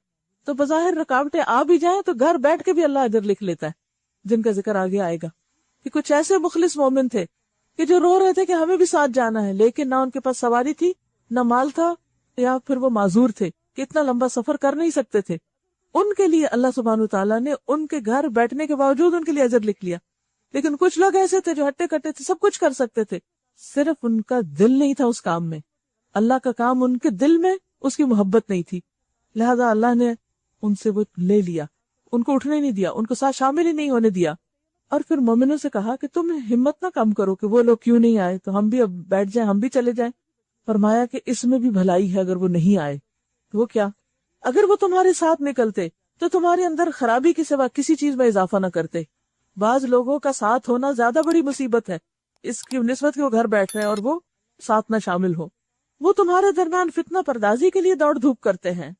تو بظاہر رکاوٹیں آ بھی جائیں تو گھر بیٹھ کے بھی اللہ اجر لکھ لیتا ہے، جن کا ذکر آگے آئے گا کہ کچھ ایسے مخلص مومن تھے کہ جو رو رہے تھے کہ ہمیں بھی ساتھ جانا ہے، لیکن نہ ان کے پاس سواری تھی، نہ مال تھا، یا پھر وہ معذور تھے کہ اتنا لمبا سفر کر نہیں سکتے تھے۔ ان کے لیے اللہ سبحانہ تعالیٰ نے ان کے گھر بیٹھنے کے باوجود ان کے لیے اجر لکھ لیا۔ لیکن کچھ لوگ ایسے تھے جو ہٹے کٹے تھے، سب کچھ کر سکتے تھے، صرف ان کا دل نہیں تھا اس کام میں، اللہ کا کام ان کے دل میں اس کی محبت نہیں تھی، لہذا اللہ نے ان سے وہ لے لیا، ان کو اٹھنے نہیں دیا، ان کو ساتھ شامل ہی نہیں ہونے دیا۔ اور پھر مومنوں سے کہا کہ تم ہمت نہ کم کرو کہ وہ لوگ کیوں نہیں آئے، تو ہم بھی اب بیٹھ جائیں، ہم بھی چلے جائیں۔ فرمایا کہ اس میں بھی بھلائی ہے اگر وہ نہیں آئے۔ وہ کیا؟ اگر وہ تمہارے ساتھ نکلتے تو تمہارے اندر خرابی کے سوا کسی چیز میں اضافہ نہ کرتے۔ بعض لوگوں کا ساتھ ہونا زیادہ بڑی مصیبت ہے اس کی نسبت کہ وہ گھر بیٹھ رہے ہیں اور وہ ساتھ نہ شامل ہو۔ وہ تمہارے درمیان فتنہ پردازی کے لیے دوڑ دھوپ کرتے ہیں،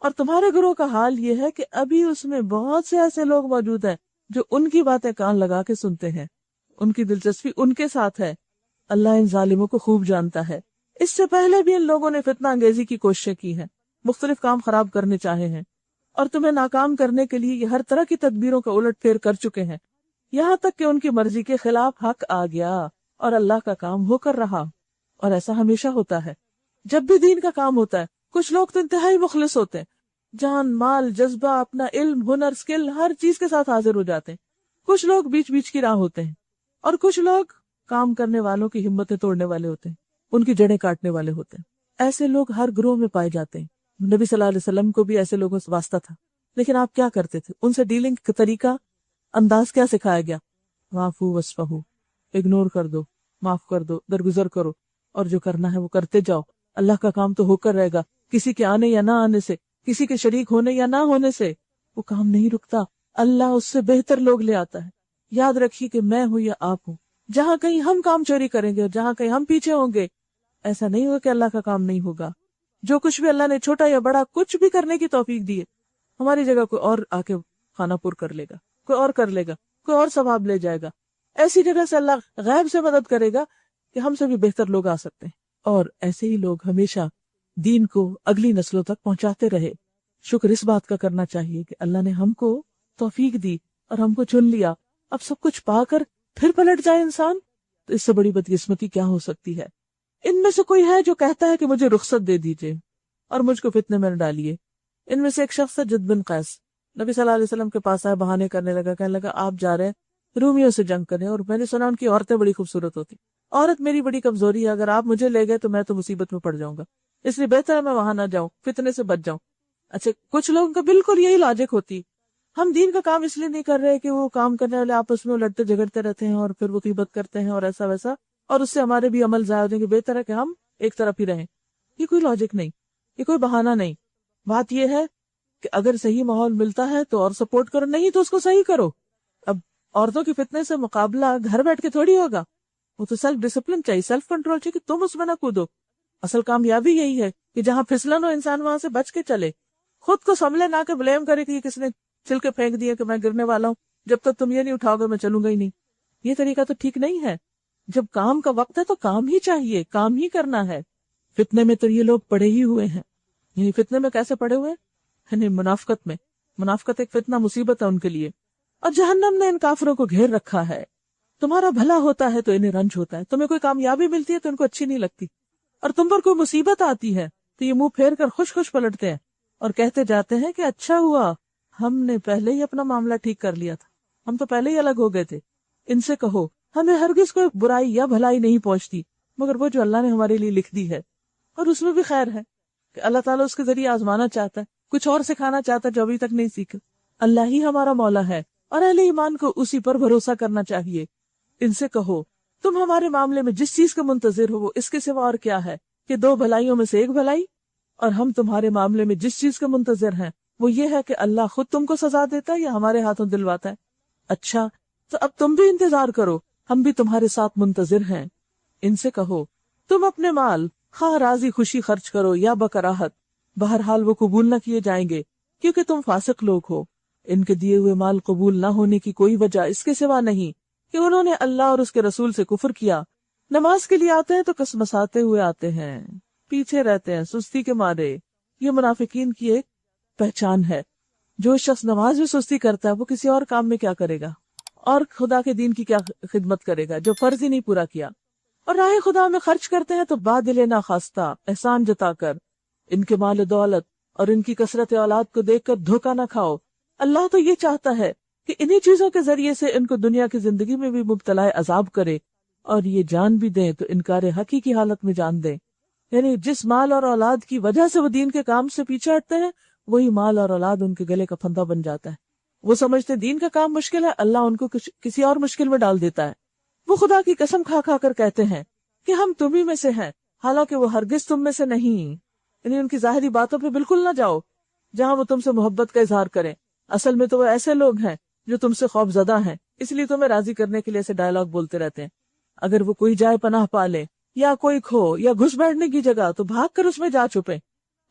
اور تمہارے گروہ کا حال یہ ہے کہ ابھی اس میں بہت سے ایسے لوگ موجود ہیں جو ان کی باتیں کان لگا کے سنتے ہیں، ان کی دلچسپی ان کے ساتھ ہے۔ اللہ ان ظالموں کو خوب جانتا ہے۔ اس سے پہلے بھی ان لوگوں نے فتنہ انگیزی کی کوششیں کی ہیں، مختلف کام خراب کرنے چاہے ہیں، اور تمہیں ناکام کرنے کے لیے یہ ہر طرح کی تدبیروں کا الٹ پھیر کر چکے ہیں، یہاں تک کہ ان کی مرضی کے خلاف حق آ گیا اور اللہ کا کام ہو کر رہا۔ اور ایسا ہمیشہ ہوتا ہے جب بھی دین کا کام ہوتا ہے، کچھ لوگ تو انتہائی مخلص ہوتے ہیں، جان مال جذبہ اپنا علم ہنر سکل ہر چیز کے ساتھ حاضر ہو جاتے ہیں۔ کچھ لوگ بیچ بیچ کی راہ ہوتے ہیں، اور کچھ لوگ کام کرنے والوں کی ہمتیں توڑنے والے ہوتے ہیں، ان کی جڑیں کاٹنے والے ہوتے ہیں۔ ایسے لوگ ہر گروہ میں پائے جاتے ہیں۔ نبی صلی اللہ علیہ وسلم کو بھی ایسے لوگوں سے واسطہ تھا، لیکن آپ کیا کرتے تھے؟ ان سے ڈیلنگ کا طریقہ انداز کیا سکھایا گیا؟ واعفو واصفحوا، اگنور کر دو، معاف کر دو، درگزر کرو، اور جو کرنا ہے وہ کرتے جاؤ۔ اللہ کا کام تو ہو کر رہے گا، کسی کے آنے یا نہ آنے سے، کسی کے شریک ہونے یا نہ ہونے سے وہ کام نہیں رکتا۔ اللہ اس سے بہتر لوگ لے آتا ہے۔ یاد رکھیے کہ میں ہوں یا آپ ہوں، جہاں کہیں ہم کام چوری کریں گے اور جہاں کہیں ہم پیچھے ہوں گے، ایسا نہیں ہوگا کہ اللہ کا کام نہیں ہوگا۔ جو کچھ بھی اللہ نے چھوٹا یا بڑا کچھ بھی کرنے کی توفیق دی ہے، ہماری جگہ کوئی اور آ کے خانہ پور کر لے گا، کوئی اور کر لے گا، کوئی اور ثواب لے جائے گا۔ ایسی جگہ سے اللہ غیب سے مدد کرے گا کہ ہم سے بھی بہتر لوگ آ سکتے ہیں، اور ایسے ہی لوگ ہمیشہ دین کو اگلی نسلوں تک پہنچاتے رہے۔ شکر اس بات کا کرنا چاہیے کہ اللہ نے ہم کو توفیق دی اور ہم کو چن لیا۔ اب سب کچھ پا کر پھر پلٹ جائے انسان تو اس سے بڑی بدقسمتی کیا ہو سکتی ہے؟ ان میں سے کوئی ہے جو کہتا ہے کہ مجھے رخصت دے دیجئے اور مجھ کو فتنے میں نہ ڈالیے۔ ان میں سے ایک شخص ہے جد بن قیس، نبی صلی اللہ علیہ وسلم کے پاس آئے، بہانے کرنے لگا، کہنے لگا آپ جا رہے ہیں رومیوں سے جنگ کریں، اور میں نے سنا ان کی عورتیں بڑی خوبصورت ہوتی، عورت میری بڑی کمزوری ہے، اگر آپ مجھے لے گئے تو میں تو مصیبت میں پڑ جاؤں گا، اس لیے بہتر ہے میں وہاں نہ جاؤں، فتنے سے بچ جاؤں۔ اچھا، کچھ لوگوں کا بالکل یہی لاجک ہوتی، ہم دین کا کام اس لیے نہیں کر رہے کہ وہ کام کرنے والے آپس میں لڑتے جھگڑتے رہتے ہیں اور پھر وہ غیبت کرتے ہیں اور ایسا ویسا، اور اس سے ہمارے بھی عمل ضائع ہو جائیں گے، بہتر ہے کہ ہم ایک طرف ہی رہیں۔ یہ کوئی لاجک نہیں، یہ کوئی بہانہ نہیں۔ بات یہ ہے کہ اگر صحیح ماحول ملتا ہے تو اور سپورٹ کرو، نہیں تو اس کو صحیح کرو۔ اب عورتوں کے فتنے سے مقابلہ گھر بیٹھ کے تھوڑی ہوگا، وہ تو سیلف ڈسپلن چاہیے، سیلف کنٹرول چاہیے کہ تم اس میں نہ کودو۔ اصل کامیابی یہی ہے کہ جہاں پھسلن ہو انسان وہاں سے بچ کے چلے، خود کو سنبھلے نہ کہ بلیم کرے کہ یہ کس نے چھلکے پھینک دیے کہ میں گرنے والا ہوں، جب تک تم یہ نہیں اٹھاؤ گے میں چلوں گا ہی نہیں۔ یہ طریقہ تو ٹھیک نہیں ہے۔ جب کام کا وقت ہے تو کام ہی چاہیے، کام ہی کرنا ہے۔ فتنے میں تو یہ لوگ پڑے ہی ہوئے ہیں۔ یعنی فتنے میں کیسے پڑے ہوئے ہیں؟ یعنی منافقت میں۔ منافقت ایک فتنہ مصیبت ہے ان کے لیے، اور جہنم نے ان کافروں کو گھیر رکھا ہے۔ تمہارا بھلا ہوتا ہے تو انہیں رنج ہوتا ہے، تمہیں کوئی کامیابی ملتی ہے تو ان کو اچھی نہیں لگتی، اور تم پر کوئی مصیبت آتی ہے تو یہ منہ پھیر کر خوش خوش پلٹتے ہیں اور کہتے جاتے ہیں کہ اچھا ہوا ہم نے پہلے ہی اپنا معاملہ ٹھیک کر لیا تھا، ہم تو پہلے ہی الگ ہو گئے تھے۔ ان سے کہو ہمیں ہرگز کوئی برائی یا بھلائی نہیں پہنچتی مگر وہ جو اللہ نے ہمارے لیے لکھ دی ہے، اور اس میں بھی خیر ہے کہ اللہ تعالیٰ اس کے ذریعے آزمانا چاہتا ہے، کچھ اور سکھانا چاہتا ہے جو ابھی تک نہیں سیکھا۔ اللہ ہی ہمارا مولا ہے اور اہل ایمان کو اسی پر بھروسہ کرنا چاہیے۔ ان سے کہو تم ہمارے معاملے میں جس چیز کا منتظر ہو وہ اس کے سوا اور کیا ہے کہ 2 بھلائیوں میں سے ایک بھلائی، اور ہم تمہارے معاملے میں جس چیز کا منتظر ہیں وہ یہ ہے کہ اللہ خود تم کو سزا دیتا ہے یا ہمارے ہاتھوں دلواتا ہے۔ اچھا تو اب تم بھی انتظار کرو، ہم بھی تمہارے ساتھ منتظر ہیں۔ ان سے کہو تم اپنے مال خواہ راضی خوشی خرچ کرو یا بکراہت، بہرحال وہ قبول نہ کیے جائیں گے کیونکہ تم فاسق لوگ ہو۔ ان کے دیے ہوئے مال قبول نہ ہونے کی کوئی وجہ اس کے سوا نہیں کہ انہوں نے اللہ اور اس کے رسول سے کفر کیا۔ نماز کے لیے آتے ہیں تو کسمساتے ہوئے آتے ہیں، پیچھے رہتے ہیں سستی کے مارے۔ یہ منافقین کی ایک پہچان ہے۔ جو شخص نماز میں سستی کرتا ہے وہ کسی اور کام میں کیا کرے گا، اور خدا کے دین کی کیا خدمت کرے گا جو فرض ہی نہیں پورا کیا۔ اور راہ خدا میں خرچ کرتے ہیں تو بادل ناخواستہ احسان جتا کر۔ ان کے مال و دولت اور ان کی کثرت اولاد کو دیکھ کر دھوکہ نہ کھاؤ، اللہ تو یہ چاہتا ہے کہ انہی چیزوں کے ذریعے سے ان کو دنیا کی زندگی میں بھی مبتلا عذاب کرے، اور یہ جان بھی دیں تو انکار حقی کی حالت میں جان دیں۔ یعنی جس مال اور اولاد کی وجہ سے وہ دین کے کام سے پیچھے ہٹتے ہیں وہی مال اور اولاد ان کے گلے کا پھندا بن جاتا ہے۔ وہ سمجھتے دین کا کام مشکل ہے، اللہ ان کو کسی اور مشکل میں ڈال دیتا ہے۔ وہ خدا کی قسم کھا کھا کر کہتے ہیں کہ ہم تمہیں میں سے ہیں، حالانکہ وہ ہرگز تم میں سے نہیں۔ یعنی ان کی ظاہری باتوں پہ بالکل نہ جاؤ جہاں وہ تم سے محبت کا اظہار کریں، اصل میں تو وہ ایسے لوگ ہیں جو تم سے خوف زدہ ہیں، اس لیے تمہیں راضی کرنے کے لیے ایسے ڈائلاگ بولتے رہتے ہیں۔ اگر وہ کوئی جائے پناہ پالے یا کوئی کھو یا گھس بیٹھنے کی جگہ تو بھاگ کر اس میں جا چھپے۔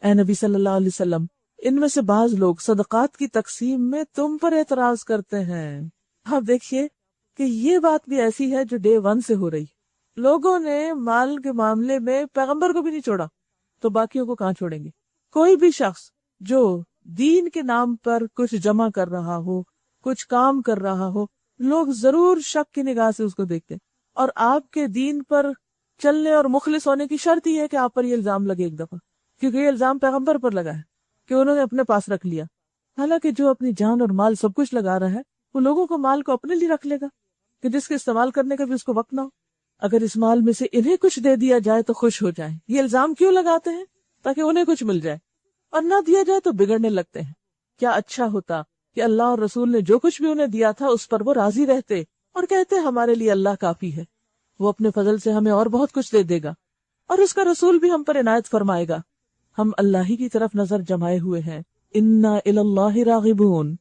اے نبی صلی اللہ علیہ وسلم، ان میں سے بعض لوگ صدقات کی تقسیم میں تم پر اعتراض کرتے ہیں۔ آپ دیکھیے کہ یہ بات بھی ایسی ہے جو ڈے 1 سے ہو رہی۔ لوگوں نے مال کے معاملے میں پیغمبر کو بھی نہیں چھوڑا تو باقیوں کو کہاں چھوڑیں گے۔ کوئی بھی شخص جو دین کے نام پر کچھ جمع کر رہا ہو، کچھ کام کر رہا ہو، لوگ ضرور شک کی نگاہ سے اس کو دیکھتے ہیں۔ اور آپ کے دین پر چلنے اور مخلص ہونے کی شرط ہی ہے کہ آپ پر یہ الزام لگے ایک دفعہ، کیونکہ یہ الزام پیغمبر پر لگا ہے کہ انہوں نے اپنے پاس رکھ لیا۔ حالانکہ جو اپنی جان اور مال سب کچھ لگا رہا ہے وہ لوگوں کو مال کو اپنے لیے رکھ لے گا کہ جس کے استعمال کرنے کا بھی اس کو وقت نہ ہو۔ اگر اس مال میں سے انہیں کچھ دے دیا جائے تو خوش ہو جائیں۔ یہ الزام کیوں لگاتے ہیں؟ تاکہ انہیں کچھ مل جائے، اور نہ دیا جائے تو بگڑنے لگتے ہیں۔ کیا اچھا ہوتا کہ اللہ اور رسول نے جو کچھ بھی انہیں دیا تھا اس پر وہ راضی رہتے اور کہتے ہمارے لیے اللہ کافی ہے، وہ اپنے فضل سے ہمیں اور بہت کچھ دے دے گا، اور اس کا رسول بھی ہم پر عنایت فرمائے گا۔ ہم اللہ ہی کی طرف نظر جمائے ہوئے ہیں، انا الی اللہ راغبون۔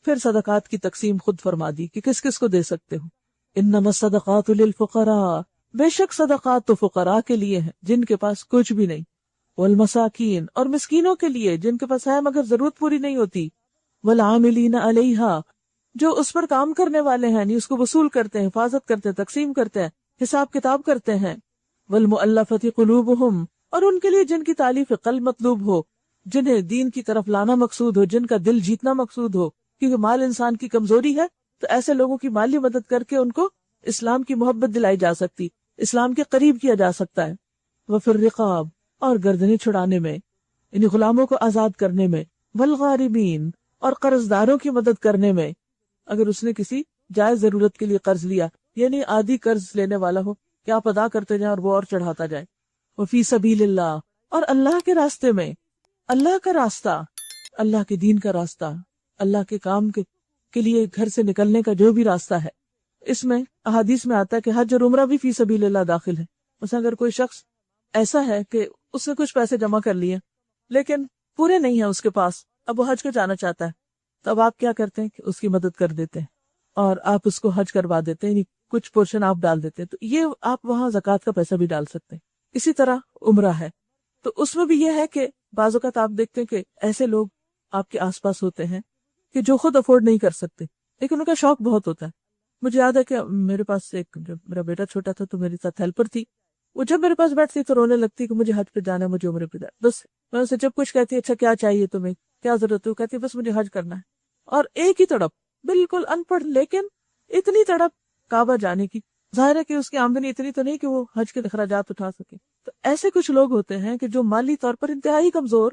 پھر صدقات کی تقسیم خود فرما دی کہ کس کس کو دے سکتے ہو۔ انما الصدقات للفقراء، بے شک صدقات تو فقراء کے لیے ہیں جن کے پاس کچھ بھی نہیں، والمساکین، اور مسکینوں کے لیے جن کے پاس ہے مگر ضرورت پوری نہیں ہوتی، والعاملین علیہا، جو اس پر کام کرنے والے ہیں، یعنی اس کو وصول کرتے ہیں، حفاظت کرتے ہیں، تقسیم کرتے ہیں، حساب کتاب کرتے ہیں، والمؤلفۃ قلوبہم، اور ان کے لیے جن کی تالیف قلب مطلوب ہو، جنہیں دین کی طرف لانا مقصود ہو، جن کا دل جیتنا مقصود ہو، کیونکہ مال انسان کی کمزوری ہے تو ایسے لوگوں کی مالی مدد کر کے ان کو اسلام کی محبت دلائی جا سکتی، اسلام کے قریب کیا جا سکتا ہے۔ وفی الرقاب، اور گردنیں چھڑانے میں، یعنی غلاموں کو آزاد کرنے میں، والغارمین، اور قرض داروں کی مدد کرنے میں، اگر اس نے کسی جائز ضرورت کے لیے قرض لیا، یعنی آدھی قرض لینے والا ہو کہ آپ ادا کرتے جائیں اور وہ اور چڑھاتا جائے۔ وفی سبیل اللہ، اور اللہ کے راستے میں، اللہ کا راستہ، اللہ کے دین کا راستہ، اللہ کے کام کے لیے گھر سے نکلنے کا جو بھی راستہ ہے، اس میں احادیث میں آتا ہے کہ حج اور عمرہ بھی فی سبیل اللہ داخل ہے۔ مثلا اگر کوئی شخص ایسا ہے کہ اس نے کچھ پیسے جمع کر لیے لیکن پورے نہیں ہیں اس کے پاس، اب وہ حج کو جانا چاہتا ہے، تو اب آپ کیا کرتے ہیں کہ اس کی مدد کر دیتے ہیں اور آپ اس کو حج کروا دیتے ہیں، یعنی کچھ پورشن آپ ڈال دیتے ہیں، تو یہ آپ وہاں زکوٰۃ کا پیسہ بھی ڈال سکتے ہیں۔ اسی طرح عمرہ ہے تو اس میں بھی یہ ہے کہ بعض اوقات آپ دیکھتے ہیں کہ ایسے لوگ آپ کے آس پاس ہوتے ہیں کہ جو خود افورڈ نہیں کر سکتے لیکن ان کا شوق بہت ہوتا ہے۔ مجھے یاد ہے کہ میرے پاس جب میرا بیٹا چھوٹا تھا تو میرے ساتھ ہیلپر تھی، وہ جب میرے پاس بیٹھتی تو رونے لگتی کہ مجھے حج پہ جانا ہے، مجھے عمرے پہ جانا ہے۔ بس میں اسے جب کچھ کہتی اچھا کیا چاہیے تمہیں، کیا ضرورت ہے، وہ کہتی بس مجھے حج کرنا ہے، اور ایک ہی تڑپ، بالکل ان پڑھ لیکن اتنی تڑپ کعبہ جانے کی۔ ظاہر ہے کہ اس کی آمدنی اتنی تو نہیں کہ وہ حج کے اخراجات اٹھا سکے۔ تو ایسے کچھ لوگ ہوتے ہیں کہ جو مالی طور پر انتہائی کمزور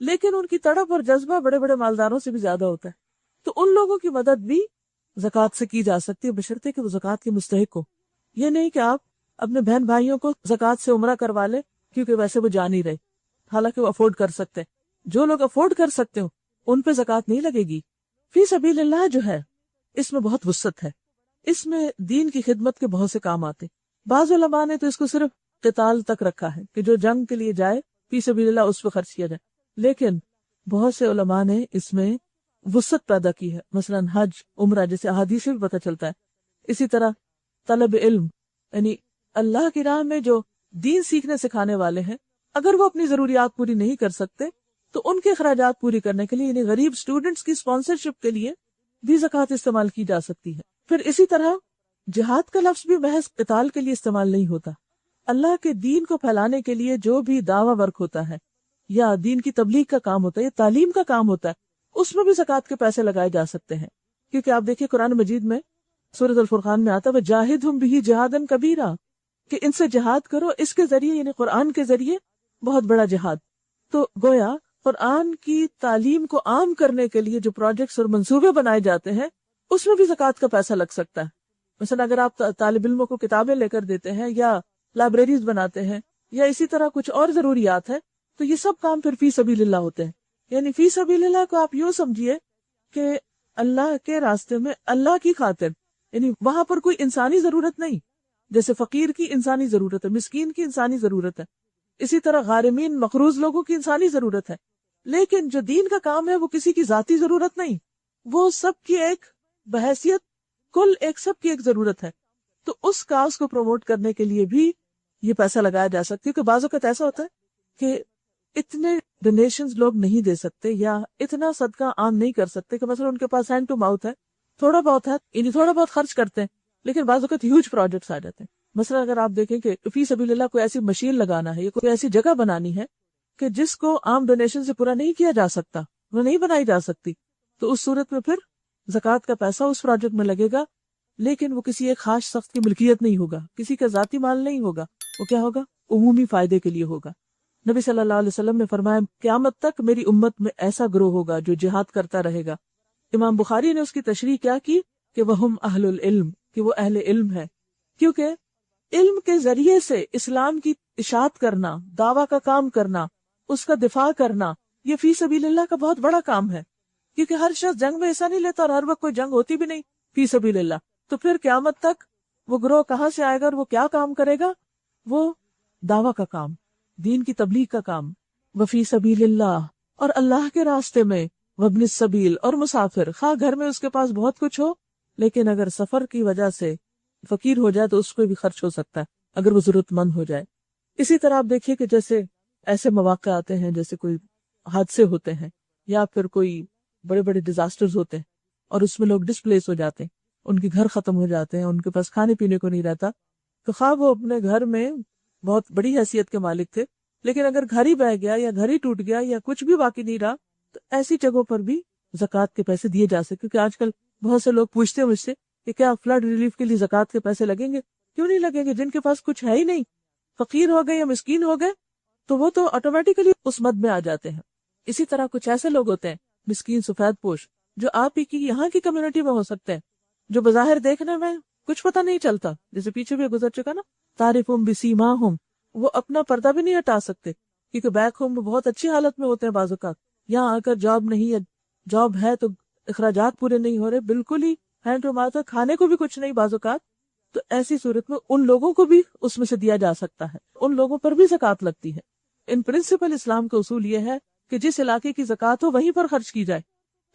لیکن ان کی تڑپ اور جذبہ بڑے بڑے مالداروں سے بھی زیادہ ہوتا ہے، تو ان لوگوں کی مدد بھی زکوٰۃ سے کی جا سکتی ہے بشرطے کہ وہ زکوٰۃ کے مستحق ہو۔ یہ نہیں کہ آپ اپنے بہن بھائیوں کو زکوٰۃ سے عمرہ کروا لے کیونکہ ویسے وہ جا نہیں رہے، حالانکہ وہ افورڈ کر سکتے ہیں۔ جو لوگ افورڈ کر سکتے ہو ان پہ زکوٰۃ نہیں لگے گی۔ فی سبیل اللہ جو ہے اس میں بہت وسعت ہے، اس میں دین کی خدمت کے بہت سے کام آتے۔ بعض علماء نے تو اس کو صرف قتال تک رکھا ہے کہ جو جنگ کے لیے جائے فی سبیل اللہ اس پہ خرچ کیا جائے، لیکن بہت سے علماء نے اس میں وسعت پیدا کی ہے، مثلا حج، عمرہ، جیسے احادیث سے بھی پتہ چلتا ہے۔ اسی طرح طلب علم، یعنی اللہ کی راہ میں جو دین سیکھنے سکھانے والے ہیں، اگر وہ اپنی ضروریات پوری نہیں کر سکتے تو ان کے اخراجات پوری کرنے کے لیے، یعنی غریب اسٹوڈنٹس کی اسپانسرشپ کے لیے بھی زکوٰۃ استعمال کی جا سکتی ہے۔ پھر اسی طرح جہاد کا لفظ بھی محض قتال کے لیے استعمال نہیں ہوتا۔ اللہ کے دین کو پھیلانے کے لیے جو بھی دعویٰ ورک ہوتا ہے یا دین کی تبلیغ کا کام ہوتا ہے یا تعلیم کا کام ہوتا ہے، اس میں بھی زکوٰۃ کے پیسے لگائے جا سکتے ہیں۔ کیونکہ آپ دیکھیں قرآن مجید میں سورۃ الفرقان میں آتا ہے وَجَاهِدْهُمْ بِهِ جِهَادًا كَبِيرًا، کہ ان سے جہاد کرو، اس کے ذریعے یعنی قرآن کے ذریعے بہت بڑا جہاد۔ تو گویا قرآن کی تعلیم کو عام کرنے کے لیے جو پروجیکٹس اور منصوبے بنائے جاتے ہیں اس میں بھی زکوٰۃ کا پیسہ لگ سکتا ہے۔ مثلا اگر آپ طالب علموں کو کتابیں لے کر دیتے ہیں یا لائبریریز بناتے ہیں یا اسی طرح کچھ اور ضروریات ہیں، تو یہ سب کام پھر فی سبیل اللہ ہوتے ہیں۔ یعنی فی سبیل اللہ کو آپ یوں سمجھیے کہ اللہ کے راستے میں اللہ کی خاطر، یعنی وہاں پر کوئی انسانی ضرورت نہیں، جیسے فقیر کی انسانی ضرورت ہے، مسکین کی انسانی ضرورت ہے، اسی طرح غارمین مقروض لوگوں کی انسانی ضرورت ہے، لیکن جو دین کا کام ہے وہ کسی کی ذاتی ضرورت نہیں، وہ سب کی ایک بحیثیت کل ایک سب کی ایک ضرورت ہے۔ تو اس کاز کو پروموٹ کرنے کے لیے بھی یہ پیسہ لگایا جا سکتا ہے، کیونکہ بعض اوقات ایسا ہوتا ہے کہ اتنے ڈونیشنز لوگ نہیں دے سکتے یا اتنا صدقہ عام نہیں کر سکتے کہ مثلا ان کے پاس ہینڈ ٹو ماؤتھ ہے، تھوڑا بہت ہے، یعنی تھوڑا بہت خرچ کرتے ہیں، لیکن بعض اوقات ہیوج پروجیکٹس آ جاتے ہیں۔ مثلا اگر آپ دیکھیں کہ فی سبیل اللہ کوئی ایسی مشین لگانا ہے یا کوئی ایسی جگہ بنانی ہے کہ جس کو عام ڈونیشن سے پورا نہیں کیا جا سکتا، وہ نہیں بنائی جا سکتی، تو اس صورت میں پھر زکوٰۃ کا پیسہ اس پروجیکٹ میں لگے گا، لیکن وہ کسی ایک خاص شخص کی ملکیت نہیں ہوگا، کسی کا ذاتی مال نہیں ہوگا، وہ کیا ہوگا؟ عمومی فائدے کے لیے ہوگا۔ نبی صلی اللہ علیہ وسلم نے فرمایا قیامت تک میری امت میں ایسا گروہ ہوگا جو جہاد کرتا رہے گا۔ امام بخاری نے اس کی تشریح کیا کی کہ وہم اہل العلم، کہ وہ اہل علم ہے، کیونکہ علم کے ذریعے سے اسلام کی اشاعت کرنا، دعویٰ کا کام کرنا، اس کا دفاع کرنا، یہ فی سبیل اللہ کا بہت بڑا کام ہے، کیونکہ ہر شخص جنگ میں حصہ نہیں لیتا اور ہر وقت کوئی جنگ ہوتی بھی نہیں فی سبیل اللہ۔ تو پھر قیامت تک وہ گروہ کہاں سے آئے گا اور وہ کیا کام کرے گا؟ وہ دعویٰ کا کام، دین کی تبلیغ کا کام، وفی سبیل اللہ، اور اللہ کے راستے میں، وابن السبیل، اور مسافر، خواہ گھر میں اس کے پاس بہت کچھ ہو لیکن اگر سفر کی وجہ سے فقیر ہو جائے تو اس کو بھی خرچ ہو سکتا ہے اگر وہ ضرورت مند ہو جائے۔ اسی طرح آپ دیکھیے کہ جیسے ایسے مواقع آتے ہیں جیسے کوئی حادثے ہوتے ہیں یا پھر کوئی بڑے بڑے ڈیزاسٹرز ہوتے ہیں اور اس میں لوگ ڈسپلیس ہو جاتے ہیں، ان کے گھر ختم ہو جاتے ہیں، ان کے پاس کھانے پینے کو نہیں رہتا، تو خواہ وہ اپنے گھر میں بہت بڑی حیثیت کے مالک تھے، لیکن اگر گھر ہی بہہ گیا یا گھر ہی ٹوٹ گیا یا کچھ بھی باقی نہیں رہا، تو ایسی جگہوں پر بھی زکوٰۃ کے پیسے دیے جا سکتے۔ کیونکہ آج کل بہت سے لوگ پوچھتے ہیں مجھ سے کہ کیا فلڈ ریلیف کے لیے زکوٰۃ کے پیسے لگیں گے؟ کیوں نہیں لگیں گے؟ جن کے پاس کچھ ہے ہی نہیں، فقیر ہو گئے یا مسکین ہو گئے، تو وہ تو آٹومیٹیکلی اس مد میں آ جاتے ہیں۔ اسی طرح کچھ ایسے لوگ ہوتے ہیں مسکین سفید پوش جو آپ ہی کی یہاں کی کمیونٹی میں ہو سکتے ہیں، جو بظاہر دیکھنے میں کچھ پتہ نہیں چلتا، جیسے پیچھے بھی گزر چکا نا، تعرفہم بسیماہم، وہ اپنا پردہ بھی نہیں ہٹا سکتے کیونکہ بیک ہوم میں بہت اچھی حالت میں ہوتے ہیں، بعض اوقات یہاں آ کر جاب نہیں ہے، جاب ہے تو اخراجات پورے نہیں ہو رہے، بالکل ہی ہینڈ ٹو ماؤتھ، کھانے کو بھی کچھ نہیں بعض اوقات، تو ایسی صورت میں ان لوگوں کو بھی اس میں سے دیا جا سکتا ہے، ان لوگوں پر بھی زکوٰۃ لگتی ہے۔ ان پرنسپل اسلام کا اصول یہ ہے کہ جس علاقے کی زکوٰۃ ہو وہیں پر خرچ کی جائے،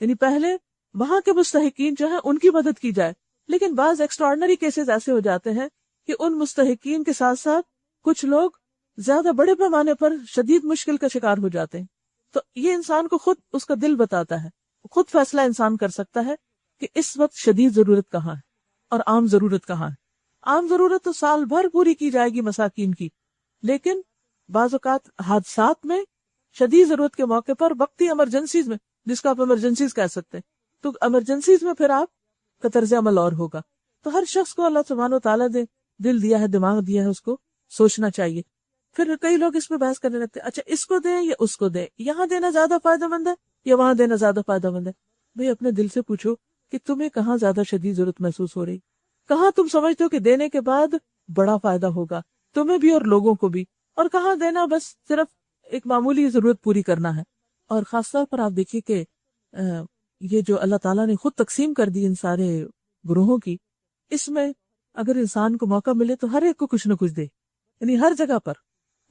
یعنی پہلے وہاں کے مستحقین جو ہیں ان کی مدد کی جائے، لیکن بعض ایکسٹراڈنری کیسز ایسے ہو جاتے ہیں کہ ان مستحقین کے ساتھ ساتھ کچھ لوگ زیادہ بڑے پیمانے پر شدید مشکل کا شکار ہو جاتے ہیں، تو یہ انسان کو خود اس کا دل بتاتا ہے، خود فیصلہ انسان کر سکتا ہے کہ اس وقت شدید ضرورت کہاں ہے اور عام ضرورت کہاں ہے۔ عام ضرورت تو سال بھر پوری کی جائے گی مساکین کی، لیکن بعض اوقات حادثات میں شدید ضرورت کے موقع پر وقتی ایمرجنسیز میں، جس کو آپ ایمرجنسیز کہہ سکتے ہیں، تو ایمرجنسیز میں پھر آپ کا طرز عمل اور ہوگا۔ تو ہر شخص کو اللہ سبحانہ و تعالیٰ نے دل دیا ہے، دماغ دیا ہے، اس کو سوچنا چاہیے۔ پھر کئی لوگ اس میں بحث کرنے لگتے ہیں، اچھا اس کو دیں یا اس کو دیں، یہاں دینا زیادہ فائدہ مند ہے یا وہاں دینا زیادہ فائدہ مند ہے؟ بھئی اپنے دل سے پوچھو کہ تمہیں کہاں زیادہ شدید ضرورت محسوس ہو رہی، کہاں تم سمجھتے ہو کہ دینے کے بعد بڑا فائدہ ہوگا تمہیں بھی اور لوگوں کو بھی، اور کہاں دینا بس صرف ایک معمولی ضرورت پوری کرنا ہے. اور خاص طور پر آپ دیکھیے کہ یہ جو اللہ تعالیٰ نے خود تقسیم کر دی ان سارے گروہوں کی، اس میں اگر انسان کو موقع ملے تو ہر ایک کو کچھ نہ کچھ دے، یعنی ہر جگہ پر.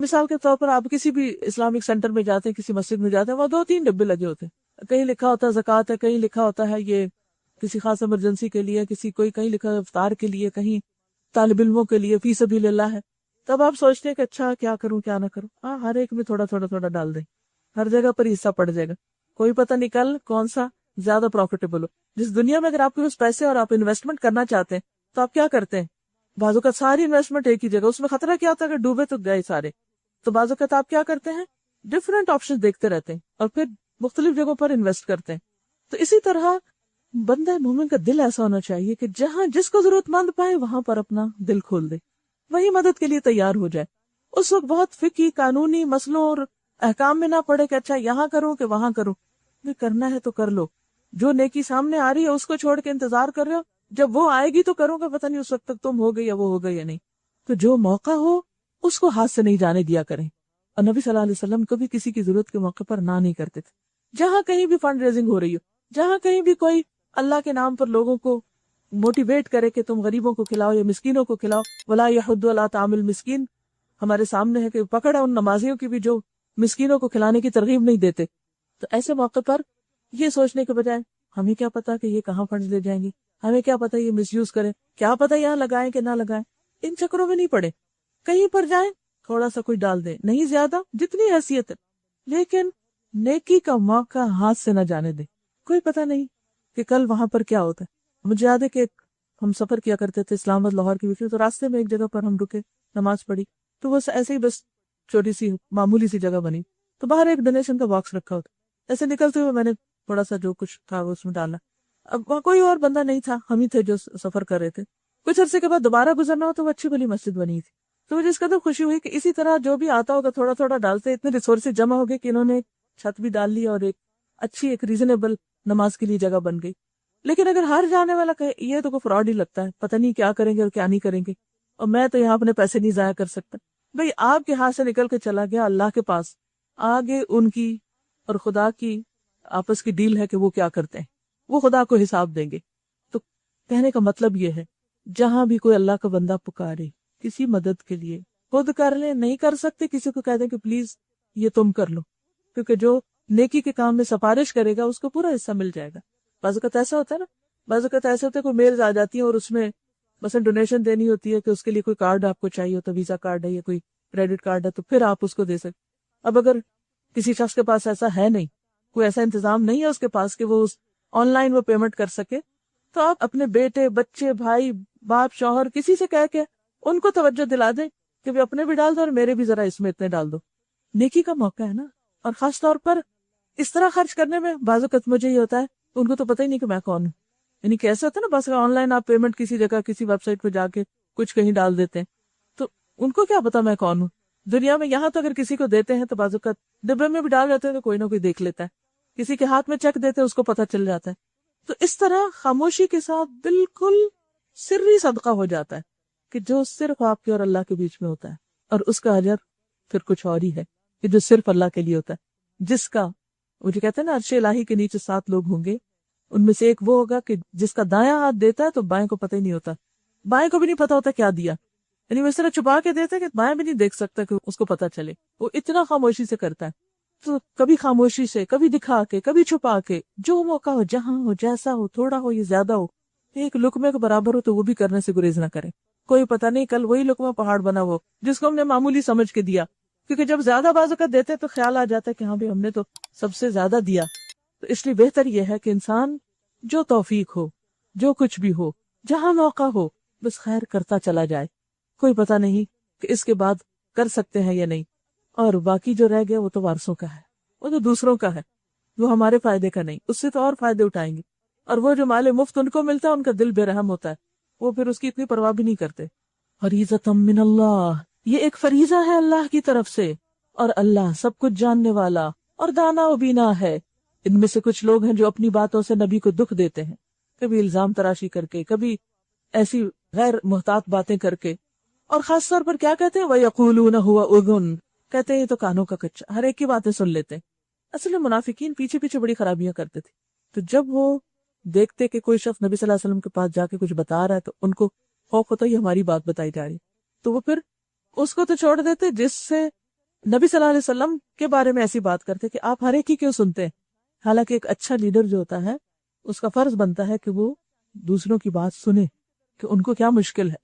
مثال کے طور پر آپ کسی بھی اسلامک سینٹر میں جاتے ہیں، کسی مسجد میں جاتے ہیں، وہاں 2-3 ڈبے لگے ہوتے ہیں. کہیں لکھا ہوتا ہے زکوٰۃ ہے، کہیں لکھا ہوتا ہے یہ کسی خاص ایمرجنسی کے لیے، کہیں لکھا ہے افطار کے لیے، کہیں طالب علموں کے لیے فی سبیل اللہ ہے. تب آپ سوچتے ہیں کہ اچھا کیا کروں کیا نہ کروں. ہاں، ہر ایک میں تھوڑا تھوڑا تھوڑا ڈال دیں، ہر جگہ پر حصہ پڑ جائے گا. کوئی پتہ نہیں کل کون سا زیادہ پروفیٹیبل ہو. جس دنیا میں اگر آپ کے پاس پیسے اور آپ انویسٹمنٹ کرنا چاہتے ہیں تو آپ کیا کرتے ہیں؟ بعض اوقات ساری انویسٹمنٹ ایک ہی جگہ، اس میں خطرہ کیا ہوتا ہے؟ اگر ڈوبے تو گئے سارے. تو بعض اوقات آپ کیا کرتے ہیں؟ ڈفرینٹ آپشن دیکھتے رہتے ہیں اور پھر مختلف جگہوں پر انویسٹ کرتے ہیں. تو اسی طرح بندہ مومن کا دل ایسا ہونا چاہیے کہ جہاں جس کو ضرورت مند پائے وہاں پر اپنا دل کھول دے، وہی مدد کے لیے تیار ہو جائے. اس وقت بہت فقہی قانونی مسئلوں اور احکام میں نہ پڑے کہ اچھا یہاں کروں کہ وہاں کروں. کرنا ہے تو کر لو. جو نیکی سامنے آ رہی ہے اس کو چھوڑ کے انتظار کر رہے ہو جب وہ آئے گی تو کروں گا، پتہ نہیں اس وقت تک تم ہو گئی یا وہ ہو گئی یا نہیں. تو جو موقع ہو اس کو ہاتھ سے نہیں جانے دیا کریں. اور نبی صلی اللہ علیہ وسلم کبھی کسی کی ضرورت کے موقع پر نہ نہیں کرتے تھے. جہاں کہیں بھی فنڈ ریزنگ ہو رہی ہو، جہاں کہیں بھی کوئی اللہ کے نام پر لوگوں کو موٹیویٹ کرے کہ تم غریبوں کو کھلاؤ یا مسکینوں کو کھلاؤ، ولا یحض علی طعام المسکین ہمارے سامنے ہے کہ پکڑ ہے ان نمازیوں کی بھی جو مسکینوں کو کھلانے کی ترغیب نہیں دیتے. تو ایسے موقع پر یہ سوچنے کے بجائے ہمیں کیا پتا کہ یہ کہاں فنڈز لے جائیں گے، ہمیں کیا پتا یہ مس یوز کریں، کیا پتا یہاں لگائیں کہ نہ لگائیں، ان چکروں میں نہیں پڑے. کہیں پر جائیں تھوڑا سا کوئی ڈال دیں، نہیں زیادہ، جتنی حیثیت ہے، لیکن نیکی کا موقع ہاتھ سے نہ جانے دیں. کوئی پتا نہیں کہ کل وہاں پر کیا ہوتا ہے. مجھے یاد ہے کہ ہم سفر کیا کرتے تھے اسلام آباد لاہور کے بیچ میں، تو راستے میں ایک جگہ پر ہم رکے، نماز پڑھی، تو وہ ایسے ہی بس چھوٹی سی معمولی سی جگہ بنی، تو باہر ایک ڈونیشن کا باکس رکھا ہوتا. ایسے نکلتے ہوئے میں نے تھوڑا سا جو کچھ تھا وہ اس میں ڈالا. اب وہاں کوئی اور بندہ نہیں تھا، ہم ہی تھے جو سفر کر رہے تھے. کچھ عرصے کے بعد دوبارہ گزرنا ہو تو وہ اچھی بھلی مسجد بنی تھی. تو مجھے اس قدر خوشی ہوئی کہ اسی طرح جو بھی آتا ہوگا تھوڑا تھوڑا ڈالتے، اتنے ریسورسز جمع ہو گئے کہ انہوں نے چھت بھی ڈال لی اور ایک اچھی ایک ریزنیبل نماز کے لیے جگہ بن گئی. لیکن اگر ہر جانے والا کہے یہ تو کوئی فراڈ ہی لگتا ہے، پتہ نہیں کیا کریں گے اور کیا نہیں کریں گے، اور میں تو یہاں اپنے پیسے نہیں ضائع کر سکتا. بھئی آپ کے ہاتھ سے نکل کے چلا گیا اللہ کے پاس، آگے ان کی اور خدا کی آپس کی ڈیل ہے کہ وہ کیا کرتے ہیں، وہ خدا کو حساب دیں گے. تو کہنے کا مطلب یہ ہے جہاں بھی کوئی اللہ کا بندہ پکارے کسی مدد کے لیے، خود کر لیں، نہیں کر سکتے کسی کو کہہ دیں کہ پلیز یہ تم کر لو، کیونکہ جو نیکی کے کام میں سفارش کرے گا اس کو پورا حصہ مل جائے گا. بعض اوقات ایسا ہوتا ہے نا، بعض اوقات ایسے ہوتے ہیں کوئی میلز آ جاتی ہیں اور اس میں مثلا ڈونیشن دینی ہوتی ہے کہ اس کے لیے کوئی کارڈ آپ کو چاہیے ہوتا ہے، ویزا کارڈ ہے یا کوئی کریڈٹ کارڈ ہے، تو پھر آپ اس کو دے سکتے. اب اگر کسی شخص کے پاس ایسا ہے نہیں، کوئی ایسا انتظام نہیں ہے اس کے پاس کہ وہ آن لائن وہ پیمنٹ کر سکے، تو آپ اپنے بیٹے، بچے، بھائی، باپ، شوہر کسی سے کہہ کے ان کو توجہ دلا دیں کہ وہ اپنے بھی ڈال دو اور میرے بھی ذرا اس میں اتنے ڈال دو. نیکی کا موقع ہے نا. اور خاص طور پر اس طرح خرچ کرنے میں بعض اوقات مجھے یہ ہوتا ہے ان کو تو پتہ ہی نہیں کہ میں کون ہوں. یعنی کیسے ہوتا ہے نا، بس آن لائن آپ پیمنٹ کسی جگہ کسی ویب سائٹ پہ جا کے کچھ کہیں ڈال دیتے ہیں، تو ان کو کیا پتا میں کون ہوں. دنیا میں یہاں تو اگر کسی کو دیتے ہیں تو بعض اوقات ڈبے میں بھی ڈال جاتے ہیں تو کوئی نہ کوئی دیکھ لیتا ہے، کسی کے ہاتھ میں چیک دیتے ہیں اس کو پتہ چل جاتا ہے. تو اس طرح خاموشی کے ساتھ بالکل سری صدقہ ہو جاتا ہے کہ جو صرف آپ کے اور اللہ کے بیچ میں ہوتا ہے، اور اس کا اجر پھر کچھ اور ہی ہے کہ جو صرف اللہ کے لیے ہوتا ہے. جس کا وہ جو کہتے ہیں نا عرش الہی کے نیچے 7 لوگ ہوں گے، ان میں سے ایک وہ ہوگا کہ جس کا دایاں ہاتھ دیتا ہے تو بائیں کو پتہ ہی نہیں ہوتا، بائیں کو بھی نہیں پتا ہوتا کیا دیا. یعنی وہ اس طرح چھپا کے دیتا ہے کہ بائیں بھی نہیں دیکھ سکتا کہ اس کو پتا چلے. وہ اتنا خاموشی سے کرتا ہے. تو کبھی خاموشی سے، کبھی دکھا کے، کبھی چھپا کے، جو موقع ہو، جہاں ہو، جیسا ہو، تھوڑا ہو یا زیادہ ہو، ایک لقمے کے برابر ہو تو وہ بھی کرنے سے گریز نہ کرے. کوئی پتہ نہیں کل وہی لقمہ پہاڑ بنا ہو جس کو ہم نے معمولی سمجھ کے دیا، کیونکہ جب زیادہ بازو کا دیتے تو خیال آ جاتا ہے کہ ہاں بھی ہم نے تو سب سے زیادہ دیا. تو اس لیے بہتر یہ ہے کہ انسان جو توفیق ہو، جو کچھ بھی ہو، جہاں موقع ہو، بس خیر کرتا چلا جائے. کوئی پتہ نہیں کہ اس کے بعد کر سکتے ہیں یا نہیں. اور باقی جو رہ گیا وہ تو وارثوں کا ہے، وہ تو دوسروں کا ہے، وہ ہمارے فائدے کا نہیں، اس سے تو اور فائدے اٹھائیں گے. اور وہ جو مال مفت ان کو ملتا ہے ان کا دل بے رحم ہوتا ہے، وہ پھر اس کی اتنی پرواہ بھی نہیں کرتے. فریضۃ من اللہ، یہ ایک فریضہ ہے اللہ کی طرف سے، اور اللہ سب کچھ جاننے والا اور دانا و بینا ہے. ان میں سے کچھ لوگ ہیں جو اپنی باتوں سے نبی کو دکھ دیتے ہیں، کبھی الزام تراشی کر کے، کبھی ایسی غیر محتاط باتیں کر کے، اور خاص طور پر کیا کہتے ہیں وَيَقُولُونَ هُوَ أُذُنٌ، کہتے ہیں یہ تو کانوں کا کچا، ہر ایک کی باتیں سن لیتے ہیں۔ اصل میں منافقین پیچھے پیچھے بڑی خرابیاں کرتے تھے، تو جب وہ دیکھتے کہ کوئی شخص نبی صلی اللہ علیہ وسلم کے پاس جا کے کچھ بتا رہا ہے تو ان کو خوف ہوتا یہ ہماری بات بتائی جا رہی، تو وہ پھر اس کو تو چھوڑ دیتے جس سے نبی صلی اللہ علیہ وسلم کے بارے میں ایسی بات کرتے کہ آپ ہر ایک کی کیوں سنتے ہیں۔ حالانکہ ایک اچھا لیڈر جو ہوتا ہے اس کا فرض بنتا ہے کہ وہ دوسروں کی بات سنے کہ ان کو کیا مشکل ہے،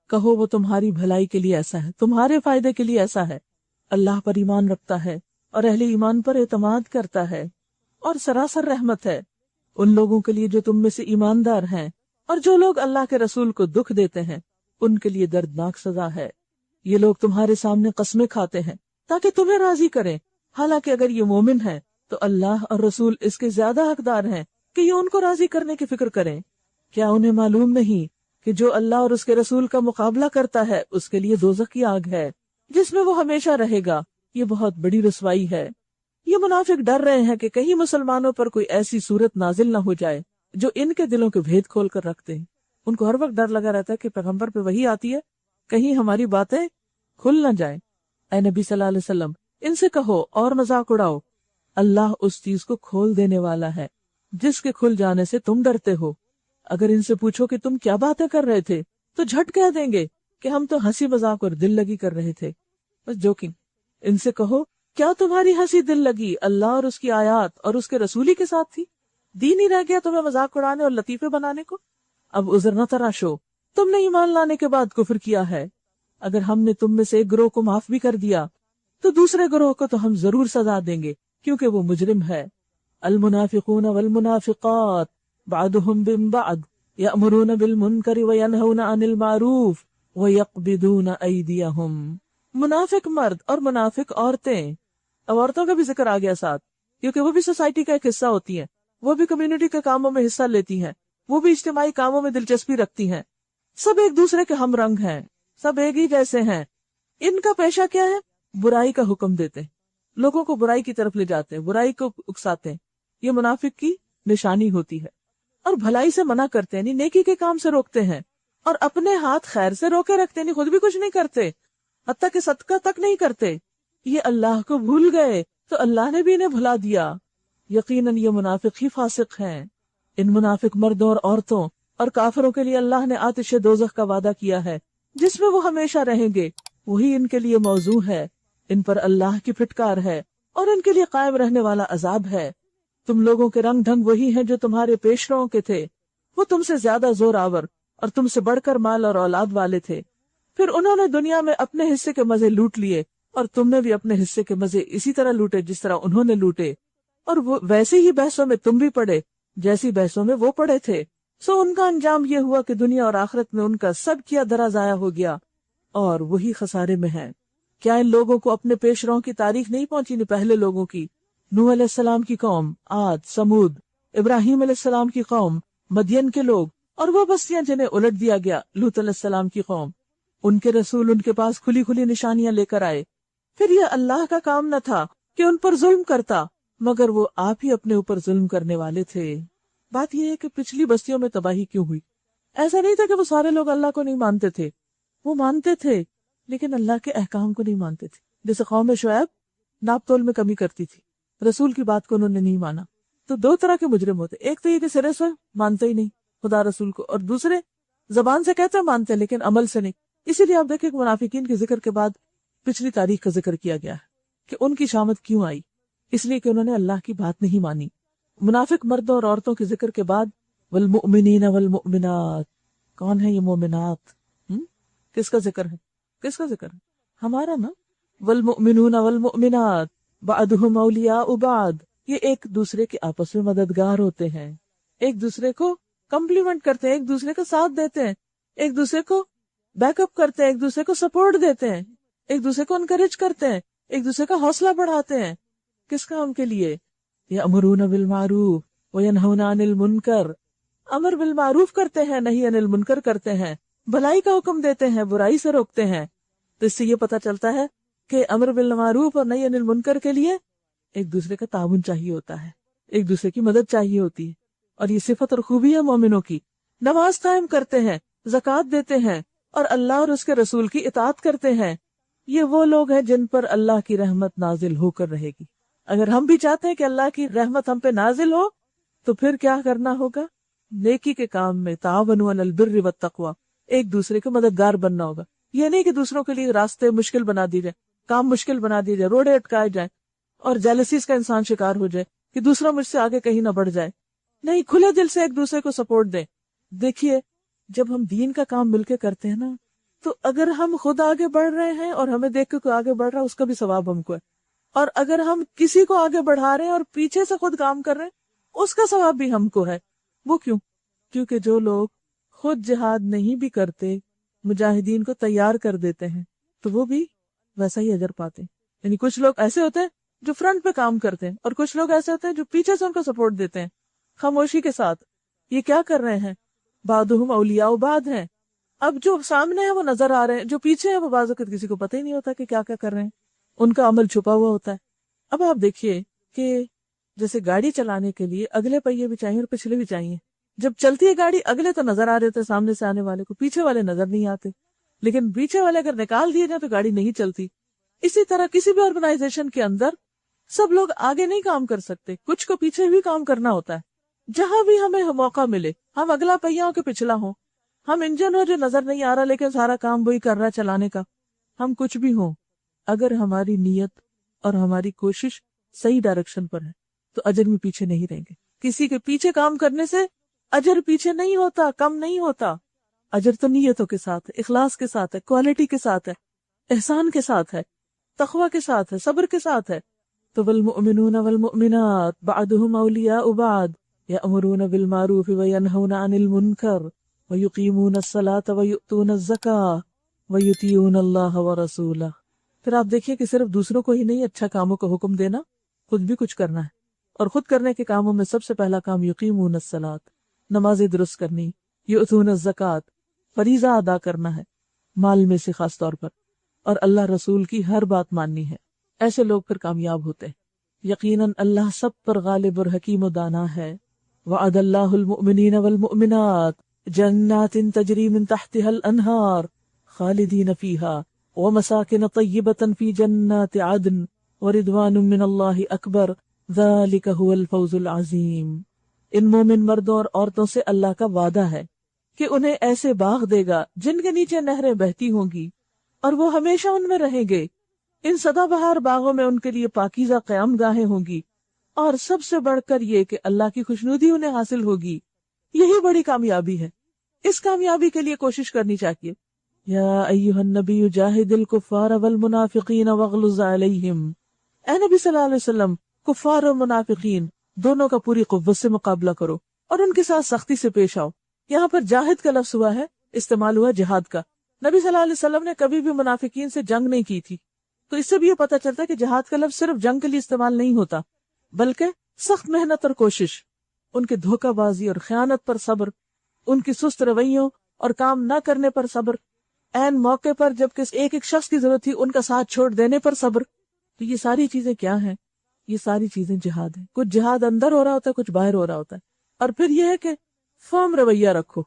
کہو وہ تمہاری بھلائی کے لیے ایسا ہے، تمہارے فائدے کے لیے ایسا ہے، اللہ پر ایمان رکھتا ہے اور اہل ایمان پر اعتماد کرتا ہے، اور سراسر رحمت ہے ان لوگوں کے لیے جو تم میں سے ایماندار ہیں، اور جو لوگ اللہ کے رسول کو دکھ دیتے ہیں ان کے لیے دردناک سزا ہے۔ یہ لوگ تمہارے سامنے قسمیں کھاتے ہیں تاکہ تمہیں راضی کریں، حالانکہ اگر یہ مومن ہے تو اللہ اور رسول اس کے زیادہ حقدار ہیں کہ یہ ان کو راضی کرنے کی فکر کریں۔ کیا انہیں معلوم نہیں کہ جو اللہ اور اس کے رسول کا مقابلہ کرتا ہے اس کے لیے دوزخ کی آگ ہے جس میں وہ ہمیشہ رہے گا، یہ بہت بڑی رسوائی ہے۔ یہ منافق ڈر رہے ہیں کہ کہیں مسلمانوں پر کوئی ایسی صورت نازل نہ ہو جائے جو ان کے دلوں کے بھید کھول کر رکھتے ہیں۔ ان کو ہر وقت ڈر لگا رہتا ہے کہ پیغمبر پہ وحی آتی ہے، کہیں ہماری باتیں کھل نہ جائیں۔ اے نبی صلی اللہ علیہ وسلم ان سے کہو اور مذاق اڑاؤ، اللہ اس چیز کو کھول دینے والا ہے جس کے کھل جانے سے تم ڈرتے ہو۔ اگر ان سے پوچھو کہ تم کیا باتیں کر رہے تھے تو جھٹ کہہ دیں گے کہ ہم تو ہنسی مذاق اور دل لگی کر رہے تھے، بس جوکنگ۔ ان سے کہو کیا تمہاری ہنسی دل لگی اللہ اور اس کی آیات اور اس کے رسولی کے ساتھ تھی؟ دین ہی رہ گیا تمہیں مذاق اڑانے اور لطیفے بنانے کو؟ اب عذر نہ تراشو، تم نے ایمان لانے کے بعد کفر کیا ہے۔ اگر ہم نے تم میں سے ایک گروہ کو معاف بھی کر دیا تو دوسرے گروہ کو تو ہم ضرور سزا دیں گے کیونکہ وہ مجرم ہے۔ المنافقون والمنافقات بعضهم من بعض یأمرون بالمنکر وینہون عن المعروف ویقبضون ایدیہم۔ منافق مرد اور منافق عورتیں، اب عورتوں کا بھی ذکر آ گیا ساتھ کیونکہ وہ بھی سوسائٹی کا ایک حصہ ہوتی ہیں، وہ بھی کمیونٹی کے کاموں میں حصہ لیتی ہیں، وہ بھی اجتماعی کاموں میں دلچسپی رکھتی ہیں، سب ایک دوسرے کے ہم رنگ ہیں، سب ایک ہی جیسے ہیں۔ ان کا پیشہ کیا ہے؟ برائی کا حکم دیتے ہیں، لوگوں کو برائی کی طرف لے جاتے ہیں، برائی کو اکساتے ہیں، یہ منافق کی نشانی ہوتی ہے۔ اور بھلائی سے منع کرتے ہیں، نیکی کے کام سے روکتے ہیں، اور اپنے ہاتھ خیر سے روکے رکھتے ہیں، خود بھی کچھ نہیں کرتے، حتیٰ کہ صدقہ تک نہیں کرتے۔ یہ اللہ کو بھول گئے تو اللہ نے بھی انہیں بھلا دیا۔ یقیناً یہ منافق ہی فاسق ہیں۔ ان منافق مردوں اور عورتوں اور کافروں کے لیے اللہ نے آتش دوزخ کا وعدہ کیا ہے جس میں وہ ہمیشہ رہیں گے، وہی ان کے لیے موضوع ہے، ان پر اللہ کی پھٹکار ہے اور ان کے لیے قائم رہنے والا عذاب ہے۔ تم لوگوں کے رنگ ڈھنگ وہی ہیں جو تمہارے پیشروؤں کے تھے، وہ تم سے زیادہ زور آور اور تم سے بڑھ کر مال اور اولاد والے تھے، پھر انہوں نے دنیا میں اپنے حصے کے مزے لوٹ لیے اور تم نے بھی اپنے حصے کے مزے اسی طرح لوٹے جس طرح انہوں نے لوٹے، اور وہ ویسے ہی بحثوں میں تم بھی پڑے جیسی بحثوں میں وہ پڑے تھے۔ سو ان کا انجام یہ ہوا کہ دنیا اور آخرت میں ان کا سب کیا درا ضائع ہو گیا اور وہی خسارے میں ہے۔ کیا ان لوگوں کو اپنے پیشروؤں کی تاریخ نہیں پہنچی نہیں پہلے لوگوں کی؟ نوح علیہ السلام کی قوم، عاد، سمود، ابراہیم علیہ السلام کی قوم، مدین کے لوگ، اور وہ بستیاں جنہیں الٹ دیا گیا، لوط علیہ السلام کی قوم۔ ان کے رسول ان کے پاس کھلی کھلی نشانیاں لے کر آئے، پھر یہ اللہ کا کام نہ تھا کہ ان پر ظلم کرتا، مگر وہ آپ ہی اپنے اوپر ظلم کرنے والے تھے۔ بات یہ ہے کہ پچھلی بستیوں میں تباہی کیوں ہوئی؟ ایسا نہیں تھا کہ وہ سارے لوگ اللہ کو نہیں مانتے تھے، وہ مانتے تھے لیکن اللہ کے احکام کو نہیں مانتے تھے۔ جیسے قوم شعیب ناپ تول میں کمی کرتی تھی، رسول کی بات کو انہوں نے نہیں مانا۔ تو دو طرح کے مجرم ہوتے، ایک تو یہ کہ سرے سے مانتے ہی نہیں خدا رسول کو، اور دوسرے زبان سے کہتے ہیں مانتے ہیں لیکن عمل سے نہیں۔ اسی لیے آپ دیکھیں کہ منافقین کے ذکر کے بعد پچھلی تاریخ کا ذکر کیا گیا ہے کہ ان کی شامت کیوں آئی، اس لیے کہ انہوں نے اللہ کی بات نہیں مانی۔ منافق مردوں اور عورتوں کے ذکر کے بعد والمؤمنین والمؤمنات، کون ہے یہ مومنات؟ کس کا ذکر ہے؟ کس کا ذکر ہے؟ ہمارا نا۔ والمؤمنون والمؤمنات بعضهم اولیاء بعض، یہ ایک دوسرے کے آپس میں مددگار ہوتے ہیں، ایک دوسرے کو کمپلیمنٹ کرتے ہیں، ایک دوسرے کا ساتھ دیتے ہیں، ایک دوسرے کو بیک اپ کرتے ہیں، ایک دوسرے کو سپورٹ دیتے ہیں، ایک دوسرے کو انکریج کرتے ہیں، ایک دوسرے کا حوصلہ بڑھاتے ہیں۔ کس کام کے لیے؟ یأمرون بالمعروف وینہون عن المنکر، امر بالمعروف کرتے ہیں، نہی عن المنکر کرتے ہیں، بھلائی کا حکم دیتے ہیں، برائی سے روکتے ہیں۔ تو اس سے یہ پتہ چلتا ہے کہ امر بالمعروف اور نہی عن المنکر کے لیے ایک دوسرے کا تعاون چاہیے ہوتا ہے، ایک دوسرے کی مدد چاہیے ہوتی ہے، اور یہ صفت اور خوبی ہے مومنوں کی۔ نماز قائم کرتے ہیں، زکوٰۃ دیتے ہیں، اور اللہ اور اس کے رسول کی اطاعت کرتے ہیں، یہ وہ لوگ ہیں جن پر اللہ کی رحمت نازل ہو کر رہے گی۔ اگر ہم بھی چاہتے ہیں کہ اللہ کی رحمت ہم پہ نازل ہو تو پھر کیا کرنا ہوگا؟ نیکی کے کام میں تعاونوا علی البر والتقوی، ایک دوسرے کے مددگار بننا ہوگا۔ یہ نہیں کہ دوسروں کے لیے راستے مشکل بنا دیے جائیں، کام مشکل بنا دیے جائے، روڑے اٹکائے جائیں اور جیلسیز کا انسان شکار ہو جائے کہ دوسرا مجھ سے آگے کہیں نہ بڑھ جائے۔ نہیں، کھلے دل سے ایک دوسرے کو سپورٹ دیں۔ دیکھیے، جب ہم دین کا کام مل کے کرتے ہیں نا، تو اگر ہم خود آگے بڑھ رہے ہیں اور ہمیں دیکھ کے کوئی آگے بڑھ رہا ہے، اس کا بھی ثواب ہم کو ہے، اور اگر ہم کسی کو آگے بڑھا رہے ہیں اور پیچھے سے خود کام کر رہے ہیں، اس کا ثواب بھی ہم کو ہے۔ وہ کیوں؟ کیونکہ جو لوگ خود جہاد نہیں بھی کرتے، مجاہدین کو تیار کر دیتے ہیں، تو وہ بھی ویسا ہی اجر پاتے ہیں۔ یعنی کچھ لوگ ایسے ہوتے ہیں جو فرنٹ پہ کام کرتے ہیں، اور کچھ لوگ ایسے ہوتے ہیں جو پیچھے سے ان کو سپورٹ دیتے ہیں خاموشی کے ساتھ۔ یہ کیا کر رہے ہیں؟ بعضهم اولیاء بعض ہیں۔ اب جو سامنے ہیں وہ نظر آ رہے ہیں، جو پیچھے ہیں وہ بعض اوقات کسی کو پتہ ہی نہیں ہوتا کہ کیا کیا کر رہے ہیں، ان کا عمل چھپا ہوا ہوتا ہے۔ اب آپ دیکھیے کہ جیسے گاڑی چلانے کے لیے اگلے پہیے بھی چاہیے اور پچھلے بھی چاہیے۔ جب چلتی ہے گاڑی، اگلے تو نظر آ رہے تھے سامنے سے آنے والے کو، پیچھے والے نظر نہیں آتے، لیکن پیچھے والے اگر نکال دیے جائیں تو گاڑی نہیں چلتی۔ اسی طرح کسی بھی آرگنائزیشن کے اندر سب لوگ آگے نہیں کام کر سکتے، کچھ کو پیچھے بھی کام کرنا ہوتا ہے۔ جہاں بھی ہمیں موقع ملے، ہم اگلا پہیا ہو کے پچھلا ہوں، ہم انجن ہو جو نظر نہیں آ رہا لیکن سارا کام وہی کر رہا ہے چلانے کا، ہم کچھ بھی ہوں، اگر ہماری نیت اور ہماری کوشش صحیح ڈائریکشن پر ہے تو اجر میں پیچھے نہیں رہیں گے۔ کسی کے پیچھے کام کرنے سے اجر پیچھے نہیں ہوتا، کم نہیں ہوتا۔ اجر تو نیتوں کے ساتھ ہے، اخلاص کے ساتھ ہے، کوالٹی کے ساتھ ہے، احسان کے ساتھ ہے، تقوی کے ساتھ ہے، صبر کے ساتھ ہے۔ تو والمؤمنون والمؤمنات بعضهم اولیاء بعض یأمرون بالمعروف وینہون عن المنکر ویقیمون الصلاة ویؤتون الزکاة ویطیعون اللہ ورسولہ۔ پھر آپ دیکھیے کہ صرف دوسروں کو ہی نہیں اچھا کاموں کا حکم دینا، خود بھی کچھ کرنا ہے، اور خود کرنے کے کاموں میں سب سے پہلا کام یقیمون الصلاۃ، نمازیں درست کرنی، یؤتون الزکاۃ، فریضہ ادا کرنا ہے مال میں سے خاص طور پر، اور اللہ رسول کی ہر بات ماننی ہے۔ ایسے لوگ پھر کامیاب ہوتے ہیں۔ یقیناً اللہ سب پر غالب اور حکیم و دانا ہے۔ وعد اللہ المؤمنین والمؤمنات جنات تجری من تحتها الانہار خالدین فیہا ومساکن طیبۃ فی جنات عدن ورضوان من اللہ اکبر ذالک هو الفوز العظیم۔ ان مومن مردوں اور عورتوں سے اللہ کا وعدہ ہے کہ انہیں ایسے باغ دے گا جن کے نیچے نہریں بہتی ہوں گی، اور وہ ہمیشہ ان میں رہیں گے۔ ان سدا بہار باغوں میں ان کے لیے پاکیزہ قیام گاہیں ہوں گی، اور سب سے بڑھ کر یہ کہ اللہ کی خوشنودی انہیں حاصل ہوگی۔ یہی بڑی کامیابی ہے۔ اس کامیابی کے لیے کوشش کرنی چاہیے۔ یا ایھا النبی جاہد الکفار والمنافقین واغلظ علیہم۔ اے نبی صلی اللہ علیہ وسلم، کفار اور منافقین دونوں کا پوری قوت سے مقابلہ کرو اور ان کے ساتھ سختی سے پیش آؤ۔ یہاں پر جاہد کا لفظ ہوا ہے، استعمال ہوا جہاد کا۔ نبی صلی اللہ علیہ وسلم نے کبھی بھی منافقین سے جنگ نہیں کی تھی، تو اس سے بھی یہ پتہ چلتا ہے کہ جہاد کا لفظ صرف جنگ کے لیے استعمال نہیں ہوتا، بلکہ سخت محنت اور کوشش، ان کے دھوکہ بازی اور خیانت پر صبر، ان کی سست رویوں اور کام نہ کرنے پر صبر، عین موقع پر جب کہ ایک ایک شخص کی ضرورت تھی ان کا ساتھ چھوڑ دینے پر صبر۔ تو یہ ساری چیزیں کیا ہیں؟ یہ ساری چیزیں جہاد ہیں۔ کچھ جہاد اندر ہو رہا ہوتا ہے، کچھ باہر ہو رہا ہوتا ہے، اور پھر یہ ہے کہ فرم رویہ رکھو۔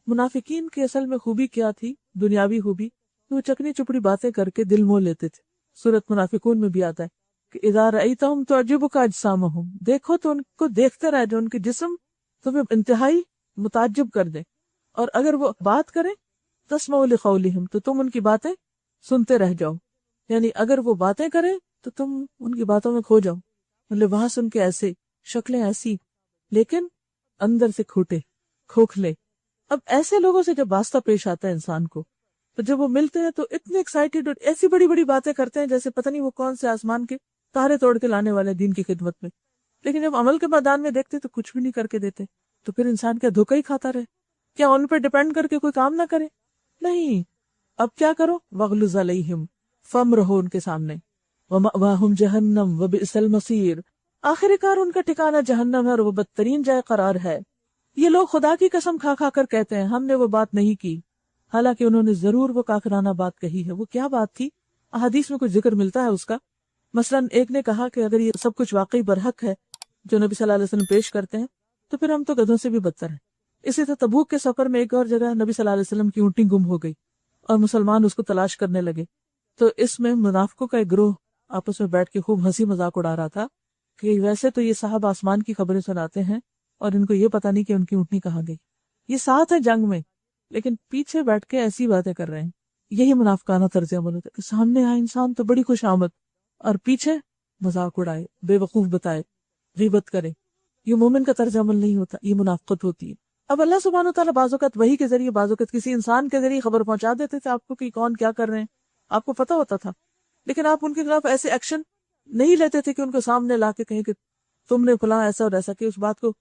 منافقین کی اصل میں خوبی کیا تھی؟ دنیاوی خوبی، وہ چکنی چپڑی باتیں کر کے دل موہ لیتے تھے۔ سورۃ منافقون میں بھی آتا ہے کہ اذا رأیتہم تعجبک اجسامہم، دیکھو تو ان کو دیکھتے رہ جو ان کے جسم تمہیں انتہائی متعجب کر دیں، اور اگر وہ بات کریں تسمعوا لقولہم، تو تم ان کی باتیں سنتے رہ جاؤ۔ یعنی اگر وہ باتیں کریں تو تم ان کی باتوں میں کھو جاؤ، مطلب وہاں سن کے ایسے، شکلیں ایسی، لیکن اندر سے کھوٹے کھوکھلے۔ اب ایسے لوگوں سے جب واسطہ پیش آتا ہے انسان کو، تو جب وہ ملتے ہیں تو اتنے ایکسائٹیڈ اور ایسی بڑی بڑی باتیں کرتے ہیں جیسے پتہ نہیں وہ کون سے آسمان کے تارے توڑ کے لانے والے دین کی خدمت میں، لیکن جب عمل کے میدان میں دیکھتے تو کچھ بھی نہیں کر کے دیتے۔ تو پھر انسان کیا دھوکہ ہی کھاتا رہے؟ کیا ان پہ ڈیپینڈ کر کے کوئی کام نہ کرے؟ نہیں۔ اب کیا کرو؟ وغلظ علیہم، فم رہو ان کے سامنے۔ ومأواہم جہنم وبئس المصیر، آخر کار ان کا ٹھکانہ جہنم ہے اور وہ بدترین جائے قرار ہے۔ یہ لوگ خدا کی قسم کھا کھا کر کہتے ہیں ہم نے وہ بات نہیں کی، حالانکہ انہوں نے ضرور وہ کافرانہ بات کہی ہے۔ وہ کیا بات تھی؟ احادیث میں کچھ ذکر ملتا ہے اس کا۔ مثلا ایک نے کہا کہ اگر یہ سب کچھ واقعی برحق ہے جو نبی صلی اللہ علیہ وسلم پیش کرتے ہیں تو پھر ہم تو گدھوں سے بھی بدتر ہیں۔ اسی طرح تبوک کے سفر میں ایک اور جگہ نبی صلی اللہ علیہ وسلم کی اونٹنی گم ہو گئی، اور مسلمان اس کو تلاش کرنے لگے۔ تو اس میں منافقوں کا ایک گروہ آپس میں بیٹھ کے خوب ہنسی مذاق اڑا رہا تھا کہ ویسے تو یہ صاحب آسمان کی خبریں سناتے ہیں اور ان کو یہ پتہ نہیں کہ ان کی اونٹنی کہاں گئی، یہ ساتھ ہے جنگ میں لیکن پیچھے بیٹھ کے ایسی باتیں کر رہے ہیں۔ یہی منافقانہ طرز عمل ہوتا ہے کہ سامنے آئے انسان تو بڑی خوش آمد اور پیچھے مذاق اڑائے، بے وقوف بتائے، غیبت کرے۔ یہ مومن کا طرز عمل نہیں ہوتا، یہ منافقت ہوتی ہے۔ اب اللہ سبحانہ و تعالیٰ بعض اوقات وحی کے ذریعے، بعض اوقات کسی انسان کے ذریعے خبر پہنچا دیتے تھے آپ کو کہ کون کیا کر رہے ہیں، آپ کو پتہ ہوتا تھا، لیکن آپ ان کے خلاف ایسے ایکشن نہیں لیتے تھے کہ ان کو سامنے لا کے کہیں کہ تم نے فلاں ایسا اور ایسا، کہ اس بات کو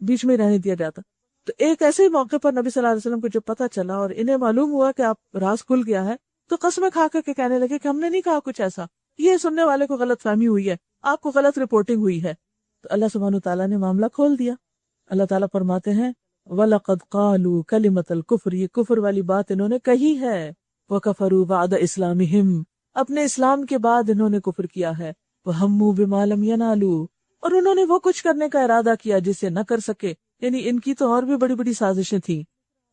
بیچ میں رہنے دیا جاتا۔ تو ایک ایسے ہی موقع پر نبی صلی اللہ علیہ وسلم کو جب پتہ چلا اور انہیں معلوم ہوا کہ آپ راز کھل گیا ہے، تو قسمیں کھا کر کے کہنے لگے کہ ہم نے نہیں کہا کچھ ایسا، یہ سننے والے کو غلط فہمی ہوئی ہے، آپ کو غلط رپورٹنگ ہوئی ہے۔ تو اللہ سبحانہ و تعالیٰ نے معاملہ کھول دیا۔ اللہ تعالیٰ فرماتے ہیں وَلَقَدْ قَالُوا كَلِمَةَ الْكُفْرِ، یہ کفر والی بات انہوں نے کہی ہے، وَكَفَرُوا بَعْدَ إِسْلَامِهِمْ، اپنے اسلام کے بعد انہوں نے کفر کیا ہے، وَهَمُّوا بِمَا لَمْ يَنَالُوا، اور انہوں نے وہ کچھ کرنے کا ارادہ کیا جسے نہ کر سکے، یعنی ان کی تو اور بھی بڑی بڑی سازشیں تھیں۔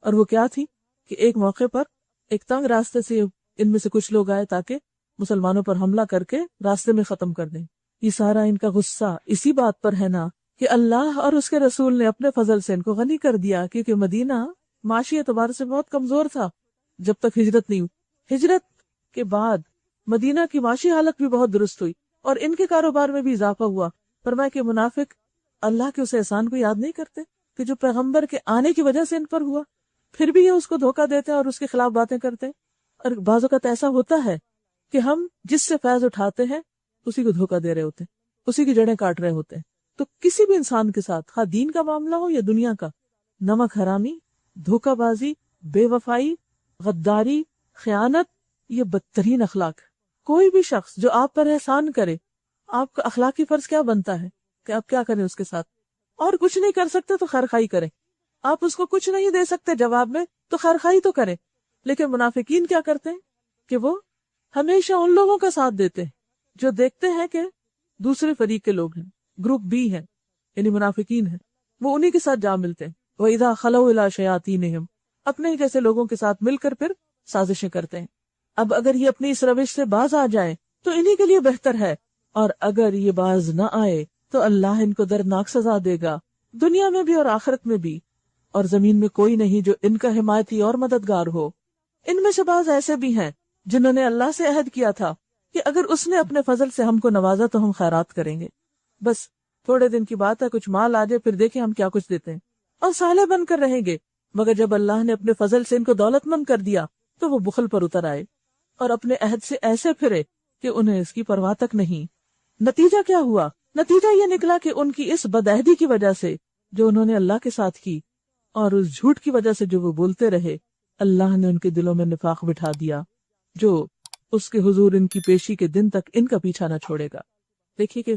اور وہ کیا تھی کہ ایک موقع پر ایک تنگ راستے سے ان میں سے کچھ لوگ آئے تاکہ مسلمانوں پر حملہ کر کے راستے میں ختم کر دیں۔ یہ سارا ان کا غصہ اسی بات پر ہے نا کہ اللہ اور اس کے رسول نے اپنے فضل سے ان کو غنی کر دیا، کیونکہ مدینہ معاشی اعتبار سے بہت کمزور تھا جب تک ہجرت نہیں ہوئی۔ ہجرت کے بعد مدینہ کی معاشی حالت بھی بہت درست ہوئی اور ان کے کاروبار میں بھی اضافہ ہوا۔ فرمایا کہ منافق اللہ کے اس احسان کو یاد نہیں کرتے کہ جو پیغمبر کے آنے کی وجہ سے ان پر ہوا، پھر بھی یہ اس کو دھوکہ دیتے ہیں اور اس کے خلاف باتیں کرتے ہیں۔ اور بعض اوقات ایسا ہوتا ہے کہ ہم جس سے فیض اٹھاتے ہیں اسی کو دھوکہ دے رہے ہوتے ہیں، اسی کی جڑیں کاٹ رہے ہوتے ہیں۔ تو کسی بھی انسان کے ساتھ، خواہ دین کا معاملہ ہو یا دنیا کا، نمک حرامی، دھوکہ بازی، بے وفائی، غداری، خیانت، یہ بدترین اخلاق ہے۔ کوئی بھی شخص جو آپ پر احسان کرے، آپ کا اخلاقی فرض کیا بنتا ہے کہ آپ کیا کریں اس کے ساتھ؟ اور کچھ نہیں کر سکتے تو خیرخواہی کریں، آپ اس کو کچھ نہیں دے سکتے جواب میں تو خیرخواہی تو کریں۔ لیکن منافقین کیا کرتے ہیں کہ وہ ہمیشہ ان لوگوں کا ساتھ دیتے ہیں جو دیکھتے ہیں کہ دوسرے فریق کے لوگ ہیں، گروپ بی ہیں، یعنی منافقین ہیں، وہ انہی کے ساتھ جا ملتے ہیں۔ وَإِذَا خَلَوْا إِلَىٰ شَيَاطِينِهِمْ، اپنے ہی جیسے لوگوں کے ساتھ مل کر پھر سازشیں کرتے ہیں۔ اب اگر یہ اپنی اس روش سے باز آ جائیں تو انہی کے لیے بہتر ہے، اور اگر یہ باز نہ آئے تو اللہ ان کو دردناک سزا دے گا، دنیا میں بھی اور آخرت میں بھی، اور زمین میں کوئی نہیں جو ان کا حمایتی اور مددگار ہو۔ ان میں سے بعض ایسے بھی ہیں جنہوں نے اللہ سے عہد کیا تھا کہ اگر اس نے اپنے فضل سے ہم کو نوازا تو ہم خیرات کریں گے، بس تھوڑے دن کی بات ہے، کچھ مال آ جائے پھر دیکھیں ہم کیا کچھ دیتے ہیں، اور صالح بن کر رہیں گے۔ مگر جب اللہ نے اپنے فضل سے ان کو دولت مند کر دیا تو وہ بخل پر اتر آئے اور اپنے عہد سے ایسے پھرے کہ انہیں اس کی پرواہ تک نہیں۔ نتیجہ کیا ہوا؟ نتیجہ یہ نکلا کہ ان کی اس بدعہدی کی وجہ سے جو انہوں نے اللہ کے ساتھ کی، اور اس جھوٹ کی وجہ سے جو وہ بولتے رہے، اللہ نے ان کے دلوں میں نفاق بٹھا دیا جو اس کے حضور ان کی پیشی کے دن تک ان کا پیچھا نہ چھوڑے گا۔ دیکھیے کہ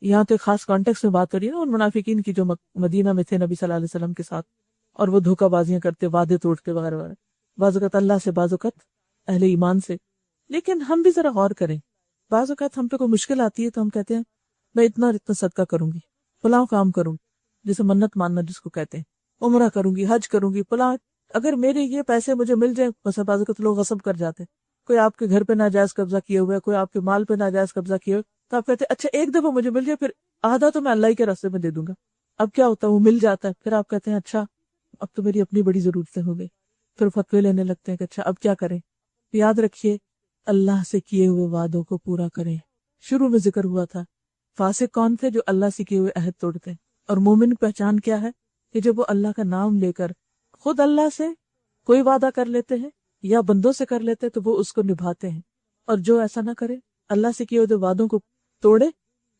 یہاں تو ایک خاص کانٹیکس میں بات ہو رہی ہے نا ان منافقین کی جو مدینہ میں تھے نبی صلی اللہ علیہ وسلم کے ساتھ، اور وہ دھوکہ بازیاں کرتے، وعدے توڑتے وغیرہ وغیرہ، بعض اوقات اللہ سے، بعض اوقات اہل ایمان سے۔ لیکن ہم بھی ذرا غور کریں، بعض اوقات ہم پہ کوئی مشکل آتی ہے تو ہم کہتے ہیں میں اتنا صدقہ کروں گی، فلاں کام کروں گی، جسے منت ماننا جس کو کہتے ہیں، عمرہ کروں گی، حج کروں گی، فلاں، اگر میرے یہ پیسے مجھے مل جائیں۔ بس بعض اوقات لوگ غصب کر جاتے ہیں، کوئی آپ کے گھر پہ ناجائز قبضہ کیے ہوئے، کوئی آپ کے مال پہ ناجائز قبضہ کیے ہوئے، تو آپ کہتے ہیں اچھا ایک دفعہ مجھے مل جائے، پھر آدھا تو میں اللہ ہی کے راستے میں دے دوں گا۔ اب کیا ہوتا ہے، وہ مل جاتا ہے، پھر آپ کہتے ہیں اچھا اب تو میری اپنی بڑی ضرورتیں ہو گئی، پھر فتوے لینے لگتے ہیں کہ اچھا اب کیا کریں۔ یاد رکھیے اللہ سے کیے ہوئے وعدوں کو پورا کریں۔ شروع میں ذکر ہوا تھا فاسق کون تھے؟ جو اللہ سے کیے ہوئے عہد توڑتے ہیں، اور مومن کی پہچان کیا ہے کہ جب وہ اللہ کا نام لے کر خود اللہ سے کوئی وعدہ کر لیتے ہیں یا بندوں سے کر لیتے ہیں تو وہ اس کو نبھاتے ہیں، اور جو ایسا نہ کرے، اللہ سے کیے ہوئے وعدوں کو توڑے،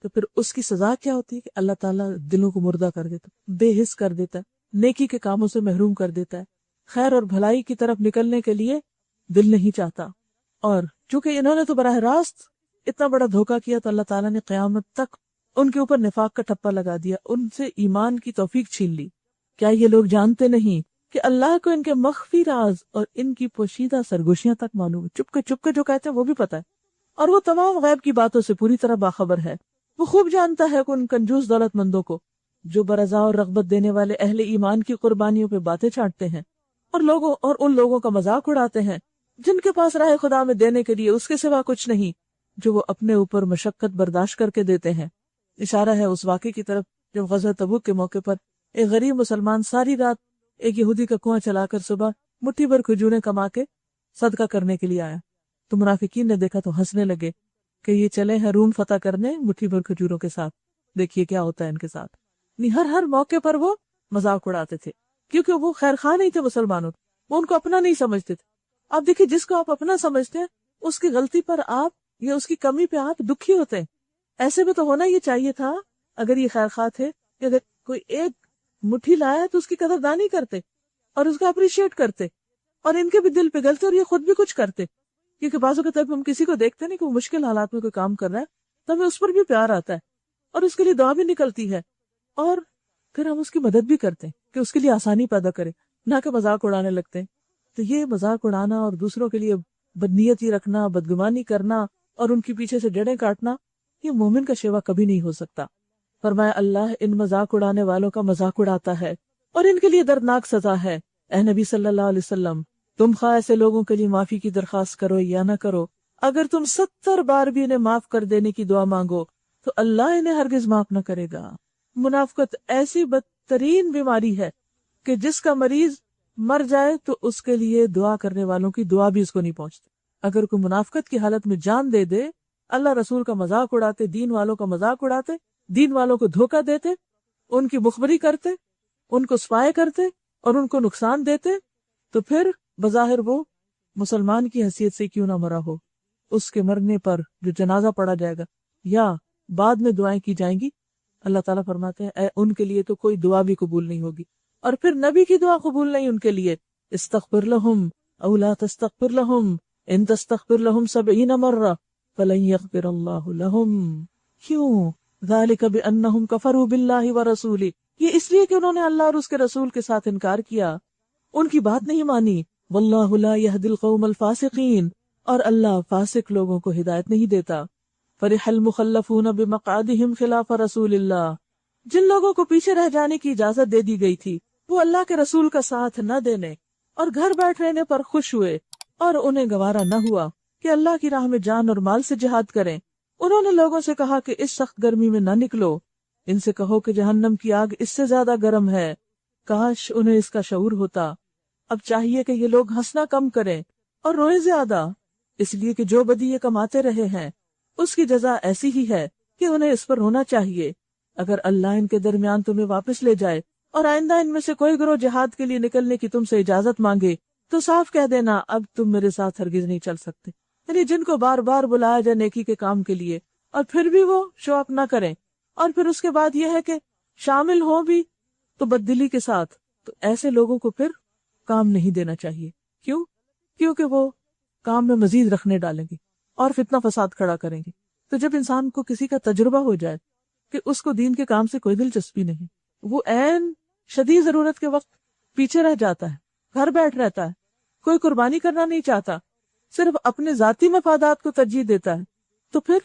تو پھر اس کی سزا کیا ہوتی ہے کہ اللہ تعالیٰ دلوں کو مردہ کر دیتا ہے، بے حس کر دیتا ہے، نیکی کے کاموں سے محروم کر دیتا ہے، خیر اور بھلائی کی طرف نکلنے کے لیے دل نہیں چاہتا۔ اور چونکہ انہوں نے تو براہ راست اتنا بڑا دھوکہ کیا تو اللہ تعالیٰ نے قیامت تک ان کے اوپر نفاق کا ٹھپا لگا دیا، ان سے ایمان کی توفیق چھین لی۔ کیا یہ لوگ جانتے نہیں کہ اللہ کو ان کے مخفی راز اور ان کی پوشیدہ سرگوشیاں تک معلوم ہے؟ چپ کے جو کہتے ہیں وہ بھی پتہ ہے، اور وہ تمام غیب کی باتوں سے پوری طرح باخبر ہے۔ وہ خوب جانتا ہے کہ ان کنجوس دولت مندوں کو جو برضا اور رغبت دینے والے اہل ایمان کی قربانیوں پہ باتیں چاٹتے ہیں اور ان لوگوں کا مذاق اڑاتے ہیں جن کے پاس راہ خدا میں دینے کے لیے اس کے سوا کچھ نہیں، جو وہ اپنے اوپر مشقت برداشت کر کے دیتے ہیں۔ اشارہ ہے اس واقعے کی طرف جب غزوہ تبوک کے موقع پر ایک غریب مسلمان ساری رات ایک یہودی کا کنواں چلا کر صبح مٹھی بھر کھجوریں کما کے صدقہ کرنے کے لیے آیا، تو منافقین نے دیکھا تو ہنسنے لگے کہ یہ چلے ہیں روم فتح کرنے مٹھی بھر کھجوروں کے ساتھ، دیکھیے کیا ہوتا ہے ان کے ساتھ۔ ہر موقع پر وہ مذاق اڑاتے تھے، کیونکہ وہ خیر خواہ نہیں تھے مسلمانوں، وہ ان کو اپنا نہیں سمجھتے تھے۔ اب دیکھیے جس کو آپ اپنا سمجھتے ہیں اس کی غلطی پر آپ یا اس کی کمی پہ آپ دکھی ہوتے ہیں۔ ایسے میں تو ہونا یہ چاہیے تھا، اگر یہ خیر خواہ تھے کہ اگر کوئی ایک مٹھی لایا ہے تو اس کی قدردانی کرتے اور اس کو اپریشیٹ کرتے، اور ان کے بھی دل پگھلتے اور یہ خود بھی کچھ کرتے، کیونکہ بعض اوقات ہم کسی کو دیکھتے نہیں کہ وہ مشکل حالات میں کوئی کام کر رہا ہے تو ہمیں اس پر بھی پیار آتا ہے اور اس کے لیے دعا بھی نکلتی ہے، اور پھر ہم اس کی مدد بھی کرتے ہیں کہ اس کے لیے آسانی پیدا کرے، نہ کہ مذاق اڑانے لگتے ہیں۔ تو یہ مذاق اڑانا اور دوسروں کے لیے بدنیتی رکھنا، بدگمانی کرنا اور ان کے پیچھے سے جڑیں کاٹنا، یہ مومن کا شیوا کبھی نہیں ہو سکتا۔ فرمایا اللہ ان مذاق اڑانے والوں کا مذاق اڑاتا ہے اور ان کے لیے دردناک سزا ہے۔ اے نبی صلی اللہ علیہ وسلم، تم خواہ ایسے لوگوں کے لیے معافی کی درخواست کرو یا نہ کرو، اگر تم 70 بار بھی انہیں معاف کر دینے کی دعا مانگو تو اللہ انہیں ہرگز معاف نہ کرے گا۔ منافقت ایسی بدترین بیماری ہے کہ جس کا مریض مر جائے تو اس کے لیے دعا کرنے والوں کی دعا بھی اس کو نہیں پہنچتی۔ اگر کوئی منافقت کی حالت میں جان دے دے، اللہ رسول کا مذاق اڑاتے، دین والوں کا مذاق اڑاتے، دین والوں کو دھوکہ دیتے، ان کی مخبری کرتے، ان کو سپائے کرتے اور ان کو نقصان دیتے، تو پھر بظاہر وہ مسلمان کی حیثیت سے کیوں نہ مرا ہو، اس کے مرنے پر جو جنازہ پڑھا جائے گا یا بعد میں دعائیں کی جائیں گی، اللہ تعالیٰ فرماتے ہیں اے ان کے لیے تو کوئی دعا بھی قبول نہیں ہوگی۔ اور پھر نبی کی دعا قبول نہیں ان کے لیے، استغفر لہم او لا تستغفر لہم ان تستغفر لہم 70 مرہ فلن یغفر اللہ لہم۔ کیوں؟ ذالک بانہم کفروا باللہ ورسولہ، یہ اس لیے کہ انہوں نے اللہ اور اس کے رسول کے ساتھ انکار کیا، ان کی بات نہیں مانی۔ واللہ لا یہدی القوم الفاسقین، اور اللہ فاسق لوگوں کو ہدایت نہیں دیتا۔ فرح المخلفون بمقعدہم خلاف رسول اللہ، جن لوگوں کو پیچھے رہ جانے کی اجازت دے دی گئی تھی وہ اللہ کے رسول کا ساتھ نہ دینے اور گھر بیٹھ رہنے پر خوش ہوئے، اور انہیں گوارا نہ ہوا کہ اللہ کی راہ میں جان اور مال سے جہاد کریں۔ انہوں نے لوگوں سے کہا کہ اس سخت گرمی میں نہ نکلو، ان سے کہو کہ جہنم کی آگ اس سے زیادہ گرم ہے، کاش انہیں اس کا شعور ہوتا۔ اب چاہیے کہ یہ لوگ ہنسنا کم کریں اور روئیں زیادہ، اس لیے کہ جو بدی یہ کماتے رہے ہیں اس کی جزا ایسی ہی ہے کہ انہیں اس پر رونا چاہیے۔ اگر اللہ ان کے درمیان تمہیں واپس لے جائے اور آئندہ ان میں سے کوئی گروہ جہاد کے لیے نکلنے کی تم سے اجازت مانگے تو صاف کہہ دینا اب تم میرے ساتھ ہرگز نہیں چل سکتے۔ یعنی جن کو بار بار بلایا جائے نیکی کے کام کے لیے اور پھر بھی وہ شو اپ نہ کریں، اور پھر اس کے بعد یہ ہے کہ شامل ہوں بھی تو بددلی کے ساتھ، تو ایسے لوگوں کو پھر کام نہیں دینا چاہیے۔ کیوں؟ کیونکہ وہ کام میں مزید رکھنے ڈالیں گے اور فتنہ فساد کھڑا کریں گے۔ تو جب انسان کو کسی کا تجربہ ہو جائے کہ اس کو دین کے کام سے کوئی دلچسپی نہیں، وہ عین شدید ضرورت کے وقت پیچھے رہ جاتا ہے، گھر بیٹھ رہتا ہے، کوئی قربانی کرنا نہیں چاہتا، صرف اپنے ذاتی مفادات کو ترجیح دیتا ہے، تو پھر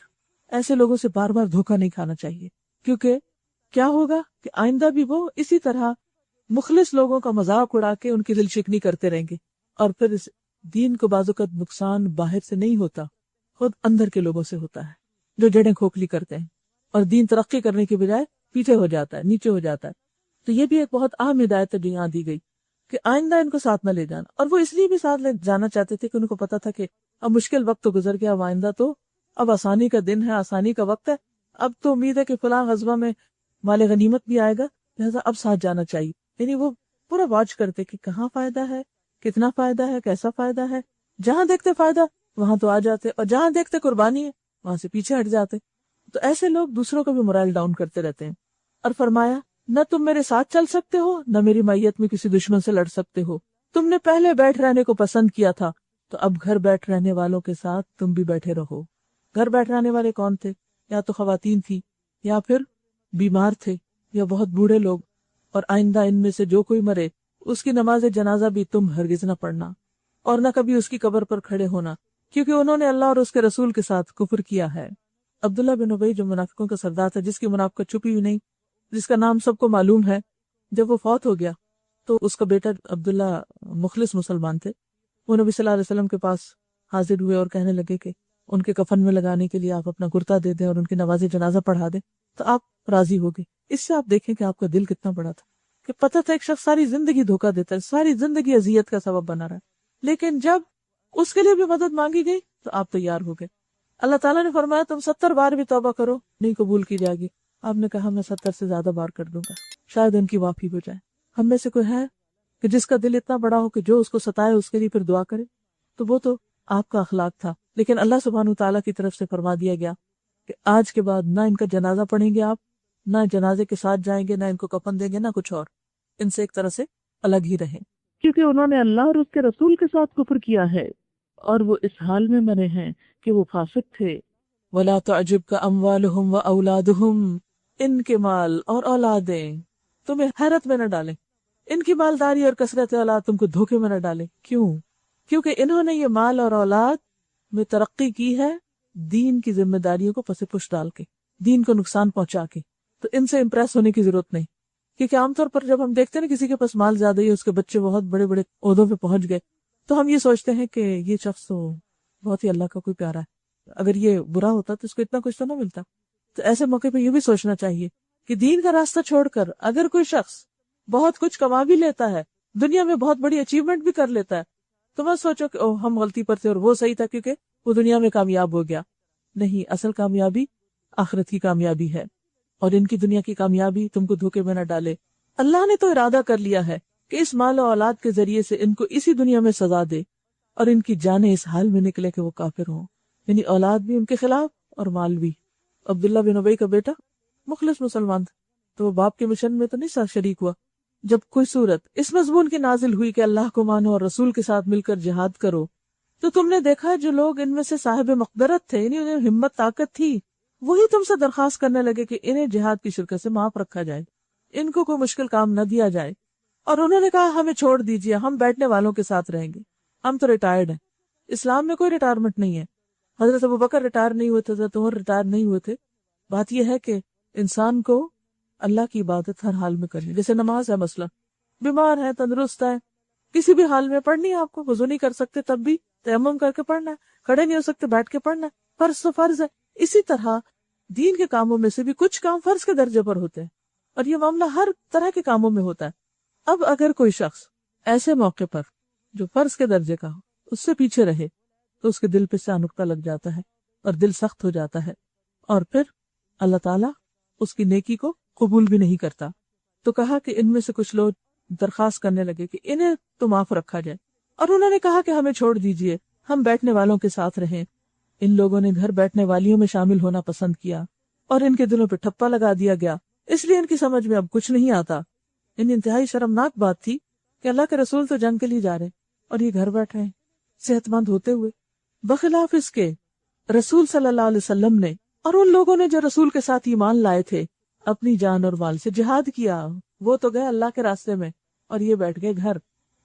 ایسے لوگوں سے بار بار دھوکہ نہیں کھانا چاہیے، کیونکہ کیا ہوگا کہ آئندہ بھی وہ اسی طرح مخلص لوگوں کا مذاق اڑا کے ان کی دل شکنی کرتے رہیں گے، اور پھر اس دین کو بعض اوقات نقصان باہر سے نہیں ہوتا، خود اندر کے لوگوں سے ہوتا ہے جو جڑیں کھوکھلی کرتے ہیں، اور دین ترقی کرنے کے بجائے پیچھے ہو جاتا ہے، نیچے ہو جاتا ہے۔ تو یہ بھی ایک بہت اہم ہدایت ہے جو یہاں دی گئی کہ آئندہ ان کو ساتھ نہ لے جانا، اور وہ اس لیے بھی ساتھ لے جانا چاہتے تھے کہ ان کو پتا تھا کہ اب مشکل وقت تو گزر گیا، اب آئندہ تو اب آسانی کا دن ہے، آسانی کا وقت ہے، اب تو امید ہے کہ فلاں غزوہ میں مال غنیمت بھی آئے گا، لہذا اب ساتھ جانا چاہیے۔ یعنی وہ پورا واچ کرتے کہ کہاں فائدہ ہے، کتنا فائدہ ہے، کیسا فائدہ ہے، جہاں دیکھتے فائدہ وہاں تو آ جاتے، اور جہاں دیکھتے قربانی ہے وہاں سے پیچھے ہٹ جاتے۔ تو ایسے لوگ دوسروں کا بھی morale ڈاؤن کرتے رہتے ہیں۔ اور فرمایا نہ تم میرے ساتھ چل سکتے ہو، نہ میری میت میں کسی دشمن سے لڑ سکتے ہو، تم نے پہلے بیٹھ رہنے کو پسند کیا تھا تو اب گھر بیٹھ رہنے والوں کے ساتھ تم بھی بیٹھے رہو۔ گھر بیٹھ رہنے والے کون تھے؟ یا تو خواتین تھی، یا پھر بیمار تھے، یا بہت بوڑھے لوگ، اور آئندہ ان میں سے جو کوئی مرے اس کی نماز جنازہ بھی تم ہرگز نہ پڑھنا، اور نہ کبھی اس کی قبر پر کھڑے ہونا، کیونکہ انہوں نے اللہ اور اس کے رسول کے ساتھ کفر کیا ہے۔ عبداللہ بن ابی جو منافقوں کا سردار تھا، جس کی منافقت چھپی ہوئی نہیں، جس کا نام سب کو معلوم ہے، جب وہ فوت ہو گیا تو اس کا بیٹا عبداللہ مخلص مسلمان تھے، وہ نبی صلی اللہ علیہ وسلم کے پاس حاضر ہوئے اور کہنے لگے کہ ان کے کفن میں لگانے کے لیے آپ اپنا کرتا دے دیں اور ان کی نماز جنازہ پڑھا دیں، تو آپ راضی ہو گئے۔ اس سے آپ دیکھیں کہ آپ کا دل کتنا بڑا تھا، کہ پتہ تھا ایک شخص ساری زندگی دھوکہ دیتا ہے، ساری زندگی اذیت کا سبب بنا رہا ہے، لیکن جب اس کے لیے بھی مدد مانگی گئی تو آپ تیار ہو گئے۔ اللہ تعالیٰ نے فرمایا تم 70 بار بھی توبہ کرو نہیں قبول کی جائے گی۔ آپ نے کہا میں 70 سے زیادہ بار کر دوں گا، شاید ان کی معافی ہو جائے۔ ہم میں سے کوئی ہے کہ جس کا دل اتنا بڑا ہو کہ جو اس کو ستائے اس کے لیے پھر دعا کرے؟ تو وہ تو آپ کا اخلاق تھا، لیکن اللہ سبحانہ تعالیٰ کی طرف سے فرما دیا گیا کہ آج کے بعد نہ ان کا جنازہ پڑھیں گے آپ، نہ جنازے کے ساتھ جائیں گے، نہ ان کو کفن دیں گے، نہ کچھ اور، ان سے ایک طرح سے الگ ہی رہیں، کیونکہ انہوں نے اللہ اور اس کے رسول کے ساتھ کفر کیا ہے اور وہ اس حال میں مرے ہیں کہ وہ فاسق تھے۔ وَلَا تُعْجِبْكَ أَمْوَالُهُمْ وَأَوْلَادُهُمْ، ان کے مال اور اولادیں تمہیں حیرت میں نہ ڈالیں، ان کی مالداری اور کثرت اولاد تم کو دھوکے میں نہ ڈالیں۔ کیوں؟ کیونکہ انہوں نے یہ مال اور اولاد میں ترقی کی ہے دین کی ذمہ داریوں کو پس پش ڈال کے، دین کو نقصان پہنچا کے، تو ان سے امپریس ہونے کی ضرورت نہیں۔ کیونکہ عام طور پر جب ہم دیکھتے ہیں نا کسی کے پاس مال زیادہ ہی، اس کے بچے بہت بڑے بڑے عہدوں پہ پہنچ گئے، تو ہم یہ سوچتے ہیں کہ یہ شخص تو بہت ہی اللہ کا کوئی پیارا ہے، اگر یہ برا ہوتا تو اس کو اتنا کچھ تو نہ ملتا۔ تو ایسے موقع پہ یہ بھی سوچنا چاہیے کہ دین کا راستہ چھوڑ کر اگر کوئی شخص بہت کچھ کما بھی لیتا ہے، دنیا میں بہت بڑی اچیومنٹ بھی کر لیتا ہے، تو مت سوچو کہ ہم غلطی پر تھے اور وہ صحیح تھا کیونکہ وہ دنیا میں کامیاب ہو گیا۔ نہیں، اصل کامیابی آخرت کی کامیابی ہے، اور ان کی دنیا کی کامیابی تم کو دھوکے میں نہ ڈالے۔ اللہ نے تو ارادہ کر لیا ہے کہ اس مال و اولاد کے ذریعے سے ان کو اسی دنیا میں سزا دے اور ان کی جانیں اس حال میں نکلے کہ وہ کافر ہوں، یعنی اولاد بھی ان کے خلاف اور مال بھی۔ عبداللہ بن ابی کا بیٹا مخلص مسلمان تھا، تو وہ باپ کے مشن میں تو نہیں ساتھ شریک ہوا۔ جب کوئی صورت اس مضمون کی نازل ہوئی کہ اللہ کو مانو اور رسول کے ساتھ مل کر جہاد کرو، تو تم نے دیکھا جو لوگ ان میں سے صاحب مقدرت تھے، یعنی انہیں ہمت طاقت تھی، وہی تم سے درخواست کرنے لگے کہ انہیں جہاد کی شرکت سے معاف رکھا جائے، ان کو کوئی مشکل کام نہ دیا جائے، اور انہوں نے کہا ہمیں چھوڑ دیجیے، ہم بیٹھنے والوں کے ساتھ رہیں گے، ہم تو ریٹائرڈ ہیں۔ اسلام میں کوئی ریٹائرمنٹ نہیں ہے، حضرت ابوبکر ریٹائر نہیں ہوئے تھے، حضرت عمر ریٹائر نہیں ہوئے تھے۔ بات یہ ہے کہ انسان کو اللہ کی عبادت ہر حال میں کرنی، جیسے نماز ہے، مثلا بیمار ہے، تندرست ہے، کسی بھی حال میں پڑھنی ہے، آپ کو وضو نہیں کر سکتے تب بھی تیمم کر کے پڑھنا ہے، کھڑے نہیں ہو سکتے بیٹھ کے پڑھنا ہے، فرض تو فرض ہے۔ اسی طرح دین کے کاموں میں سے بھی کچھ کام فرض کے درجے پر ہوتے ہیں، اور یہ معاملہ ہر طرح کے کاموں میں ہوتا ہے۔ اب اگر کوئی شخص ایسے موقع پر جو فرض کے درجے کا ہو اس سے پیچھے رہے تو اس کے دل پہ سے نقطہ لگ جاتا ہے اور دل سخت ہو جاتا ہے، اور پھر اللہ تعالیٰ اس کی نیکی کو قبول بھی نہیں کرتا۔ تو کہا کہ ان میں سے کچھ لوگ درخواست کرنے لگے کہ انہیں تو معاف رکھا جائے، اور انہوں نے کہا کہ ہمیں چھوڑ دیجئے، ہم بیٹھنے والوں کے ساتھ رہیں۔ ان لوگوں نے گھر بیٹھنے والیوں میں شامل ہونا پسند کیا اور ان کے دلوں پہ ٹھپا لگا دیا گیا، اس لیے ان کی سمجھ میں اب کچھ نہیں آتا۔ ان انتہائی شرمناک بات تھی کہ اللہ کے رسول تو جنگ کے لیے جا رہے اور یہ گھر بیٹھے ہیں صحت مند ہوتے ہوئے، بخلاف اس کے رسول صلی اللہ علیہ وسلم نے اور ان لوگوں نے جو رسول کے ساتھ ایمان لائے تھے اپنی جان اور مال سے جہاد کیا، وہ تو گئے اللہ کے راستے میں اور یہ بیٹھ گئے گھر،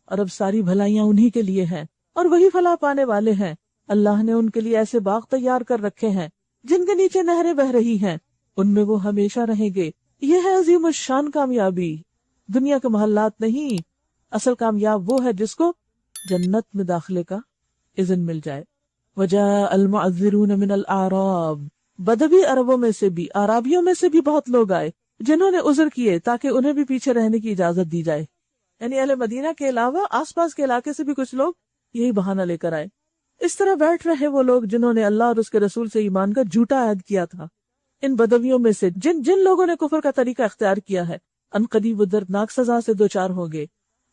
اور اب ساری بھلائیاں انہی کے لیے ہیں اور وہی فلاح پانے والے ہیں۔ اللہ نے ان کے لیے ایسے باغ تیار کر رکھے ہیں جن کے نیچے نہریں بہ رہی ہیں، ان میں وہ ہمیشہ رہیں گے۔ یہ ہے عظیم الشان کامیابی، دنیا کے محلات نہیں، اصل کامیاب وہ ہے جس کو جنت میں داخلے کا اذن مل جائے۔ وجاء المعذرون من الاعراب، بدوی عربوں میں سے بھی، عرابیوں میں سے بھی بہت لوگ آئے جنہوں نے عذر کیے تاکہ انہیں بھی پیچھے رہنے کی اجازت دی جائے، یعنی اہل مدینہ کے علاوہ آس پاس کے علاقے سے بھی کچھ لوگ یہی بہانہ لے کر آئے۔ اس طرح بیٹھ رہے وہ لوگ جنہوں نے اللہ اور اس کے رسول سے ایمان کا جھوٹا عہد کیا تھا۔ ان بدویوں میں سے جن لوگوں نے کفر کا طریقہ اختیار کیا ہے ان قریب و دردناک سزا سے دوچار ہوں گے۔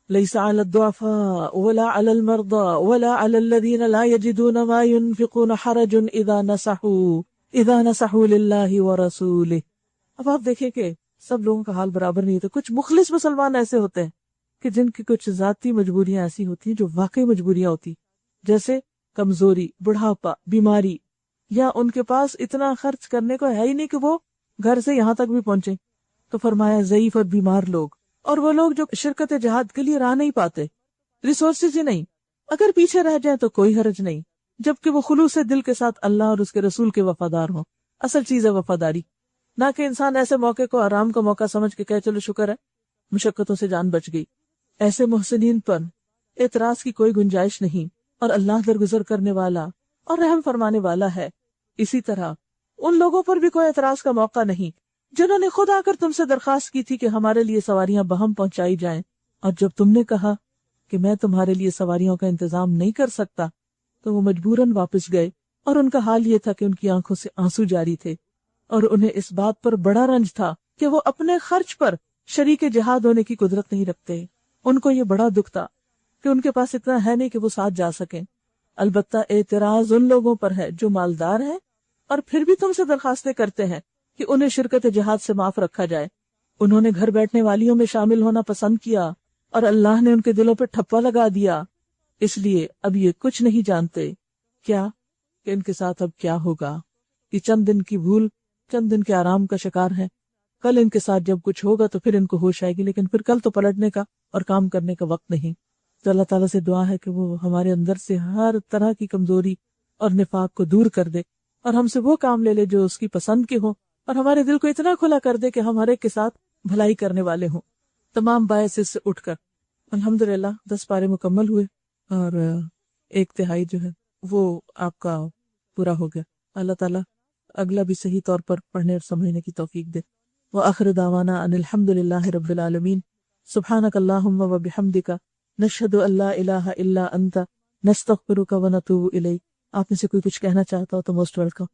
ليس على الضعفاء ولا على المرضى ولا على الذين لا يجدون ما ينفقون حرج اذا نصحوا لله ورسوله۔ اب آپ دیکھیں کہ سب لوگوں کا حال برابر نہیں ہوتا، کچھ مخلص مسلمان ایسے ہوتے ہیں کہ جن کی کچھ ذاتی مجبوریاں ایسی ہوتی ہیں جو واقعی مجبوریاں ہوتی، جیسے کمزوری، بڑھاپا، بیماری، یا ان کے پاس اتنا خرچ کرنے کو ہے ہی نہیں کہ وہ گھر سے یہاں تک بھی پہنچے۔ تو فرمایا ضعیف اور بیمار لوگ اور وہ لوگ جو شرکت جہاد کے لیے راہ نہیں پاتے، ریسورسز ہی نہیں، اگر پیچھے رہ جائیں تو کوئی حرج نہیں، جبکہ وہ خلوص دل کے ساتھ اللہ اور اس کے رسول کے وفادار ہوں۔ اصل چیز ہے وفاداری، نہ کہ انسان ایسے موقع کو آرام کا موقع سمجھ کے کہے چلو شکر ہے مشقتوں سے جان بچ گئی۔ ایسے محسنین پر اعتراض کی کوئی گنجائش نہیں، اور اللہ درگزر کرنے والا اور رحم فرمانے والا ہے۔ اسی طرح ان لوگوں پر بھی کوئی اعتراض کا موقع نہیں جنہوں نے خود آ کر تم سے درخواست کی تھی کہ ہمارے لیے سواریاں بہم پہنچائی جائیں، اور جب تم نے کہا کہ میں تمہارے لیے سواریوں کا انتظام نہیں کر سکتا تو وہ مجبوراً واپس گئے، اور ان کا حال یہ تھا کہ ان کی آنکھوں سے آنسو جاری تھے، اور انہیں اس بات پر بڑا رنج تھا کہ وہ اپنے خرچ پر شریک جہاد ہونے کی قدرت نہیں رکھتے۔ ان کو یہ بڑا دکھ تھا کہ ان کے پاس اتنا ہے نہیں کہ وہ ساتھ جا سکیں۔ البتہ اعتراض ان لوگوں پر ہے جو مالدار ہیں اور پھر بھی تم سے درخواستیں کرتے ہیں کہ انہیں شرکت جہاد سے معاف رکھا جائے۔ انہوں نے گھر بیٹھنے والیوں میں شامل ہونا پسند کیا اور اللہ نے ان کے دلوں پہ ٹھپا لگا دیا، اس لیے اب یہ کچھ نہیں جانتے کیا کہ ان کے ساتھ اب کیا ہوگا۔ یہ چند دن کی بھول، چند دن کے آرام کا شکار ہے۔ کل ان کے ساتھ جب کچھ ہوگا تو پھر ان کو ہوش آئے گی، لیکن پھر کل تو پلٹنے کا اور کام کرنے کا وقت نہیں۔ تو اللہ تعالیٰ سے دعا ہے کہ وہ ہمارے اندر سے ہر طرح کی کمزوری اور نفاق کو دور کر دے، اور ہم سے وہ کام لے لے جو اس کی پسند کے ہوں، اور ہمارے دل کو اتنا کھلا کر دے کہ ہم ہر ایک کے ساتھ بھلائی کرنے والے ہوں۔ تمام باعث سے اٹھ کر الحمدللہ 10 پارے مکمل ہوئے، اور 1/3 جو ہے وہ آپ کا پورا ہو گیا۔ اللہ تعالیٰ اگلا بھی صحیح طور پر پڑھنے اور سمجھنے کی توفیق دے۔ وآخر دعوانا ان الحمدللہ رب العالمین۔ سبحانک اللہم و بحمدک، نشہد ان لا الہ الا انت، نستغفرک و نتوب الیک۔ آپ میں سے کوئی کچھ کہنا چاہتا ہو تو موسٹ ویلکم۔